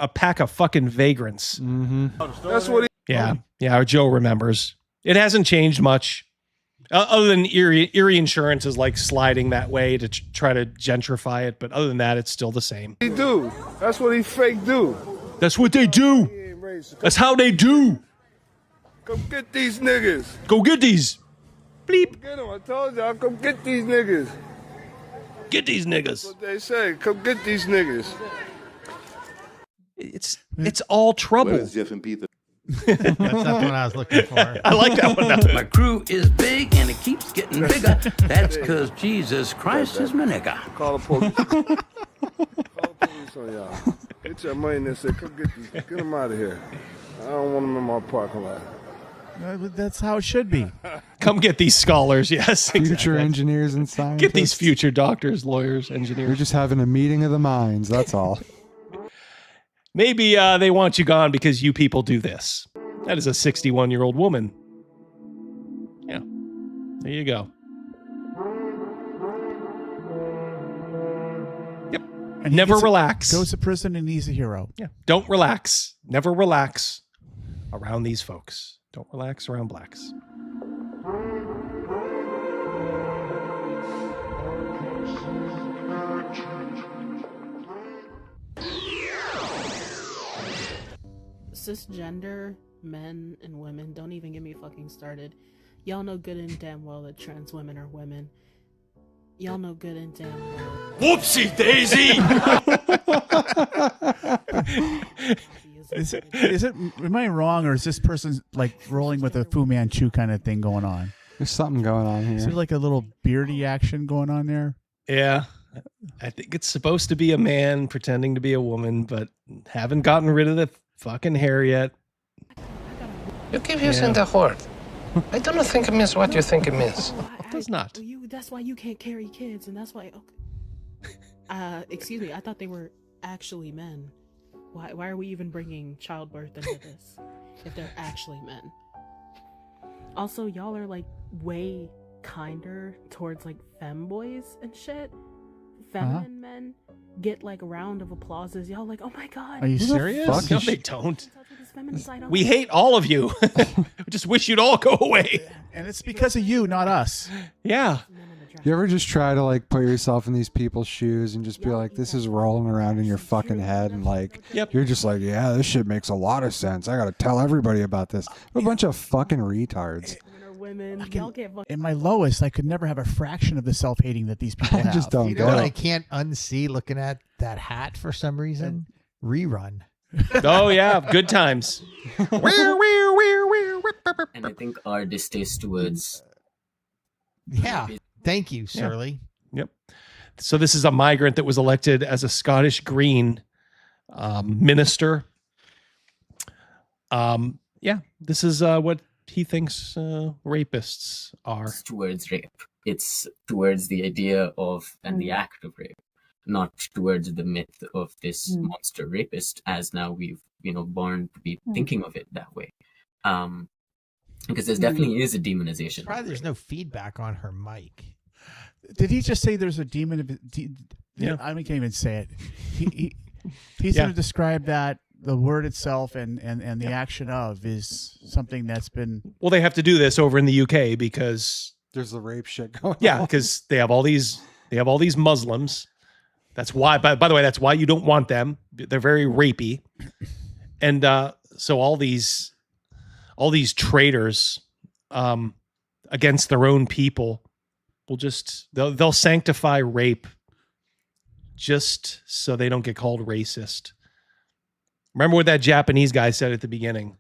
pack of fucking vagrants. That's what Yeah, Joe remembers. It hasn't changed much. Other than Erie Insurance is like sliding that way to try to gentrify it. But other than that, it's still the same. He do. That's what he fake do. That's what they do. That's how they do. Come get these niggas. Go get these. Bleep. Get them. I told y'all, come get these niggas. Get these niggas. That's what they say. Come get these niggas. It's all trouble. What is Jeff and Peter? That's not the one I was looking for. I like that one. My crew is big and it keeps getting bigger. That's because Jesus Christ is my nigga. Call the police. Call the police on y'all. Get your money and say, come get these. Get them out of here. I don't want them in my parking lot. That's how it should be. Come get these scholars, yes. Future exactly. engineers and scientists. Get these future doctors, lawyers, engineers. We're just having a meeting of the minds, that's all. Maybe they want you gone because you people do this. That is a 61-year-old woman. Yeah. There you go. Yep. And Never relax. Goes to prison and he's a hero. Yeah. Don't relax. Never relax around these folks. Don't relax around blacks. Cisgender men and women, don't even get me fucking started. Y'all know good and damn well that trans women are women. Y'all know good and damn well. Whoopsie daisy! Is it? Am I wrong, or is this person like rolling with a Fu Manchu kind of thing going on? There's something going on here. Is there like a little beardy action going on there? Yeah. I think it's supposed to be a man pretending to be a woman, but haven't gotten rid of the fucking hair yet. You keep using the word. I don't think it means what you think it means. It does not. That's why you can't carry kids, and that's why. Okay. Excuse me. I thought they were actually men. Why are we even bringing childbirth into this if they're actually men? Also, y'all are like way kinder towards like femboys and shit. Feminine men get like a round of applauses. Y'all like, oh my god. Are you serious? No, they don't. We hate all of you. We just wish you'd all go away. And it's because of you, not us. Yeah. You ever just try to like put yourself in these people's shoes and just be like, this is rolling around in your fucking head, and like you're just like, yeah, this shit makes a lot of sense. I gotta tell everybody about this. We're a bunch of fucking retards. women. Y'all can't fuck. In my lowest, I could never have a fraction of the self-hating that these people have. just don't You know what I can't unsee looking at that hat for some reason? Rerun. Oh yeah, good times. And I think our distaste towards Yeah. Thank you, Surly. Yep. So this is a migrant that was elected as a Scottish Green minister. Yeah, this is what he thinks rapists are. It's towards rape. It's towards the idea of and the act of rape, not towards the myth of this monster rapist, as now we've born to be thinking of it that way. Because there definitely is a demonization. Probably there's no feedback on her mic. Did he just say there's a demon? Yeah. I can't even say it. He's going to describe that the word itself and the action of is something that's been. Well, they have to do this over in the UK because there's the rape shit going on. Yeah, because they have all these Muslims. That's why. By the way, that's why you don't want them. They're very rapey, and so all these traitors against their own people will they'll sanctify rape just so they don't get called racist. Remember what that Japanese guy said at the beginning.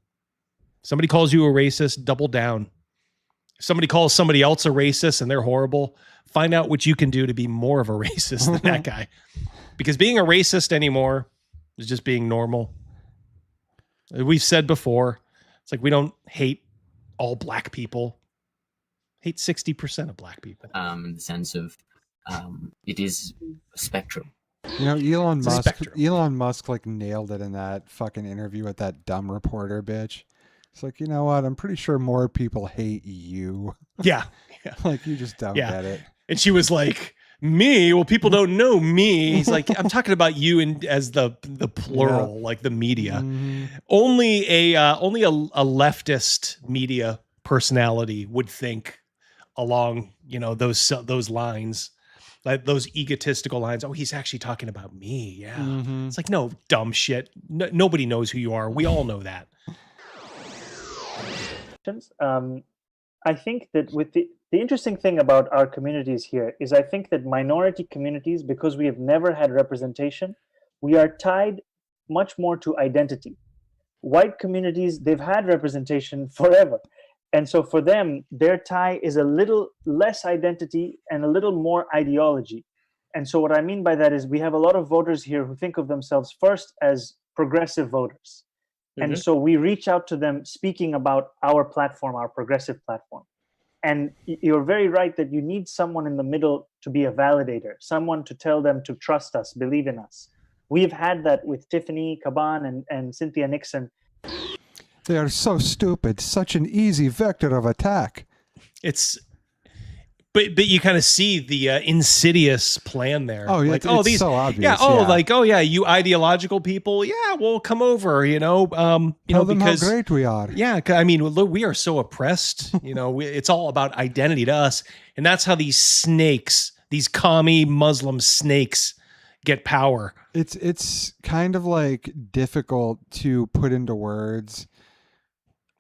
Somebody calls you a racist, double down. If somebody calls somebody else a racist and they're horrible, find out what you can do to be more of a racist than that guy. Because being a racist anymore is just being normal. We've said before, it's like we don't hate all black people. Hate 60% of black people. In the sense of it is a spectrum. Elon Musk like nailed it in that fucking interview with that dumb reporter bitch. It's like, you know what? I'm pretty sure more people hate you. Yeah. Like you just don't get it. And she was like, me? Well, people don't know me. He's like, I'm talking about you as the plural, like the media. Mm-hmm. Only a leftist media personality would think along, those lines. Like those egotistical lines. Oh, he's actually talking about me. Yeah. Mm-hmm. It's like, no, dumb shit. Nobody knows who you are. We all know that. I think that with the interesting thing about our communities here is I think that minority communities, because we have never had representation, we are tied much more to identity. White communities, they've had representation forever. And so for them, their tie is a little less identity and a little more ideology. And so what I mean by that is we have a lot of voters here who think of themselves first as progressive voters. And so we reach out to them speaking about our platform, our progressive platform. And you're very right that you need someone in the middle to be a validator, someone to tell them to trust us, believe in us. We've had that with Tiffany Caban and Cynthia Nixon. They are so stupid. Such an easy vector of attack. But you kind of see the insidious plan there. Oh yeah, like, it's so obvious. Yeah. Oh, yeah. Like, oh yeah, you ideological people. Yeah, well, come over. Tell them because how great we are. Yeah, I mean, look, we are so oppressed. It's all about identity to us, and that's how these snakes, these commie Muslim snakes, get power. It's kind of like difficult to put into words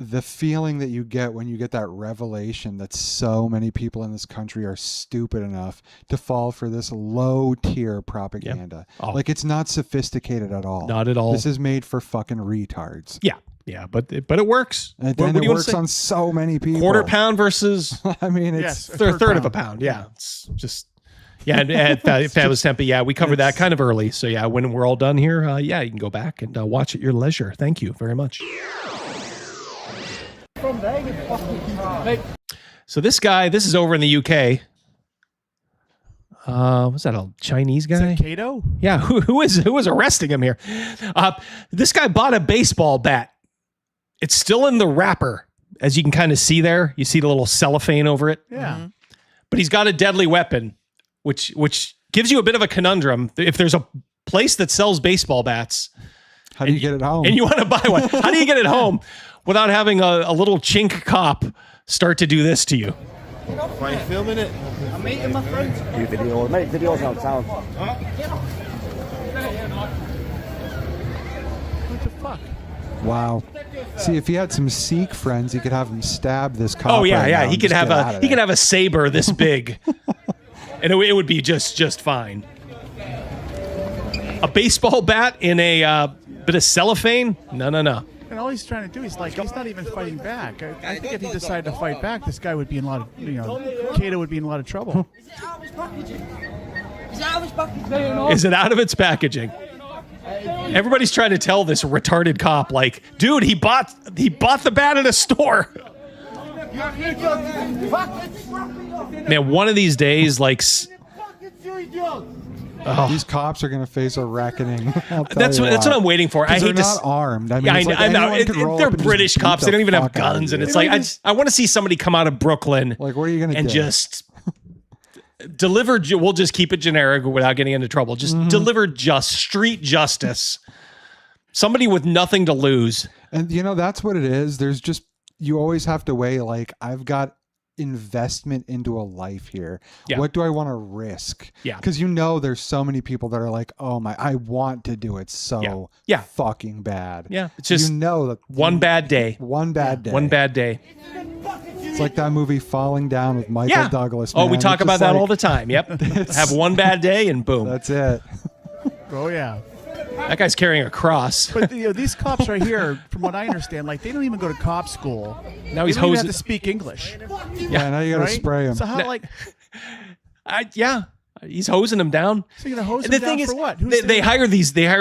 the feeling that you get when you get that revelation that so many people in this country are stupid enough to fall for this low tier propaganda. Yep. Oh. Like it's not sophisticated at all. Not at all. This is made for fucking retards. Yeah, but it works. And it works on so many people. Quarter pound versus I mean it's a third of a pound. Yeah. It's just at Fabulous Tempe, we covered that kind of early. So when we're all done here, you can go back and watch at your leisure. Thank you very much. So this is over in the UK. Was that a Chinese guy? Is that Kato? Yeah, who was arresting him here? This guy bought a baseball bat. It's still in the wrapper, as you can kind of see there. You see the little cellophane over it. Yeah. Mm-hmm. But he's got a deadly weapon, which gives you a bit of a conundrum. If there's a place that sells baseball bats, how do you get it home? And you want to buy one? How do you get it home without having a little chink cop start to do this to you? Why are you filming it? I'm meeting my friends. Do videos. Make videos outside. What the fuck? Wow. See, if he had some Sikh friends, he could have them stab this cop. Oh yeah, right yeah. now He and could just have get out a of he could there. have a saber this big, and it would be just fine. A baseball bat in a bit of cellophane? No. And all he's trying to do is he's not even fighting back. I think if he decided to fight back, this guy would be in a lot of Kato would be in a lot of trouble. Is it out of its packaging? Everybody's trying to tell this retarded cop, like, dude, he bought the bat at a store. Man, one of these days, like, these cops are going to face a reckoning. That's what I'm waiting for. I hate they're this. not armed. I mean, Yeah, it's like I know. anyone could roll They're up and just British beat cops. the They don't even have fuck out of guns, you. and it's like I want to see somebody come out of Brooklyn. Like, what are you going to do? And just deliver. We'll just keep it generic without getting into trouble. Just deliver street justice. Somebody with nothing to lose. And that's what it is. There's just, you always have to weigh, like, I've got investment into a life here. Yeah. What do I want to risk? Yeah. Because there's so many people that are like, oh my, I want to do it so fucking bad. Yeah. It's just that one bad day. One bad day. One bad day. It's like that movie Falling Down with Michael Douglas. Oh, we man. talk It's about just that like- all the time. Yep. Have one bad day and boom. That's it. Oh yeah. That guy's carrying a cross. But these cops right here, from what I understand, like they don't even go to cop school. Now he's they don't even hosing. have to speak English. Yeah, now you got to Right? spray him. So how He's hosing them down. So you're gonna hose And them the down thing for is, what? they hire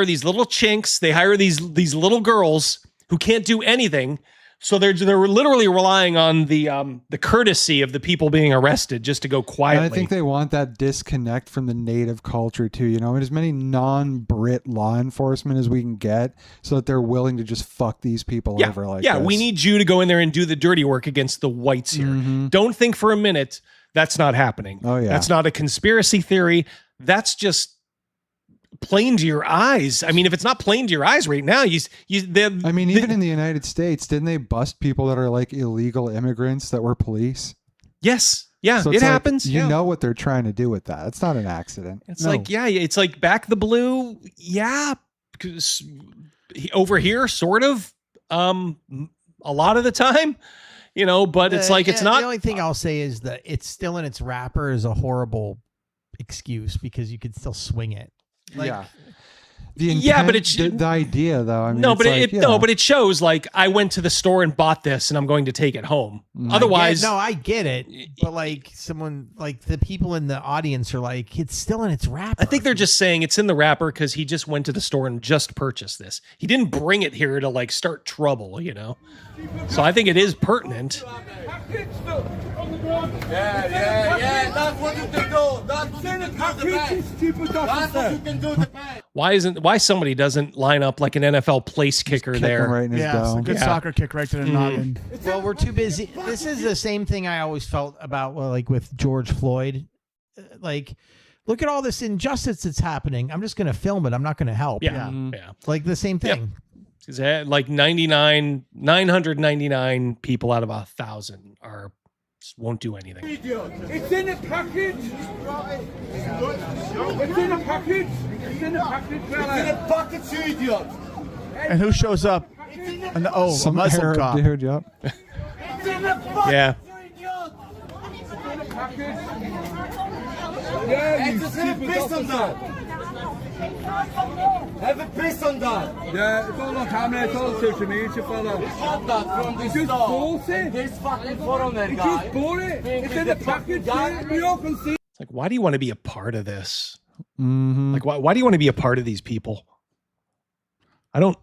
these little chinks. They hire these little girls who can't do anything. So they're literally relying on the courtesy of the people being arrested just to go quietly. And I think they want that disconnect from the native culture too, and as many non-Brit law enforcement as we can get so that they're willing to just fuck these people over like this. we need you to go in there and do the dirty work against the whites here. Don't think for a minute that's not happening. Oh yeah. That's not a conspiracy theory. That's just plain to your eyes. I mean, if it's not plain to your eyes right now, even in the United States, didn't they bust people that are like illegal immigrants that were police? Yes. Yeah, So it it's like, happens. You know what they're trying to do with that. It's not an accident. It's it's like back the blue. Yeah. 'Cause over here, sort of, a lot of the time, but it's like, it's not. The only thing I'll say is that it's still in its wrapper is a horrible excuse because you could still swing it. Yeah. The intent, but it's the idea though. I mean, no, it's but like, but it shows like I went to the store and bought this and I'm going to take it home. Otherwise, I get it. But like someone like the people in the audience are like, it's still in its wrapper. I think they're just saying it's in the wrapper because he just went to the store and just purchased this. He didn't bring it here to like start trouble, So I think it is pertinent. Yeah. That's what you can do. That's what you can do the best. Why somebody doesn't line up like an NFL place kicker there? Right in his Yeah, it's a dome. good soccer kick right to the noggin. Well, we're too busy. This is the same thing I always felt about like with George Floyd. Like, look at all this injustice that's happening. I'm just going to film it. I'm not going to help. Yeah. Like the same thing. Like 999 people out of 1,000 won't do anything. It's in a package. It's in a package. It's in a package, fella. It's in a package, you idiot. And who shows up? A Some Muslim Arab cop. dude, yep. It's in a package, Yeah. you idiot. It's in a package. Yeah, you stupid officer. Have a piss on that. Yeah, it's all on camera, it's all social media, fella. It's not that from this store. Just bought it. This fucking foreigner guy. He just bought it. It's in the package, we all can see. It's like, why do you want to be a part of this? Like, why do you want to be a part of these people? I don't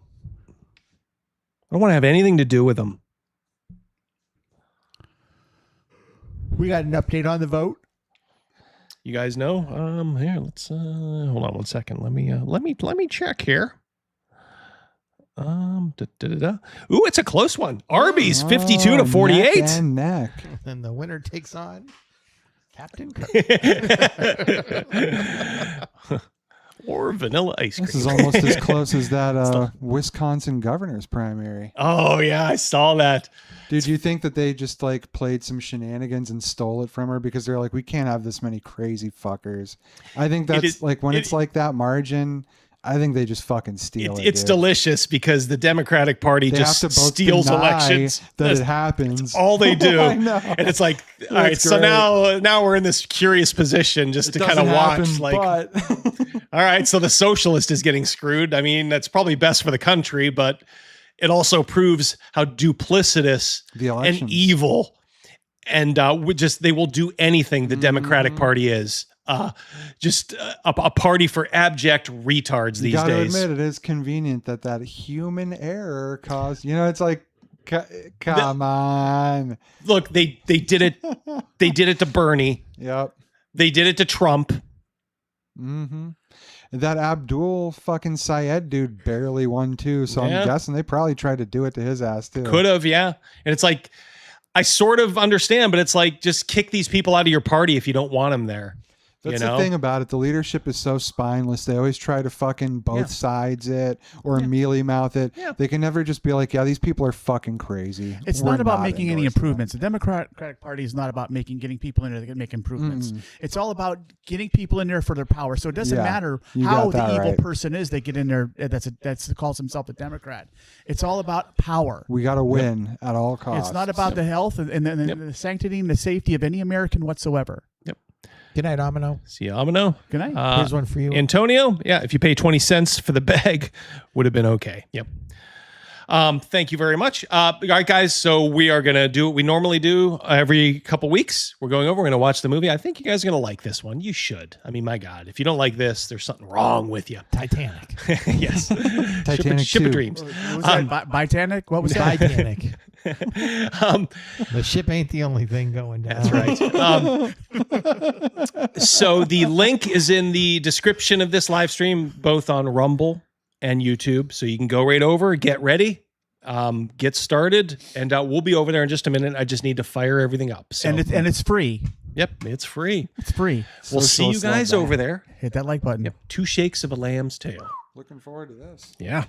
want to have anything to do with them. We got an update on the vote. You guys know? Here, let's hold on one second. Let me check here. Ooh, it's a close one. Arby's 52 to 48. Neck and neck. And the winner takes on Captain Cook. Or vanilla ice cream. This is almost as close as that Wisconsin governor's primary. Oh yeah, I saw that. Dude, you think that they just like played some shenanigans and stole it from her because they're like, we can't have this many crazy fuckers. I think that's like when it's like that margin, I think they just fucking steal it. It's dude. delicious because the Democratic Party They just have to both steals deny elections. that it happens. That's all they do. I know. And it's like, all right, That's so great. now we're in this curious position just to kind of watch. Like, all right, so the socialist is getting screwed. I mean, that's probably best for the country, but it also proves how duplicitous and evil and they will do anything the Democratic Party is. Just a party for abject retards these days. You gotta admit, it is convenient that human error caused. You know, it's like, come on. Look, they did it. They did it to Bernie. Yep. They did it to Trump. Mm-hmm. That Abdul fucking Syed dude barely won too, so Yeah. I'm guessing they probably tried to do it to his ass too. Could have, yeah. And it's like, I sort of understand, but it's like, just kick these people out of your party if you don't want them there. That's you know? the thing about it. The leadership is so spineless. They always try to fucking both sides it or mealy mouth it. Yeah. They can never just be like, yeah, these people are fucking crazy. It's We're not about making any endorsing improvements. The Democratic Party is not about getting people in there that can make improvements. It's all about getting people in there for their power. So it doesn't Yeah, matter you how got the that evil right. person is they get in there. That's calls himself a Democrat. It's all about power. We got to win at all costs. It's not about the health and the sanctity and the safety of any American whatsoever. Yep. Good night, Amino. See you, Amino. Good night. Here's one for you. Antonio. Yeah, if you pay 20 cents for the bag, would have been okay. Yep. Thank you very much. All right, guys. So we are going to do what we normally do every couple weeks. We're going over. We're going to watch the movie. I think you guys are going to like this one. You should. I mean, my God, if you don't like this, there's something wrong with you. Titanic. Yes. Titanic Ship of 2. Dreams. What was that? Titanic? What was that? Titanic. The ship ain't the only thing going down. That's right. So the link is in the description of this live stream, both on Rumble and YouTube. So you can go right over, get ready, get started, and we'll be over there in just a minute. I just need to fire everything up. So. And it's free. Yep, it's free. It's free. We'll see you guys over there. Hit that like button. Yep, 2 shakes of a lamb's tail. Looking forward to this. Yeah.